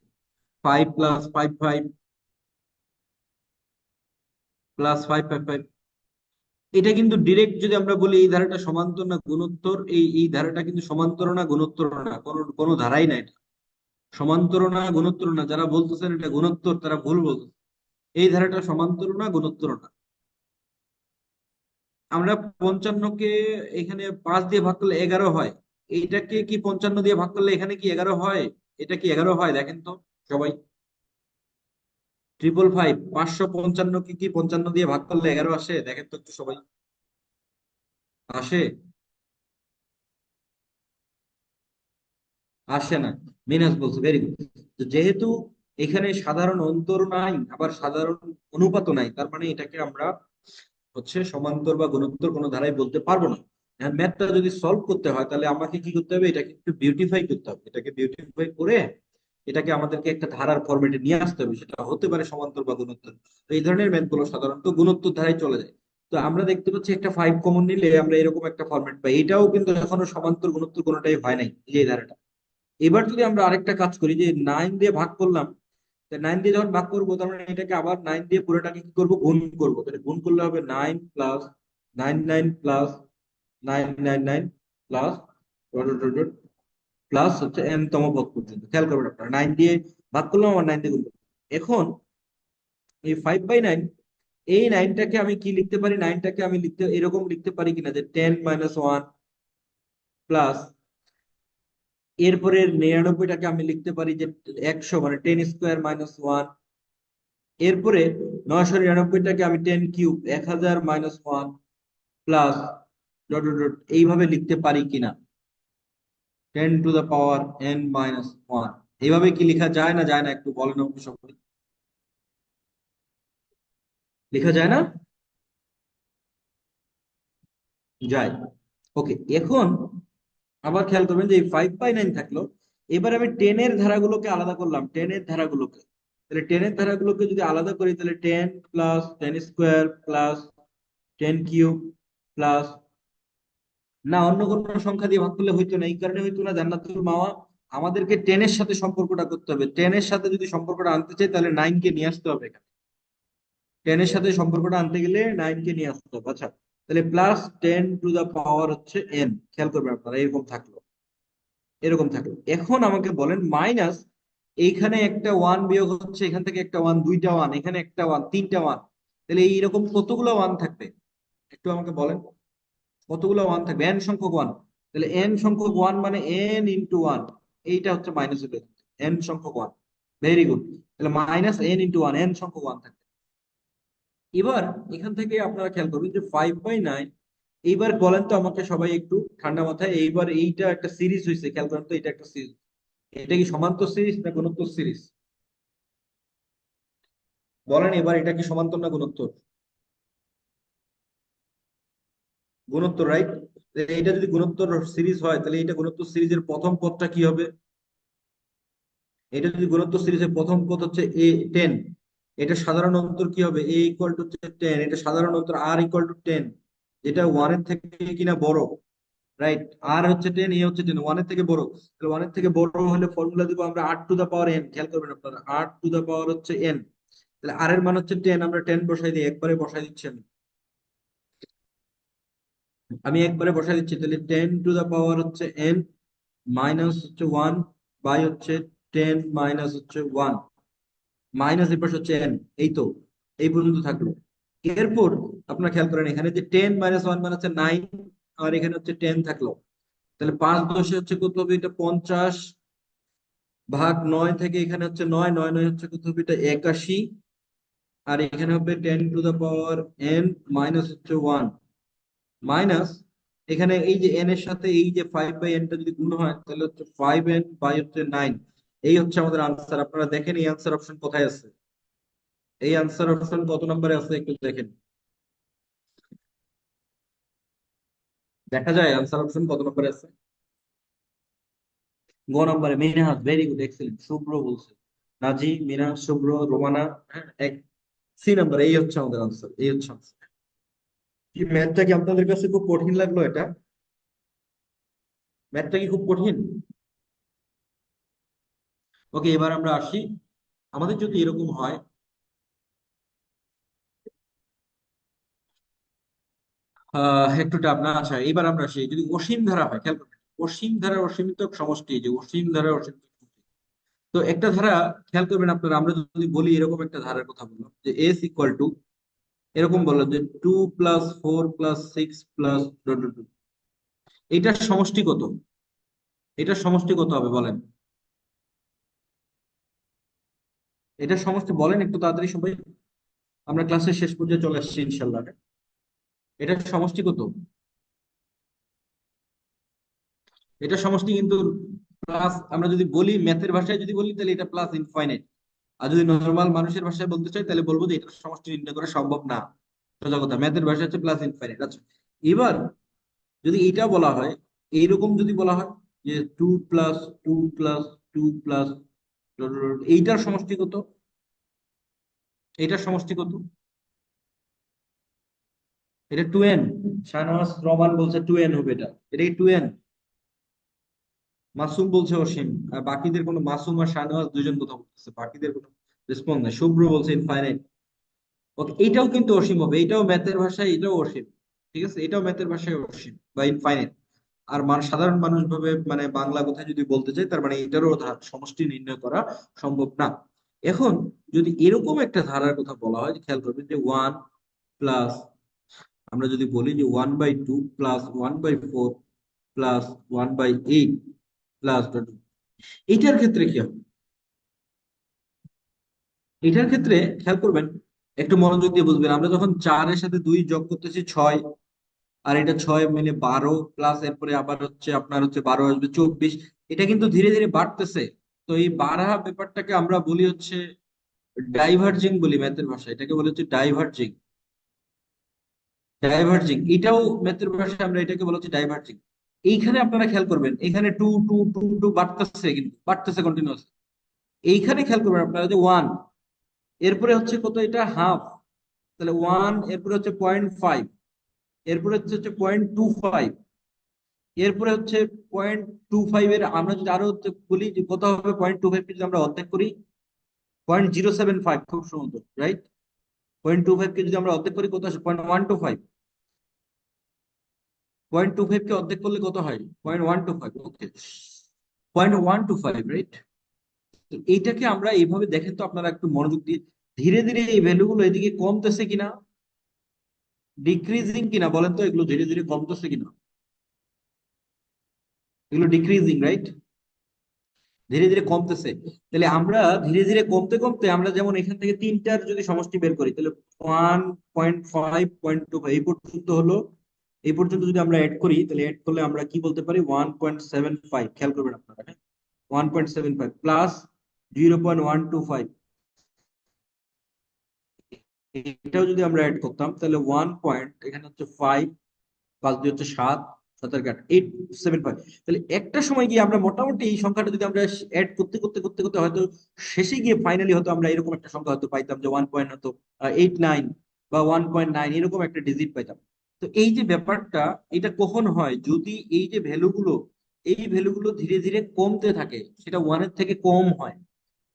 Five plus five five plus five five five, এটা কিন্তু ডিরেক্ট যদি আমরা বলি এই ধারাটা সমান্তর না গুণোত্তর, এই ধারাটা কিন্তু সমান্তর না গুণোত্তর না, কোনো কোনো ধারাই না এটা। সমান্তর না গুণোত্তর না, যারা বলতেছেন এটা গুণোত্তর তারা ভুল বলতেছে। এই ধারাটা সমান্তর না গুণোত্তর না। আমরা 55কে এখানে 5 দিয়ে ভাগ করলে 11 হয়, এইটাকে কি 55 দিয়ে ভাগ করলে এখানে কি 11 হয়? এটা কি 11 হয় দেখেন তো সবাই। ট্রিপল ফাইভ 555 কি 55 দিয়ে ভাগ করলে 11 আসে? দেখেন তো একটু সবাই। আসে? আসে না। মিনাস বলছে, ভেরি গুড। তো যেহেতু এখানে সাধারণ অন্তর নাই, আবার সাধারণ অনুপাতও নাই, তার মানে এটাকে আমরা হচ্ছে সমান্তর বা গুণোত্তর কোনো ধারাই বলতে পারবো না। এখন ম্যাথটা যদি সলভ করতে হয়, তাহলে আমাকে কি করতে হবে, এটাকে একটু বিউটিফাই করতে হবে। এটাকে বিউটিফাই করে এটাকে আমাদেরকে একটা ধারার ফরম্যাটে নিয়ে আসতে হবে, সেটা হতে পারে সমান্তর বা গুণোত্তর। তো এই ধরনের ম্যাথগুলো সাধারণত গুণোত্তর ধারায় চলে যায়। তো আমরা দেখতে পাচ্ছি একটা ফাইভ কমন নিলে আমরা এরকম একটা ফরম্যাট পাই। এটাও কিন্তু এখনো সমান্তর গুণোত্তর কোনোটাই হয় নাই, এই যে এই ধারাটা। এবার যদি আমরা আরেকটা কাজ করি, যে নাইন দিয়ে ভাগ করলাম, নাইন দিয়ে যখন ভাগ করবো, তার মানে এটাকে আবার নাইন দিয়ে পুরোটাকে কি করবো, গুণ করবো। তাহলে গুণ করলে হবে nine plus nine nine plus nine nine nine plus plus হচ্ছে এন তম পদ পর্যন্ত। খেয়াল করবেন আপনারা, নাইন দিয়ে ভাগ করলাম, আমার নাইন দিয়ে গুণ করলাম। এখন এই 5/9, এই নাইনটাকে আমি কি লিখতে পারি, নাইনটাকে আমি লিখতে এরকম লিখতে পারি কিনা, যে 10 - 1 প্লাস, এরপরে 99টাকে আমি লিখতে পারি যে 100, মানে 10² - 1। এরপরে 999টাকে আমি 10³ 1000 - 1 প্লাস এইভাবে লিখতে পারি কিনা, 10⁻n - 1। এইভাবে কি লেখা যায় না যায় না, একটু বলেন আমাকে সবাই। লেখা যায় না? যায়। ওকে। এখন আবার খেয়াল করবেন যে এই 5/9 থাকলো। এবার আমি টেনের ধারাগুলোকে আলাদা করলাম, টেনের ধারাগুলোকে। তাহলে টেনের ধারাগুলোকে যদি আলাদা করি, তাহলে 10 + 10² প্লাস 10³ প্লাস, না অন্য কোনো সংখ্যা দিয়ে ভাগ করলে হইতো না। এই কারণে হইতো না, জান্নাতুল মাওয়া, আমাদেরকে টেনের সাথে সম্পর্কটা করতে হবে। টেনের সাথে যদি সম্পর্কটা আনতে চাই, তাহলে নাইনকে নিয়ে আসতে হবে এখানে। টেনের সাথে সম্পর্কটা আনতে গেলে নাইনকে নিয়ে আসতে হবে। আচ্ছা, তাহলে +10⁻⁴ হচ্ছে এন। খেয়াল করবেন আপনারা, এরকম থাকলো, এরকম থাকলো। এখন আমাকে বলেন মাইনাস, এইখানে একটা ওয়ান বিয়োগ হচ্ছে, এখান থেকে একটা ওয়ান, দুইটা ওয়ান, এখানে একটা ওয়ান, তিনটা ওয়ান। তাহলে এইরকম কতগুলো ওয়ান থাকবে, একটু আমাকে বলেন। কতগুলো ওয়ান থাকবে? এন সংখ্যক ওয়ান। তাহলে এন সংখ্যক ওয়ান মানে n × 1, এইটা হচ্ছে মাইনাস হবে, এন সংখ্যক ওয়ান। Very good. তাহলে -n × 1, এন সংখ্যক ওয়ান থাকবে। এবার এখান থেকে আপনারা খেয়াল করবেন যে 5/9, এইবার বলেন তো আমাকে সবাই একটু ঠান্ডা মাথায়, এইবার এইটা একটা সিরিজ হয়েছে, খেয়াল করেন তো, এটা একটা সিরিজ। এটা কি সমান্তর সিরিজ না গুণোত্তর সিরিজ? বলেন এবার, এটা কি সমান্তর না গুণোত্তর? গুণোত্তর, রাইট। এটা যদি গুণোত্তর সিরিজ হয়, তাহলে এটা গুণোত্তর সিরিজের প্রথম পদটা কি হবে? এটা যদি গুণোত্তর সিরিজের প্রথম পদ হচ্ছে এ 10, এটা সাধারণ উত্তর কি হবে? এ ইকুয়াল টু হচ্ছে 10, এটা সাধারণ উত্তর আর ইকুয়াল টু 10, যেটা ওয়ানের থেকে কিনা বড়, রাইট? আর হচ্ছে 10, এ হচ্ছে 10, ওয়ানের থেকে বড়। তাহলে ওয়ানের থেকে বড় হলে ফর্মুলা দিব আমরা আর টু দা পাওয়ার এন। খেয়াল করবেন আপনারা, আর টু দা পাওয়ার হচ্ছে এন। তাহলে আর এর মান হচ্ছে 10, আমরা 10 বসাই দিই, একবারে বসাই দিচ্ছি আমি। আমি একবারে বসাই দিচ্ছি, তাহলে 10 টু দা পাওয়ার হচ্ছে এন মাইনাস হচ্ছে 1 বাই হচ্ছে 10 মাইনাস হচ্ছে 1, মাইনাস এর পাশে হচ্ছে এন। এই তো, এই পর্যন্ত থাকলো। এরপর আপনারা খেয়াল করেন, এখানে যে 10 মাইনাস 1 মানে হচ্ছে 9, আর এখানে হচ্ছে 10 থাকলো। তাহলে 5 10 হচ্ছে কত হবে? এটা 50 ভাগ 9 থেকে এখানে হচ্ছে 9, 9 9 হচ্ছে কত হবে? এটা 81। আর এখানে হবে 10 to the power n minus হচ্ছে 1, মাইনাস এখানে এই যে এন এর সাথে এই যে 5/n টা যদি গুণ হয় তাহলে হচ্ছে 5n বাই হচ্ছে 9। এই হচ্ছে আমাদের আনসার। আপনারা দেখেন এই আনসার অপশন কোথায় আছে, এই আনসার অপশন কত নম্বরে আছে একটু দেখেন, দেখা যায় আনসার অপশন কত নম্বরে আছে? গ নম্বরে। Minhaj, very good, excellent. Shubhra বলছে, নাজি, মিনহাজ, শুভ্র, রোমানা, হ্যাঁ, এক। সি নাম্বার, এই হচ্ছে আমাদের আনসার, এই হচ্ছে আনসার। কি ম্যাথটা কি আপনাদের কাছে খুব কঠিন লাগলো? এটা ম্যাথটা কি খুব কঠিন? ওকে, এবার আমরা আসি। আমাদের যদি এরকম হয়, একটু টাপ না, আচ্ছা এবার আমরা আসি, যদি অসীম ধারা হয়, খেয়াল করবেন, অসীম ধারার অসীমিত সমষ্টি, যে অসীম ধারার অসীমিত সমষ্টি। তো একটা ধারা, খেয়াল করবেন আপনারা, আমরা যদি বলি এরকম একটা ধারার কথা বললাম যে এস ইকুয়াল টু, এরকম বললাম যে 2 + 4 + 6 +... এটার সমষ্টি কত? এটার সমষ্টি কত হবে বলেন? এটার সমষ্টি বলেন একটু তাড়াতাড়ি সবাই, আমরা ক্লাসের শেষ পর্যায়ে চলে আসছি ইনশাল্লাহ। এটার সমষ্টি কত? এটার সমষ্টি কিন্তু প্লাস, আমরা যদি বলি ম্যাথের ভাষায় যদি বলি তাহলে এটা প্লাস ইনফাইনাইট। আর যদি নর্মাল মানুষের ভাষায় বলতে চাই তাহলে বলবো যে এটার সমষ্টি নির্ণয় করা সম্ভব না। সোজা কথা, ম্যাথের ভাষা হচ্ছে প্লাস ইনফাইনাইট। আচ্ছা, এবার যদি এটা বলা হয়, এইরকম যদি বলা হয় যে 2 + 2 + 2 এইটার সমষ্টি কত? এইটার সমষ্টি কত? এটা 2n। শাহনওয়াজ রহমান বলছে 2n হবে, এটা এটা কি 2n? মাসুম বলছে অসীম। আর বাকিদের কোনো, মাসুম আর শাহনওয়াজ দুইজন কথা বলতেছে, বাকিদের কোনো রেসপন্স নাই। শুভ্র বলছে ইনফাইনাইট। ওকে, এটাও কিন্তু অসীম হবে, এটাও ম্যাথের ভাষায় এটাও অসীম। ঠিক আছে, এটাও ম্যাথের ভাষায় অসীম বা ইনফাইনাইট। আর সাধারণ মানুষ ভাবে মানে বাংলা কথায় যদি বলতে চাই, তার মানে এটারও সমষ্টি নির্ণয় করা সম্ভব না। এখন যদি এরকম একটা ধারার কথা বলা হয়, খেয়াল করবেন যে 1 প্লাস, আমরা যদি বলি যে 1/2 +1/4 +1/8 প্লাস, এইটার ক্ষেত্রে কি হবে? এটার ক্ষেত্রে খেয়াল করবেন, একটু মনোযোগ দিয়ে বুঝবেন, আমরা যখন 4-এর সাথে 2 যোগ করতেছি 6, আর এটা 6 মিলে 12, প্লাস এরপরে আবার হচ্ছে আপনার হচ্ছে 12 আসবে 24, এটা কিন্তু ধীরে ধীরে বাড়তেছে। তো এই বাড়া ব্যাপারটাকে আমরা বলি হচ্ছে ডাইভার্জিং বলি ম্যাথের ভাষায়, এটাকে বলে হচ্ছে ডাইভার্জিং। ডাইভার্জিং, এটাও ম্যাথের ভাষায় আমরা এটাকে বলা হচ্ছে ডাইভার্জিং। এইখানে আপনারা খেয়াল করবেন, এখানে টু টু টু টু বাড়তেছে, কিন্তু বাড়তেছে কন্টিনিউয়াস। এইখানে খেয়াল করবেন আপনারা যে 1, এরপরে হচ্ছে কত? এটা হাফ। তাহলে 1, এরপরে হচ্ছে 0.5, এরপরে হচ্ছে 0.25, এরপরে হচ্ছে 0.25 এর আমরা যদি আরো বলি যে কত হবে, 0.25 কে যদি আমরা অর্ধেক করি, 0.075, খুব সম্ভবত, রাইট? 0.25 কে যদি আমরা অর্ধেক করি কত আসে? 0.125। 0.25 কে অর্ধেক করলে কত হয়? 0.125। ওকে, 0.125, রাইট? এইটাকে আমরা এইভাবে দেখেন তো আপনারা একটু মনোযোগ দিয়ে, ধীরে ধীরে এই ভ্যালু গুলো এদিকে কমতেছে কিনা, ডিক্রিজিং কিনা বলেন তো, এগুলো ধীরে ধীরে কমতেছে কিনা? এগুলো ডিক্রিজিং, রাইট? ধীরে ধীরে কমতেছে। তাহলে আমরা ধীরে ধীরে কমতে কমতে, আমরা যেমন এখান থেকে তিনটার যদি সমষ্টি বের করি তাহলে 1.5, 0.25 এই পর্যন্ত হলো। এই পর্যন্ত যদি আমরা অ্যাড করি, তাহলে অ্যাড করলে আমরা কি বলতে পারি? 1.75। খেয়াল করবেন আপনারা, হ্যাঁ, 1.75 প্লাস 0.125, এটাও যদি আমরা অ্যাড করতাম তাহলে 1 পয়েন্ট, এখানে হচ্ছে 5, 5 দিয়ে হচ্ছে 7, 17 875। তাহলে একটা সময় গিয়ে আমরা মোটামুটি এই সংখ্যাটা যদি আমরা অ্যাড করতে করতে করতে করতে হয়তো শেষে গিয়ে ফাইনালি হয়তো আমরা এরকম একটা সংখ্যা হয়তো পাইতাম যে 1 পয়েন্ট হয়তো 89 বা 1.9 এরকম একটা ডিজিট পাইতাম। তো এই যে ব্যাপারটা, এটা কখন হয়? যদি এই ভ্যালুগুলো ধীরে ধীরে কমতে থাকে, সেটা ওয়ানের থেকে কম হয়।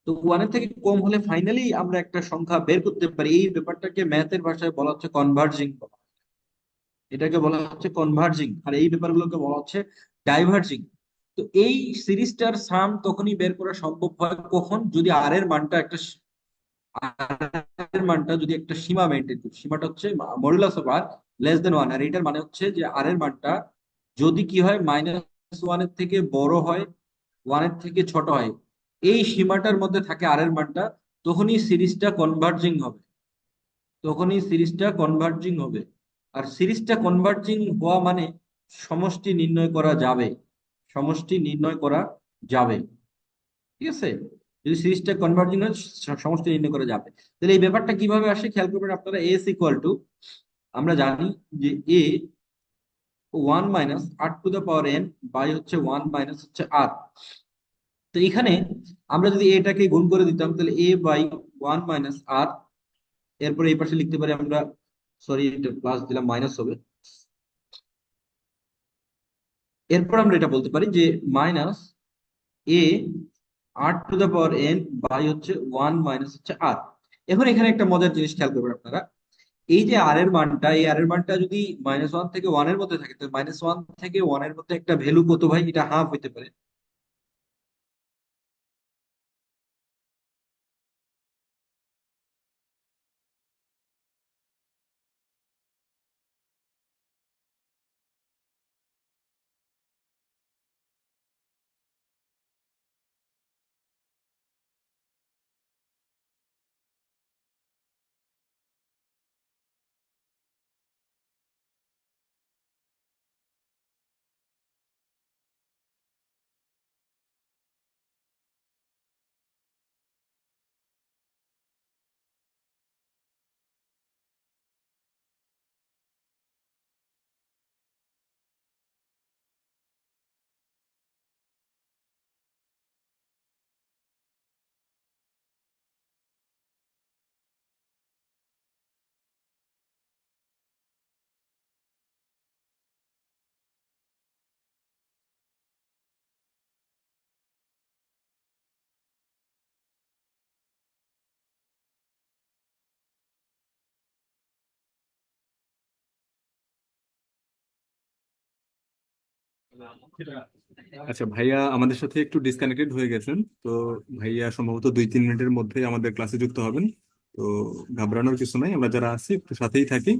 তো ওয়ানের থেকে কম হলে ফাইনালি আমরা একটা সংখ্যা বের করতে পারি। এই ব্যাপারটাকে ম্যাথের ভাষায় বলা হচ্ছে কনভার্জিং। এটাকে বলা হচ্ছে কনভার্জিং, আর এই ব্যাপারগুলোকে বলা হচ্ছে ডাইভার্জিং। তো এই সিরিজটার সাম তখনই বের করা সম্ভব হয় কখন, যদি আর এর মানটা যদি একটা সীমা মেনটেন করি। সীমাটা হচ্ছে modulus of r less than one. আর এটার মানে হচ্ছে যে আর এর মানটা যদি কি হয়, -1 এর থেকে বড় হয়, 1 এর থেকে ছোট হয়, এই সীমাটার মধ্যে থাকে আর এর মানটা, তখনই সিরিজটা কনভার্জিং হবে। আর সিরিজটা কনভার্জিং হওয়া মানে সমষ্টি নির্ণয় করা যাবে। সমষ্টি নির্ণয় করা যাবে। ঠিক আছে? যদি সিরিজটা কনভার্জিং হয়, সমষ্টি নির্ণয় করা যাবে। তাহলে এই ব্যাপারটা কিভাবে আসে খেয়াল করবেন আপনারা। এস ইকুয়াল টু, আমরা জানি যে এ 1 - r⁴ বাই হচ্ছে 1 - তো এখানে আমরা যদি এটাকে গুণ করে দিতাম, তাহলে a/1 - r, এরপরে এই পাশে লিখতে পারি আমরা, সরি এটা প্লাস দিলাম, মাইনাস হবে। এরপর আমরা এটা বলতে পারি যে -a r⁴ বাই হচ্ছে 1 - r। এখন এখানে একটা মজার জিনিস খেয়াল করবেন আপনারা। এই যে আর এর মানটা যদি -1 থেকে 1 এর মধ্যে থাকে, তো -1 থেকে 1 এর মধ্যে একটা ভ্যালু কত ভাই? এটা হাফ হইতে পারে। আচ্ছা, ভাইয়া আমাদের সাথে একটু ডিসকানেক্টেড হয়ে গেছেন। তো ভাইয়া সম্ভবত 2-3 মিনিটের মধ্যে আমাদের ক্লাসে যুক্ত হবেন। তো ঘাবড়ানোর কিছু নাই, আমরা যারা আছি একটু সাথেই থাকি।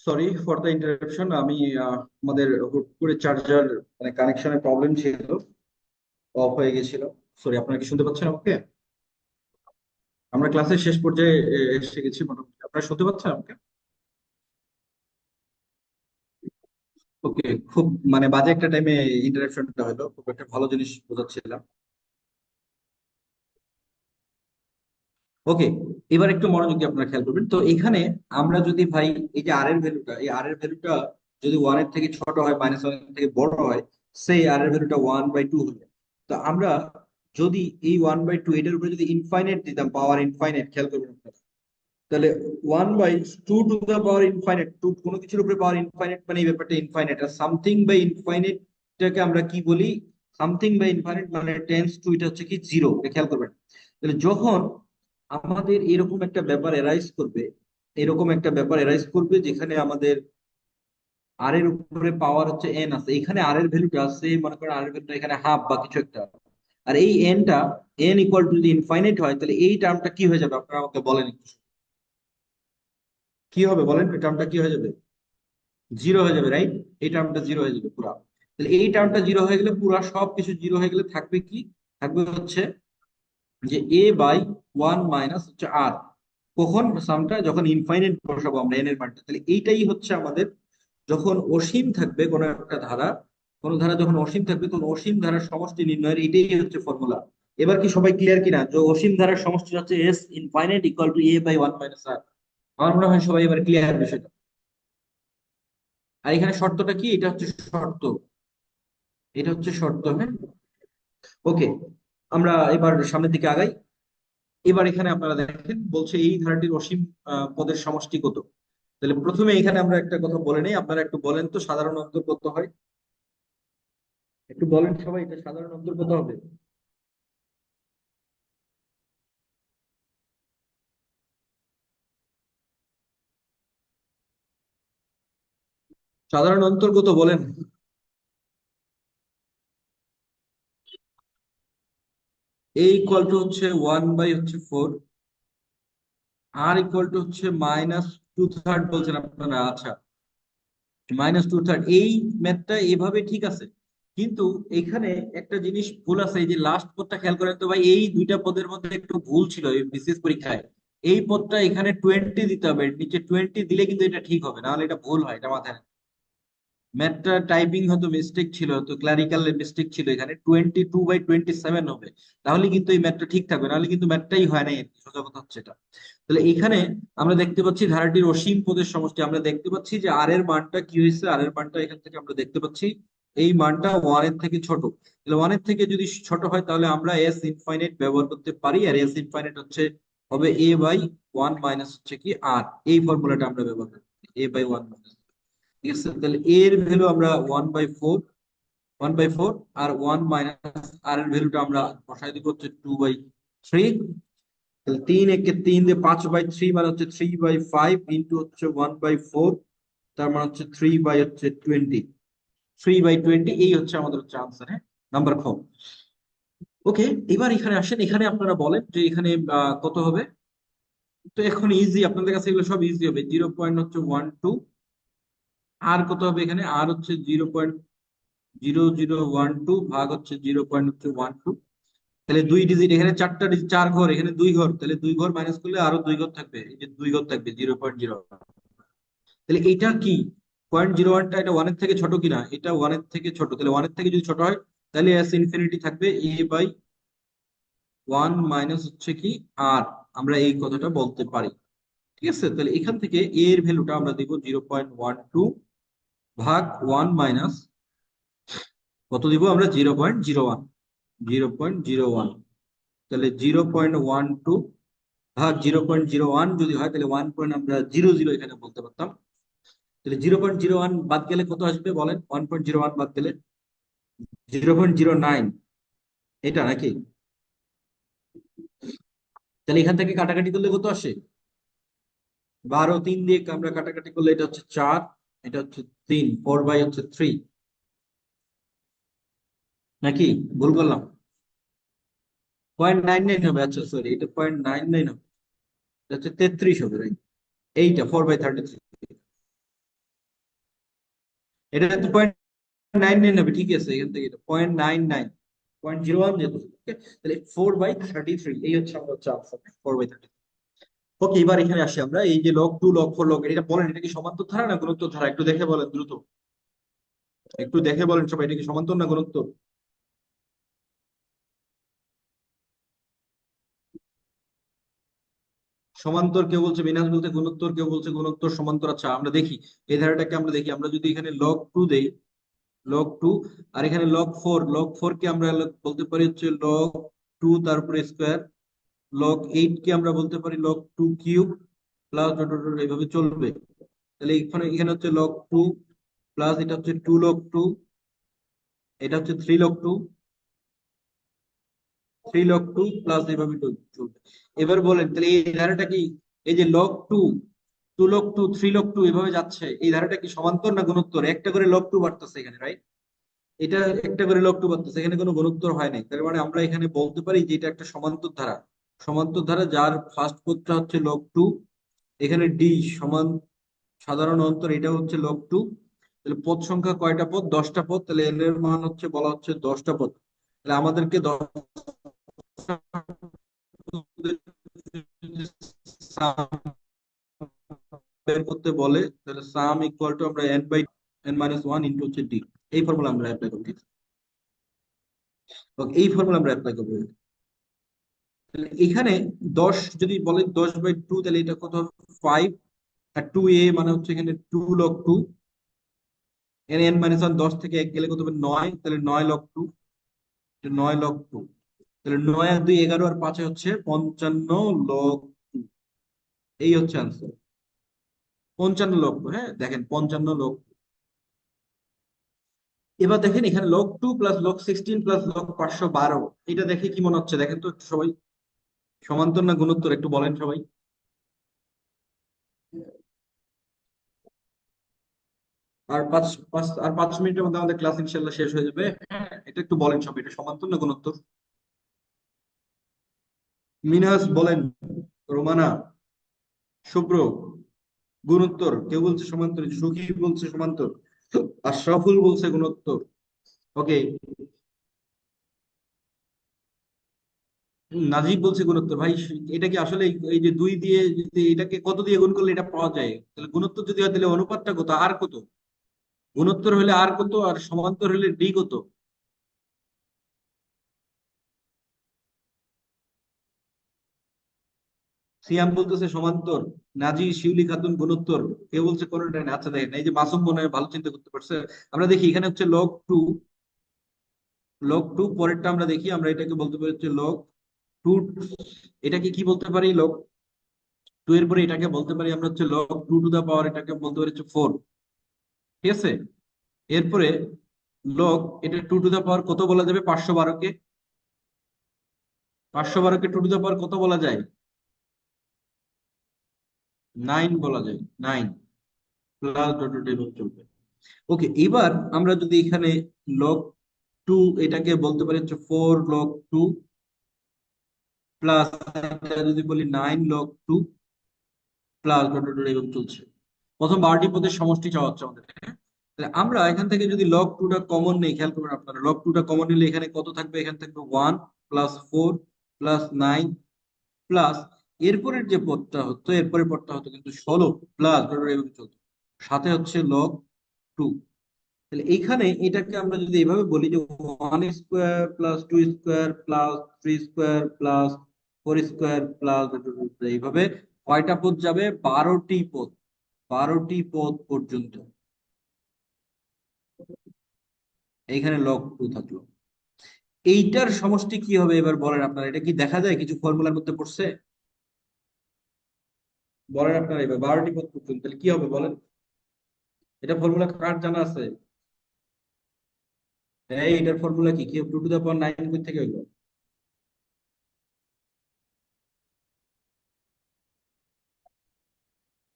Sorry for the interruption. আমি আমাদের হুট করে চার্জার মানে কানেকশনের প্রবলেম ছিল, অফ হয়ে গেছিল। সরি, আপনারা কি শুনতে পাচ্ছেন আমাকে? আমরা ক্লাসের শেষ পর্যায়ে এসে গেছি মোটামুটি। আপনারা শুনতে পাচ্ছেন আমাকে? ওকে। খুব মানে বাজে একটা টাইমে ইন্টারাপশনটা হলো, খুব একটা ভালো জিনিস বোঝাচ্ছিলাম। ওকে, এবার একটু মনোযোগ দিয়ে আপনারা খেয়াল করবেন। তো এখানে আমরা যদি ভাই এই যে আর এর ভ্যালুটা, এই আর এর ভ্যালুটা যদি ওয়ান এর থেকে ছোট হয়, মাইনাস ওয়ান এর থেকে বড় হয়, সেই আর এর ভ্যালুটা 1/2 হলো। তো আমরা যদি এই 1/2 এটার উপরে যদি ইনফাইনাইট দিতাম, পাওয়ার ইনফাইনাইট, খেয়াল করবেন আপনারা, তাহলে 1/2 to the power infinite, to কোনো কিছুর উপরে পাওয়ার ইনফাইনাইট মানে এই ব্যাপারটা ইনফাইনাইট। আর সামথিং বাই ইনফাইনাইটটাকে আমরা কি বলি? সামথিং বাই ইনফাইনাইট মানে টেন্স টু, এটা হচ্ছে কি জিরো। খেয়াল করবেন। তাহলে যখন আমাদের এরকম একটা ব্যাপার এরাইজ করবে, এরকম একটা ব্যাপার এরাইজ করবে যেখানে আমাদের আর এর উপরে পাওয়ার হচ্ছে এন আছে, এখানে আর এর ভ্যালুটা আছে, মনে করেন আর এর ভ্যালুটা এখানে হাফ বা কিছু একটা, আর এই এনটা এন ইকুয়াল টু যদি ইনফাইনাইট হয়, তাহলে এই টার্মটা কি হয়ে যাবে আপনারা আমাকে বলেন একটু। কি হবে বলেন, এই টার্মটা কি হয়ে যাবে? জিরো হয়ে যাবে, রাইট? এই টার্মটা জিরো হয়ে যাবে পুরা। তাহলে এই টার্মটা জিরো হয়ে গেলে, পুরা সবকিছু জিরো হয়ে গেলে থাকবে কি? থাকবে হচ্ছে যে এ বাই ওয়ান মাইনাস হচ্ছে আর। কখন সামটা? যখন ইনফাইনাইট বসাবো আমরা এন এর মানটা। তাহলে এইটাই হচ্ছে আমাদের, যখন অসীম থাকবে কোন একটা ধারা, কোন ধারা যখন অসীম থাকবে, তখন অসীম ধারার সমষ্টি নির্ণয়ের এটাই হচ্ছে ফর্মুলা। এবার কি সবাই ক্লিয়ার কিনা যে অসীম ধারার সমষ্টি হচ্ছে S infinite equal to a by one minus r? আমার মনে হয় সবাই এবার ক্লিয়ার বিষয়টা। আর এখানে শর্তটা কি? এটা হচ্ছে শর্ত, এটা হচ্ছে শর্ত, হ্যাঁ। ওকে, আমরা এবার সামনের দিকে আগাই। এবার এখানে আপনারা দেখেন বলছে এই ধারাটির অসীম পদের সমষ্টি কত। তাহলে প্রথমে এখানে আমরা একটা কথা বলে নেই, আপনারা একটু বলেন তো সাধারণ অন্তর কত হয়? একটু বলেন সবাই, এটা সাধারণ অন্তর কত হবে? সাধারণ অন্তর কত বলেন? এ ইকুয়াল টু হচ্ছে 1/4, আর ইকুয়াল টু হচ্ছে -2/3 বলছেন আপনারা। আচ্ছা, -2/3, এই ম্যাথটা এভাবে ঠিক আছে, কিন্তু এখানে একটা জিনিস ভুল আছে। এই যে লাস্ট পদটা খেয়াল করেন তো ভাই, এই দুইটা পদের মধ্যে একটু ভুল ছিল এই বিসিএস পরীক্ষায়। এই পদটা এখানে 20 দিতে হবে, নিচে 20 দিলে কিন্তু এটা ঠিক হবে, নাহলে এটা ভুল হয়, এটা মাথায়। ম্যাথটা টাইপিং হয়তো মিস্টেক ছিল, তো ক্লারিক্যাল মিস্টেক ছিল, এখানে 22/27 হবে। তাহলে কিন্তু এই ম্যাথটা ঠিক থাকবে, নাহলে কিন্তু ম্যাথটাই হয় নাই আর কি, সোজা কথা হচ্ছে এটা। তাহলে এখানে আমরা দেখতে পাচ্ছি ধারাটির অসীম পদের সমষ্টি। আমরা দেখতে পাচ্ছি যে আর এর মানটা কি হয়েছে, আর এর মানটা এখান থেকে আমরা দেখতে পাচ্ছি এই মানটা ওয়ান এর থেকে ছোট। তাহলে ওয়ান এর থেকে যদি ছোট হয়, তাহলে আমরা এস ইনফাইনাইট ব্যবহার করতে পারি, আর এস ইনফাইনাইট হচ্ছে হবে এ বাই ওয়ান মাইনাস হচ্ছে কি আর। এই ফর্মুলাটা আমরা ব্যবহার করি, এ বাই ওয়ান মাইনাস। ঠিক আছে, তাহলে এ এর ভ্যালু আমরা 1/4, 1/4, আর ওয়ান মাইনাস আর এর ভ্যালুটা আমরা বসাই দিব হচ্ছে 2/3। তাহলে 3 দিয়ে 5/3 মানে হচ্ছে 3/5 ইন্টু হচ্ছে 1/4, তার মানে হচ্ছে 3/20। 3/20, এই হচ্ছে আমাদের হচ্ছে আনসার, হ্যাঁ, নাম্বার খ। ওকে, এবার এখানে আসেন, এখানে আপনারা বলেন যে এখানে কত হবে। তো এখন ইজি, আপনাদের কাছে এগুলো সব ইজি হবে। 0.12, আর কত হবে এখানে? আর হচ্ছে 0.0012 ভাগ হচ্ছে 0.12। তাহলে দুই ডিজিট, এখানে চারটা ডিজিট, চার ঘর, এখানে দুই ঘর, তাহলে দুই ঘর মাইনাস করলে আরো দুই ঘর থাকবে, এই যে দুই ঘর থাকবে 0.0। তাহলে এটা কি 0.01টা, এটা ওয়ানের থেকে ছোট কিনা? এটা ওয়ানের থেকে ছোট। তাহলে ওয়ানের থেকে যদি ছোট হয়, তাহলে এস ইনফিনিটি থাকবে এ বাই ওয়ান মাইনাস হচ্ছে কি আর। আমরা এই কথাটা বলতে পারি। ঠিক আছে, তাহলে এখান থেকে এ এর ভ্যালুটা আমরা দিব 0.12 ভাগ ওয়ান মাইনাস কত দিব আমরা? 0.01, 0.01। তাহলে 0.12 ভাগ 0.01 যদি হয়, তাহলে ওয়ান পয়েন্ট আমরা 00 এখানে বলতে পারতাম। তাহলে 0.01 বাদ গেলে কত আসবে বলেন? 1.01 বাদ গেলে 0.09, এটা নাকি? তাহলে এখান থেকে কাটাকাটি করলে কত আসে? 12, 3 দিয়ে আমরা কাটাকাটি করলে এটা হচ্ছে 4, এটা হচ্ছে 3, 4/3 নাকি? ভুল করলাম? 0.99 হবে, আচ্ছা সরি, এটা 0.99 হবে, এটা হচ্ছে 33 হবে, রাইট? এইটা 4/33। এটা তো 0.99 হবে, ঠিক আছে, এখান থেকে এটা 0.99, 0.01 যেহেতু, okay? তাহলে 4/33, এই হচ্ছে আমরা হচ্ছে আনসার, 4/33। ওকে, এবার এখানে আসি আমরা, এই যে লগ 2 লগ 4 লগ, এটা বলেন, এটা কি সমান্তর ধারা না গুণোত্তর ধারা? একটু দেখে বলেন দ্রুত, একটু দেখে বলেন সবাই, এটা কি সমান্তর না গুণোত্তর? সমান্তর কেউ বলছে, বিন্যাস বলতে গুণোত্তর, কেউ বলছে গুণোত্তর সমান্তর। আচ্ছা আমরা দেখি এই ধারাটাকে, আমরা দেখি, আমরা যদি এখানে লগ 2 দেই, লগ 2, আর এখানে লগ 4, লগ 4 কে আমরা বলতে পারি হচ্ছে লগ 2 তারপরে স্কোয়ার, লগ 8 কে আমরা বলতে পারি লগ 2 কিউব, প্লাস এইভাবে চলবে। তাহলে এখানে এখানে হচ্ছে লগ 2, প্লাস এটা হচ্ছে 2 লগ 2, এটা হচ্ছে 3 লগ 2, 3 লগ 2, প্লাস এইভাবে চলবে। এবার বলেন তাহলে এই ধারাটা কি, এই যে লগ 2, 2 লগ 2, 3 লগ 2 এভাবে যাচ্ছে, এই ধারাটা কি সমান্তর না গুণোত্তর? একটা করে লগ 2 বাড়তেছে এখানে, রাইট? এটা একটা করে লগ 2 বাড়তেছে, এখানে কোনো গুণোত্তর হয় নাই, তার মানে আমরা এখানে বলতে পারি যে এটা একটা সমান্তর ধারা। সমান্তর ধারা যার ফার্স্ট পদটা হচ্ছে লগ 2, এখানে ডি সমান সাধারণ অন্তর, এটা হচ্ছে লগ 2। তাহলে পদ সংখ্যা কয়টা পদ? 10টা পদ। তাহলে এন এর মান হচ্ছে, বলা হচ্ছে 10টা পদ। তাহলে আমাদেরকে 10টা বের করতে বলে, তাহলে সাম ইকুয়াল টু আমরা n/n-1 ইন্টু হচ্ছে ডি, এই ফর্মুলা আমরা অ্যাপ্লাই করব। Okay, এই ফর্মুলা আমরা অ্যাপ্লাই করবো। তাহলে এখানে 10 যদি বলে 10/2, তাহলে এটা কত হবে? 5। আর 2a মানে হচ্ছে এখানে 2 লগ 2, n-1, 10 থেকে 1 গেলে কত হবে? 9, তাহলে 9 লগ 2, 9 লগ 2, তাহলে 9 আর 2 11, আর 5 হচ্ছে 55 লগ 2, এই হচ্ছে আনসার। 55 লগ 2, হ্যাঁ দেখেন 55 লগ। এবার দেখেন এখানে log 2 plus log 16 plus log 512, এটা দেখে কি মনে হচ্ছে দেখেন তো একটু সবাই, সমান্তর না গুণোত্তর? একটু বলেন সবাই। আর পাঁচ পাঁচ আর 5 মিনিটের মধ্যে আমাদের ক্লাস ইনশাল্লাহ শেষ হয়ে যাবে, হ্যাঁ এটা একটু বলেন সবাই, এটা সমান্তর না গুণোত্তর? মিনহাস বলেন, রোমানা, শুভ্র, গুণোত্তর। কেউ বলছে সমান্তর, সুখী বলছে সমান্তর, আর সফল বলছে গুণোত্তর। ওকে, নাজিব বলছে গুণোত্তর। ভাই এটা কি আসলে এই যে 2 দিয়ে যদি এটাকে কত দিয়ে গুণ করলে এটা পাওয়া যায়, তাহলে গুণোত্তর যদি হয় তাহলে অনুপাতটা কত, আর কত? গুণোত্তর হলে আর কত, আর সমান্তর হলে ডি কত? সিয়াম বলতেছে সমান্তর, নাজি শিউলি খাতুন গুণোত্তর, কেউ বলছে কোনটা না। আচ্ছা দেখেন, এই যে মাসুম মনে হয় ভালো চিন্তা করতে পারছে। আমরা দেখি এখানে হচ্ছে লগ 2, লগ 2 পরেরটা আমরা দেখি, আমরা এটাকে বলতে পারি হচ্ছে লগ 2, এটাকে কি বলতে পারি? লগ 2 এর পরে এটাকে বলতে পারি আমরা হচ্ছে লগ 2 টু দা পাওয়ার, এটাকে বলতে পারি হচ্ছে 4, ঠিক আছে? এরপরে লগ, এটা 2 টু দা পাওয়ার কত বলা যাবে? 512 কে, 512 কে 2 টু দা পাওয়ার কত বলা যায়? 9 বলা যায়, 9, প্লাস ডট ডট এভাবে চলবে। ওকে, এবার আমরা যদি এখানে লগ 2 এটাকে বলতে পারি হচ্ছে 4 লগ 2, প্লাস যদি বলি 9 লগ 2, প্লাস ডট ডট এভাবে চলছে। প্রথম 12টি পদের সমষ্টি চাওয়া হচ্ছে আমাদের, হ্যাঁ? তাহলে আমরা এখান থেকে যদি লগ 2টা কমন নেই, খেয়াল করবেন আপনারা, লগ 2টা কমন নিলে এখানে কত থাকবে? এখানে থাকবে 1 প্লাস 4 প্লাস 9, প্লাস এরপরের যে পদটা হতো, এরপরের পদটা হতো কিন্তু 16, প্লাস ডট ডট এভাবে চলতো, সাথে হচ্ছে লগ 2। তাহলে এইখানে এটাকে আমরা যদি এইভাবে বলি যে 1 square plus 2 square plus 3 square plus 4 square plus, এইভাবে কয়টা পদ যাবে? 12টি পদ, 12টি পদ পর্যন্ত এইখানে লগ 2 থাকলো। এইটার সমষ্টি কি হবে এবার বলেন আপনারা, এটা কি দেখা যায় কিছু ফর্মুলার মধ্যে পড়ছে? বলেন আপনারা, এবার 12টি পদ পর্যন্ত তাহলে কি হবে বলেন? এটা ফর্মুলা কার জানা আছে? এই এটার ফর্মুলা কি? কি 2 টু দা পাওয়ার 9 কই থেকে হইলো?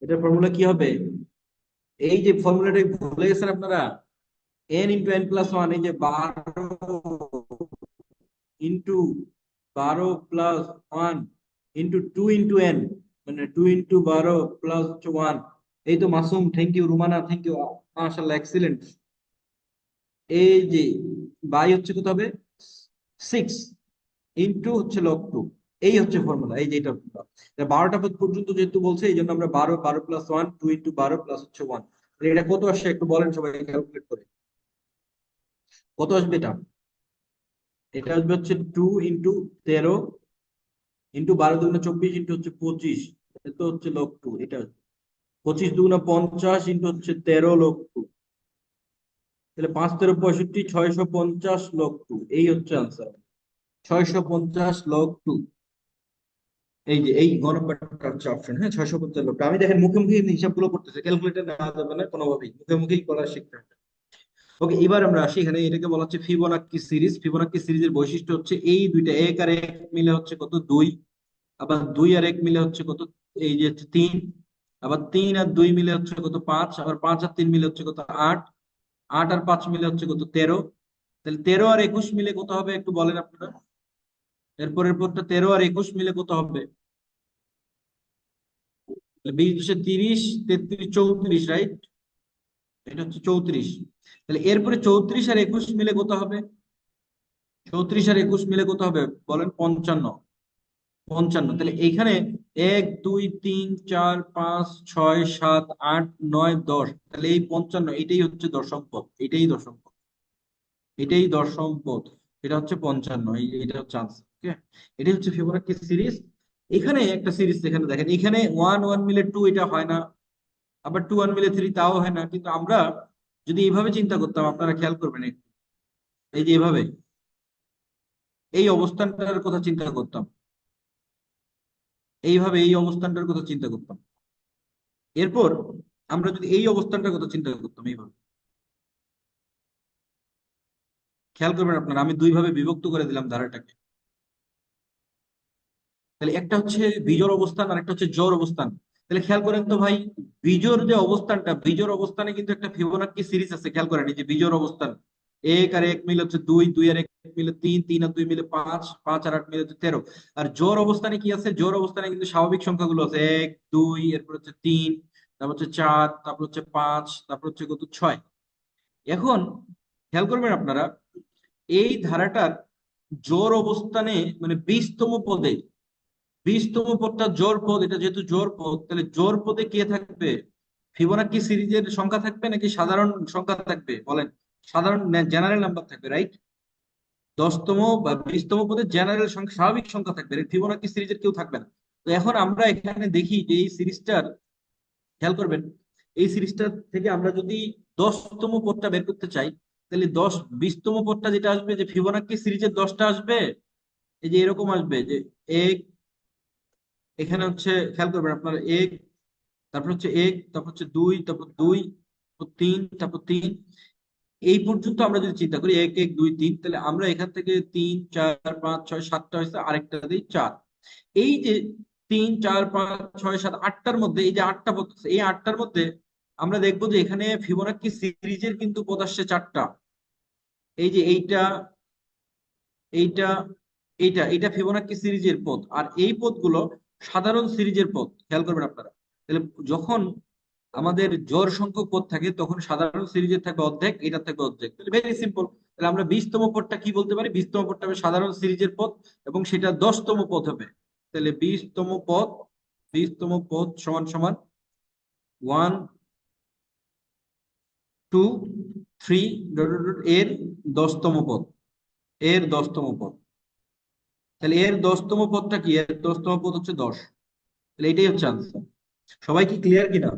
এটার ফর্মুলা কি হবে? এই যে ফর্মুলাটা ভুলে গেছেন আপনারা, n × n+1, এই যে 12 × 12 + 1 × 2 × n, মানে 2 × 12 + 1। এই তো Masum, thank you, Rumana thank you, মাশাআল্লাহ এক্সিলেন্ট। এই যে বাই হচ্ছে কত হবে, 6 ইন্টু হচ্ছে লগ টু। এই হচ্ছে ফর্মুলা, এই যে এটা 12টা পদ পর্যন্ত যেহেতু বলছে এই জন্য আমরা 12, 12+1, 2 × 12 প্লাস হচ্ছে 1। এটা কত আসছে একটু বলেন সবাই ক্যালকুলেট করে, কত আসবে এটা? এটা আসবে হচ্ছে 2 × 13 ইন্টু 12 × 2 = 24 ইন্টু হচ্ছে 25, এটা হচ্ছে লগ টু। এটা 25 × 2 = 50 ইন্টু হচ্ছে 13 লগ টু। তাহলে 5 × 13 = 65, 650 লগ টু, এই হচ্ছে আনসার। 650 log two. এই যে এই গ নাম্বারটা হচ্ছে অপশন, হ্যাঁ 650 লগ টু। আমি দেখেন মুখে মুখে হিসাবগুলো করতেছে, ক্যালকুলেটর নেওয়া যাবে না কোনোভাবেই, মুখে মুখেই করা শিখতে হবে। ওকে, এবার আমরা আসি এখানে, এটাকে বলা হচ্ছে ফিবোনাক্কি সিরিজ। ফিবোনাক্কি সিরিজের বৈশিষ্ট্য হচ্ছে এই দুইটা, 1 আর 1 মিলে হচ্ছে কত 2, আবার 2 আর 1 মিলে হচ্ছে কত, এই যে হচ্ছে 3, আবার 3 আর 2 মিলে হচ্ছে কত 5, আবার 5 আর 3 মিলে হচ্ছে কত 8, 8 আর 5 মিলে হচ্ছে কত 13। তাহলে 13 আর 21 মিলে কত হবে একটু বলেন আপনারা? এরপরের পরটা 13 আর 21 মিলে কত হবে? 20 × 30, 33, 34, রাইট? এটা হচ্ছে 34। তাহলে এরপরে 34 আর 21 মিলে কত হবে? 34 আর 21 মিলে কত হবে বলেন? 55। 55, তাহলে এইখানে 1 2 3 4 5 6 7 8 9 10, তাহলে এই 55 এটাই হচ্ছে দশম পদ, এটাই দশম পদ, এটাই দশম পদ। এটা হচ্ছে 55, এটা হচ্ছে আনসার। ওকে, এটাই হচ্ছে ফিবোনাক্কি সিরিজ। এখানে একটা সিরিজ এখানে দেখেন, এখানে 1 1 মিলে 2, এটা হয় না। আবার 2 1 মিলে 3, তাও হয় না। কিন্তু আমরা যদি এইভাবে চিন্তা করতাম, আপনারা খেয়াল করবেন একটু, এই যে এভাবে এই অবস্থানটার কথা চিন্তা করতাম, এইভাবে এই অবস্থানটার কথা চিন্তা করতাম, এরপর আমরা যদি এই অবস্থানটার কথা চিন্তা করতাম এইভাবে, খেয়াল করবেন আপনারা, আমি দুই ভাবে বিভক্ত করে দিলাম ধারাটাকে। তাহলে একটা হচ্ছে বিজোড় অবস্থান আর একটা হচ্ছে জোড় অবস্থান। তাহলে খেয়াল করেন তো ভাই, বিজোড় যে অবস্থানটা, বিজোড় অবস্থানে কিন্তু একটা ফিবোনাক্কি সিরিজ আছে, খেয়াল করেন এই যে বিজোড় অবস্থান, 1 আর 1 মিলে হচ্ছে 2, 2 আর 1 মিলে 3, 3 আর 2 মিলে 5, 5 আর 8 মিলে হচ্ছে 13। আর জোড় অবস্থানে কি আছে? জোড় অবস্থানে কিন্তু স্বাভাবিক সংখ্যাগুলো আছে, 1 2, এরপর হচ্ছে 3, তারপর হচ্ছে 4, তারপর হচ্ছে 5, তারপর হচ্ছে কত 6। এখন খেয়াল করবেন আপনারা, এই ধারাটার জোড় অবস্থানে মানে 20তম পদে, 20তম পদটা জোড় পদ, এটা যেহেতু জোড় পদ, তাহলে জোড় পদে কে থাকবে? ফিবোনাক্কি সিরিজের সংখ্যা থাকবে নাকি সাধারণ সংখ্যা থাকবে বলেন? সাধারণ জেনারেল নাম্বার থাকবে, রাইট? 10তম বা 20তম পদে জেনারেল সংখ্যা, স্বাভাবিক সংখ্যা থাকবে, ফিবোনাক্কি সিরিজের কেউ থাকবে না। তো এখন আমরা এখানে দেখি যে এই সিরিজটার, খেয়াল করবেন, এই সিরিজটা থেকে আমরা যদি 10তম পদটা বের করতে চাই, তাহলে 20তম পদটা যেটা আসবে, যে ফিবোনাক্কি সিরিজের 10টা আসবে, এই যে এরকম আসবে যে এক, এখানে হচ্ছে খেয়াল করবেন আপনার, এক, তারপর হচ্ছে এক, তারপর হচ্ছে দুই, তারপর দুই, তারপর তিন, তারপর তিন, এই পর্যন্ত আমরা যদি চিন্তা করি 1 1 2 3, তাহলে আমরা এখান থেকে 3 4 5 6 7টা হয়েছে, আরেকটা দিই 4। এই যে 3 4 5 6 7 8টার মধ্যে, এই যে 8টা পদ আছে, এই 8টার মধ্যে আমরা দেখবো যে এখানে ফিবোনাক্কি সিরিজের কিন্তু পদ আসছে 4টা। এই যে এইটা, এইটা, এইটা ফিবোনাক্কি সিরিজের পদ, আর এই পদগুলো সাধারণ সিরিজের পদ, খেয়াল করবেন আপনারা। তাহলে যখন আমাদের জোড় সংখ্যক পদ থাকে, তখন সাধারণ সিরিজের থাকবে অর্ধেক, এটা থাকবে অর্ধেক। তাহলে ভেরি সিম্পল, তাহলে আমরা 20তম পদটা কি বলতে পারি? 20তম পদটা হবে সাধারণ সিরিজের পদ, এবং সেটা 10তম পদ হবে। তাহলে 20তম পদ, 20তম পদ সমান সমান 1 2 3 এর 10তম পদ, এর 10তম পদ। তাহলে এর 10তম পদটা কি? এর 10তম পদ হচ্ছে 10। তাহলে এটাই হচ্ছে আনসার। সবাই কি ক্লিয়ার কিনা?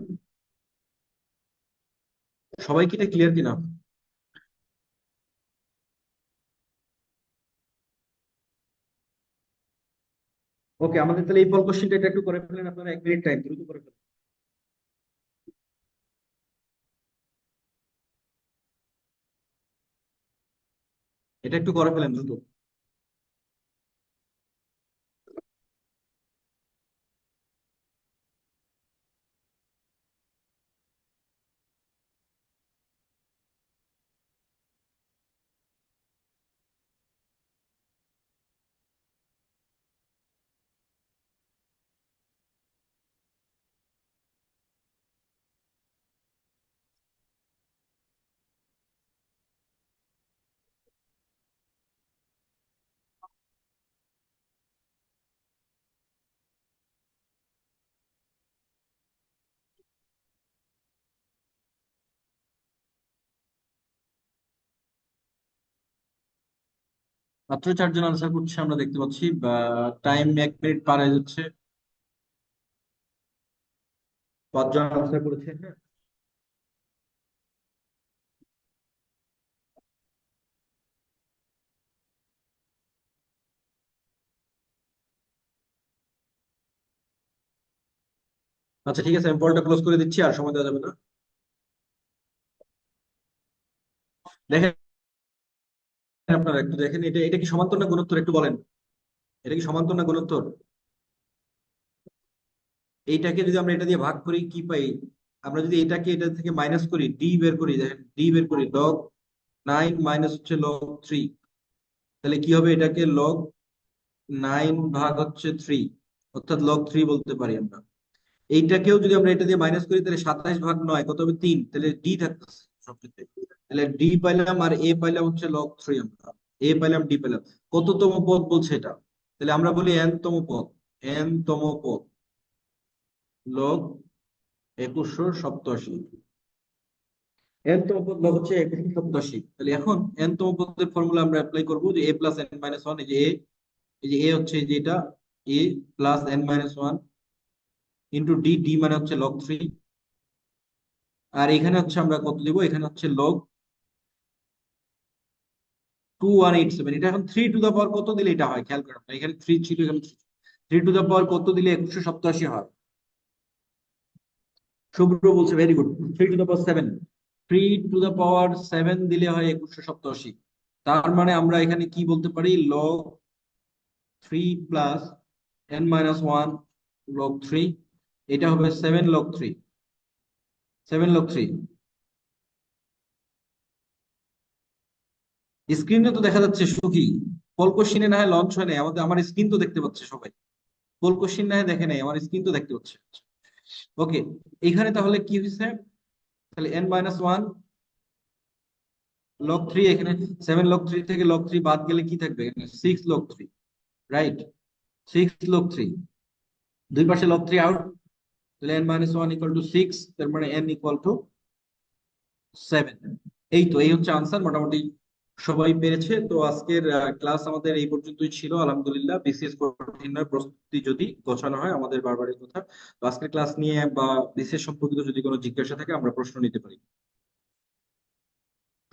সবাই কি এটা ক্লিয়ার কিনা? ওকে, আমাদের তাহলে এই পল কোশ্চেনটা এটা একটু করে ফেলেন আপনারা, 1 মিনিট টাইম, দ্রুত করে ফেলেন। এটা একটু করে ফেলেন দ্রুত। মাত্র 4 জন আনসার করছে আমরা দেখতে পাচ্ছি, বা টাইম 1 মিনিট পার হয়ে যাচ্ছে। 5 জন আনসার করেছে, হ্যাঁ। আচ্ছা ঠিক আছে, আমি পলটা ক্লোজ করে দিচ্ছি, আর সময় দেওয়া যাবে না। দেখেন, আপনারা একটু দেখেন, এটা এটা কি সমান্তর না গুণোত্তর একটু বলেন। এটা কি সমান্তর না গুণোত্তর? এইটাকে যদি আমরা এটা দিয়ে ভাগ করি কি পাই? আমরা যদি এটাকে এটা থেকে মাইনাস করি, ডি বের করি, দেখেন ডি বের করি, লগ 9 মাইনাস হচ্ছে লগ 3, তাহলে কি হবে? এটাকে লগ 9 ভাগ হচ্ছে 3, অর্থাৎ লগ 3 বলতে পারি আমরা। এইটাকেও যদি আমরা এটা দিয়ে মাইনাস করি, তাহলে 27 ভাগ 9 কত হবে? 3, তাহলে ডি থাকতেছে সবচেয়ে। তাহলে ডি পাইলাম, আর এ পাইলাম হচ্ছে লগ 3। আমরা এ পাইলাম, ডি পাইলাম। কততম পদ বলছে এটা? তাহলে আমরা বলি এন তম পদ। এন তম পদ লগ 2187। এন তম পদ লগ হচ্ছে 2187। তাহলে এখন এন তম পদের ফর্মুলা আমরা অ্যাপ্লাই করবো, যে এ প্লাস এন মাইনাস ওয়ান। এই যে এ, এই যে এ হচ্ছে এই যে এটা, a plus n minus one into d, d মানে হচ্ছে লগ 3। আর এখানে হচ্ছে আমরা কত দিব? এখানে হচ্ছে লগ 2187। এটা এখন 3 টু দা পাওয়ার কত দিলে এটা হয় খেয়াল করেন, এখানে 3 ছিল, এখানে 3 টু দা পাওয়ার কত দিলে 2187 হয়? শুভ্র বলছে very good, 3 to the power 7। 3 to the power 7 দিলে হয় 2187। তার মানে আমরা এখানে কি বলতে পারি? Log 3 plus n minus one log 3, এটা হবে 7 লগ 3। 7 লগ 3 স্ক্রিনে তো দেখা যাচ্ছে সুখী। কল কোশ্চিনে না হয় লঞ্চ হয় নাই, আমাদের আমার স্ক্রিন তো দেখতে পাচ্ছে সবাই। কল কোশ্চিন না হয় দেখে নাই, আমার স্ক্রিন তো দেখতে পাচ্ছে। ওকে, এখানে তাহলে কি হয়েছে? তাহলে এন মাইনাস ওয়ান লগ 3, এখানে 7 লগ 3 থেকে লগ 3 বাদ গেলে কি থাকবে? এখানে 6 লগ 3, রাইট? 6 লগ 3, দুই পাশে লগ 3 আউট, তাহলে N minus one equal to 6, তার মানে এন ইকুয়াল টু 7। এই তো, এই হচ্ছে আনসার। মোটামুটি সবাই পেরেছে। তো আজকের ক্লাস আমাদের এই পর্যন্তই ছিল, আলহামদুলিল্লাহ। বিসিএস কঠিন নয়, প্রস্তুতি যদি গোছানো হয়, আমাদের বারবারই কথা। তো আজকের ক্লাস নিয়ে বা বিসিএস সম্পর্কিত যদি কোনো জিজ্ঞাসা থাকে, আমরা প্রশ্ন নিতে পারি।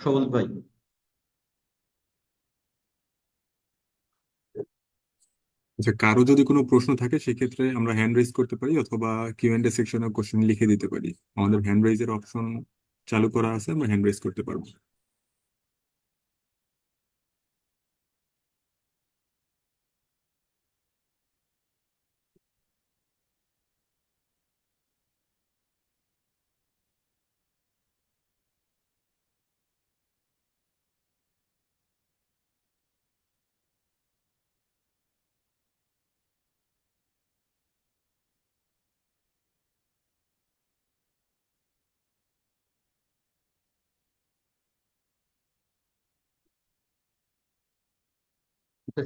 সবুজ ভাই। আচ্ছা, কারো যদি কোনো প্রশ্ন থাকে সেক্ষেত্রে আমরা হ্যান্ড রেজ করতে পারি, অথবা কিউ এন্ড এ সেকশনে কোশ্চেন লিখে দিতে পারি। আমাদের হ্যান্ড রেজের অপশন চালু করা আছে, আমরা হ্যান্ড রেজ করতে পারবো।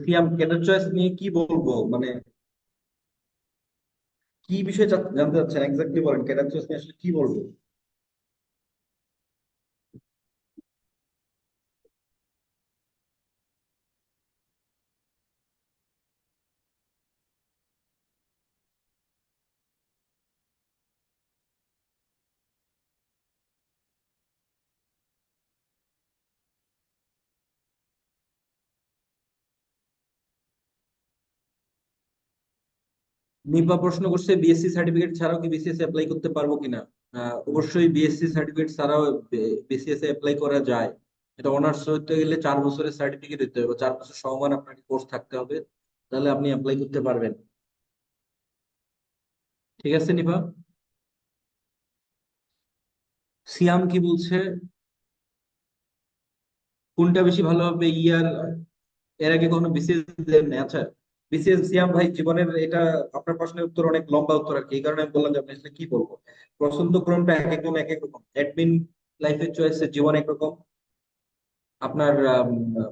সিয়াম, ক্যাডার চয়েস নিয়ে কি বলবো, মানে কি বিষয়ে জানতে চাচ্ছেন এক্স্যাক্টলি বলেন, ক্যাডার চয়েস নিয়ে আসলে কি বলবো? নিপা প্রশ্ন করছে বিএসসি সার্টিফিকেট ছাড়াও কি বিসিএস অ্যাপ্লাই করতে পারবো কিনা। অবশ্যই বিএসসি সার্টিফিকেট ছাড়াও বিসিএস অ্যাপ্লাই করা যায়। এটা অনার্স হতে গেলে 4 বছরের সার্টিফিকেট দিতে হবে, 4 বছর সমমান আপনাকে কোর্স থাকতে হবে, তাহলে আপনি অ্যাপ্লাই করতে পারবেন। ঠিক আছে নিপা। সিয়াম কি বলছে? কোনটা বেশি ভালো হবে ইয়ার? এর আগে কখনো বিসিএস দেন না? আচ্ছা, বিসিএস সিয়াম ভাই জীবনের এটা, আপনার প্রশ্নের উত্তর অনেক লম্বা উত্তর আর কি, এই কারণে আমি বললাম যে আপনি আসলে কি বলবো। পছন্দ ক্রমটা এক একজন এক এক রকম। অ্যাডমিন লাইফের চয়েসের জীবন একরকম, আপনার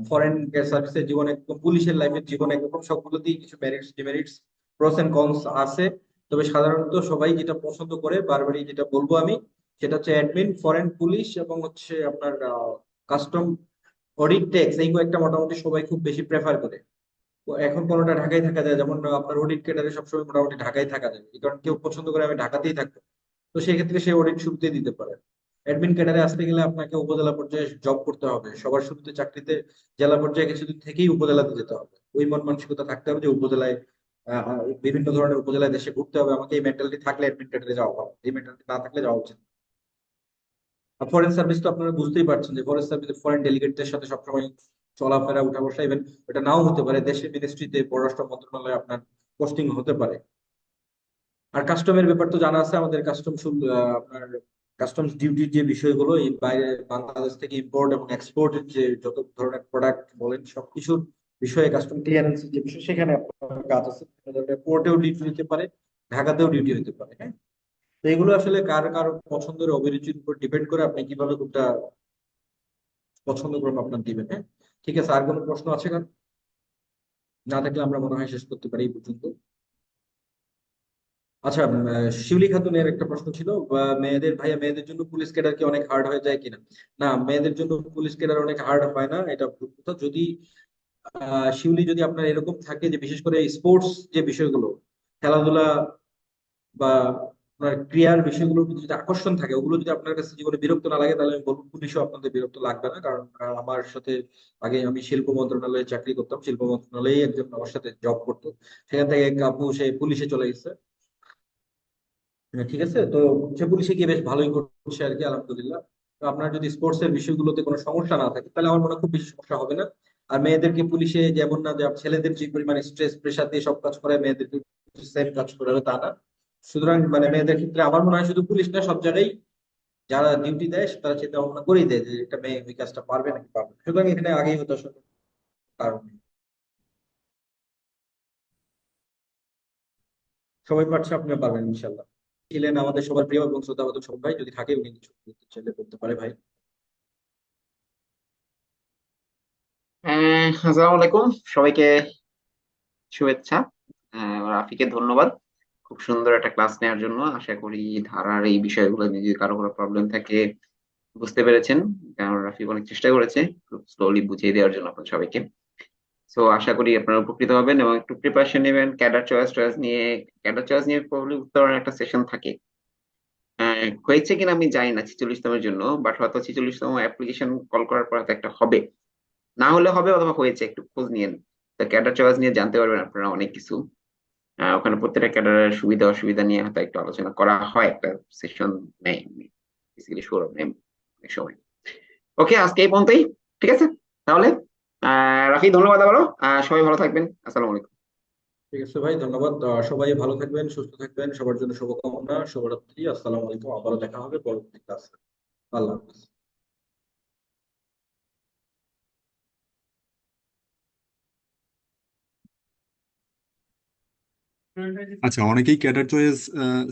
ফরেন সার্ভিসের জীবন একরকম, পুলিশের লাইফের জীবন একরকম। সবগুলোতেই কিছু merits demerits, pros and cons আছে। তবে সাধারণত সবাই যেটা পছন্দ করে, বারবারই যেটা বলবো আমি, সেটা হচ্ছে অ্যাডমিন, ফরেন পুলিশ, এবং হচ্ছে আপনার কাস্টম অডিট, ট্যাক্স, এই কয়েকটা মোটামুটি সবাই খুব বেশি প্রেফার করে। এখন কোনোটা ঢাকায় থাকা যায়, যেমন আপনার অডিট ক্যাডারে সবসময় মোটামুটি ঢাকায় থাকা যায়, এই কারণে কেউ পছন্দ করে আমি ঢাকাতেই থাকবো, তো সেক্ষেত্রে সে অডিট শুরুতেই দিতে পারে। অ্যাডমিন ক্যাডারে আসতে গেলে আপনাকে উপজেলা পর্যায়ে জব করতে হবে, সবার শুরুতে চাকরিতে জেলা পর্যায়ে কিছুদিন থেকেই উপজেলাতে যেতে হবে, ওই মন মানসিকতা থাকতে হবে যে উপজেলায় বিভিন্ন ধরনের উপজেলায় দেশে ঘুরতে হবে আমাকে, এই মেন্টালিটি থাকলে অ্যাডমিন ক্যাডারে যাওয়া ভালো, এই মেন্টালিটি না থাকলে যাওয়া উচিত। আর ফরেন সার্ভিস তো আপনারা বুঝতেই পারছেন যে ফরেন সার্ভিসে ফরেন ডেলিগেটদের সাথে সবসময় চলাফেরা, উঠা বসা, ইভেন এটা নাও হতে পারে, দেশের মিনিস্ট্রিতে পররাষ্ট্র মন্ত্রণালয়ে আপনার পোস্টিং হতে পারে। আর কাস্টমের ব্যাপার তো জানা আছে, আমাদের কাস্টম আপনার কাস্টমস ডিউটির যে বিষয়গুলো, এই বাইরে বাংলাদেশ থেকে ইম্পোর্ট এবং এক্সপোর্টের যে যত ধরনের প্রোডাক্ট বলেন সবকিছুর বিষয়ে কাস্টম ক্লিয়ারেন্সের যে বিষয়, সেখানে আপনার কাজ আছে। পোর্টেও ডিউটি হতে পারে, ঢাকাতেও ডিউটি হতে পারে, হ্যাঁ। তো এগুলো আসলে কার কার পছন্দের অভিরুচির উপর ডিপেন্ড করে আপনি কিভাবে কোনটা পছন্দ করবেন আপনার দিবেন, হ্যাঁ। ঠিক আছে, আর কোনো প্রশ্ন আছে কার? না থাকলে আমরা মনে হয় শেষ করতে পারি এই পর্যন্ত। আচ্ছা, শিউলি খাতুনের একটা প্রশ্ন ছিল, মেয়েদের, ভাইয়া মেয়েদের জন্য পুলিশ ক্যাডার কি অনেক হার্ড হয়ে যায় কিনা? না, মেয়েদের জন্য পুলিশ ক্যাডার অনেক হার্ড হয় না, এটা ভুল কথা। যদি শিউলি, যদি আপনার এরকম থাকে যে বিশেষ করে স্পোর্টস যে বিষয়গুলো, খেলাধুলা বা আপনার ক্রিয়ার বিষয়গুলোর প্রতি যদি আকর্ষণ থাকে, ওগুলো যদি আপনার কাছে জীবনে বিরক্ত না লাগে, তাহলে আমি বলবো পুলিশও আপনাদের বিরক্ত লাগবে না। কারণ আমার সাথে আগে আমি শিল্প মন্ত্রণালয়ে চাকরি করতাম, শিল্প মন্ত্রণালয়ে একজন আমার সাথে জব করতো, সেখান থেকে এক আপু সে পুলিশে চলে গেছে। হ্যাঁ, ঠিক আছে, তো সে পুলিশে গিয়ে বেশ ভালোই করছে আর কি, আলহামদুলিল্লাহ। তো আপনার যদি স্পোর্টস এর বিষয়গুলোতে কোনো সমস্যা না থাকে, তাহলে আমার মনে হয় খুব বেশি সমস্যা হবে না। আর মেয়েদেরকে পুলিশে যেমন না যে ছেলেদের যে পরিমাণ স্ট্রেস প্রেশার দিয়ে সব কাজ করে, মেয়েদেরকে সেম কাজ করে হবে তা না। সুতরাং মানে মেয়েদের ক্ষেত্রে আমার মনে হয় শুধু পুলিশ না, সব জায়গায় যারা ডিউটি দেয় তারা চিন্তা ভাবনা করেই দেয় যে একটা মেয়ে ওই কাজটা পারবে নাকি পারবে না। সুতরাং এখানে আগেই হতো আসলে কারণ নেই। সবাই পারছে, আপনিও পারবেন ইনশাল্লাহ। ছিলেন আমাদের সবার প্রিয় এবং শ্রদ্ধাবাদক সব ভাই, যদি থাকে উনি কিছু বলতে চাইলে বলতে পারে ভাই। আসসালামু আলাইকুম সবাইকে, শুভেচ্ছা। রাফিকে ধন্যবাদ খুব সুন্দর একটা ক্লাস নেওয়ার জন্য। আশা করি ধারার এই বিষয়গুলো নিয়ে যদি কারো কোনো প্রবলেম থাকে বুঝতে পেরেছেন, কারণ রাফি অনেক চেষ্টা করেছে খুব স্লোলি বুঝিয়ে দেওয়ার জন্য আপনাদের সবাইকে। সো আশা করি আপনারা উপকৃত হবেন এবং একটু প্রিপারেশন নেবেন। ক্যাডার চয়েস নিয়ে প্রবলি উত্তরণের একটা সেশন থাকে। হয়েছে কিনা আমি জানি না 46তমের জন্য, বাট হয়তো 46তম অ্যাপ্লিকেশন কল করার পর হয়তো একটা হবে, না হলে হবে অথবা হয়েছে, একটু খোঁজ নিয়েন। ক্যাডার চয়েস নিয়ে জানতে পারবেন আপনারা অনেক কিছু। ওখানে প্রত্যেকটা ক্যাডারের সুবিধা অসুবিধা নিয়ে হয়তো একটু আলোচনা করা হয়, একটা সেশন নেই বেসিক্যালি, সৌরভ নেই অনেক সময়। ওকে, আজকে এই পর্যন্তই, ঠিক আছে তাহলে। রাফি ধন্যবাদ আবারও। সবাই ভালো থাকবেন, আসসালামু আলাইকুম। ঠিক আছে ভাই, ধন্যবাদ। সবাই ভালো থাকবেন, সুস্থ থাকবেন, সবার জন্য শুভকামনা, শুভরাত্রি, আসসালামু আলাইকুম, আবারও দেখা হবে পরবর্তী ক্লাসে। আল্লাহ হাফিজ। আচ্ছা, অনেকেই ক্যাডার চয়েস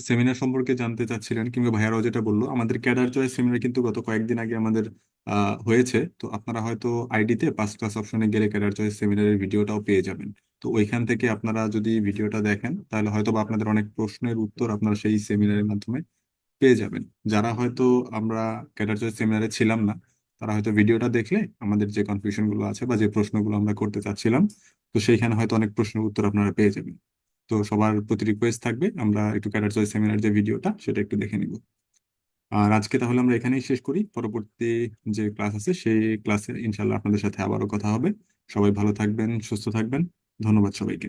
সেমিনার সম্পর্কে জানতে চাচ্ছিলেন, কিংবা ভাইয়ারাও যেটা বললো, আমাদের ক্যাডার চয়েস সেমিনার কিন্তু গত কয়েকদিন আগে আমাদের হয়েছে। তো আপনারা হয়তো আইডিতে পাস ক্লাস অপশনে গেলে ক্যাডার চয়েস সেমিনারের ভিডিওটাও পেয়ে যাবেন। তো ওইখান থেকে আপনারা যদি ভিডিওটা দেখেন, তাহলে হয়তো বা আপনাদের অনেক প্রশ্নের উত্তর আপনারা সেই সেমিনারের মাধ্যমে পেয়ে যাবেন। যারা হয়তো আমরা ক্যাডার চয়েস সেমিনারে ছিলাম না, তারা হয়তো ভিডিওটা দেখলে আমাদের যে কনফিউশন গুলো আছে বা যে প্রশ্নগুলো আমরা করতে চাচ্ছিলাম, তো সেইখানে হয়তো অনেক প্রশ্নের উত্তর আপনারা পেয়ে যাবেন। তো সবার প্রতি রিকোয়েস্ট থাকবে আমরা একটু ক্যাডার চয়েস সেমিনার যে ভিডিওটা সেটা একটু দেখে নিব। আর আজকে তাহলে আমরা এখানেই শেষ করি। পরবর্তী যে ক্লাস আছে সেই ক্লাসে ইনশাল্লাহ আপনাদের সাথে আবারও কথা হবে। সবাই ভালো থাকবেন, সুস্থ থাকবেন। ধন্যবাদ সবাইকে।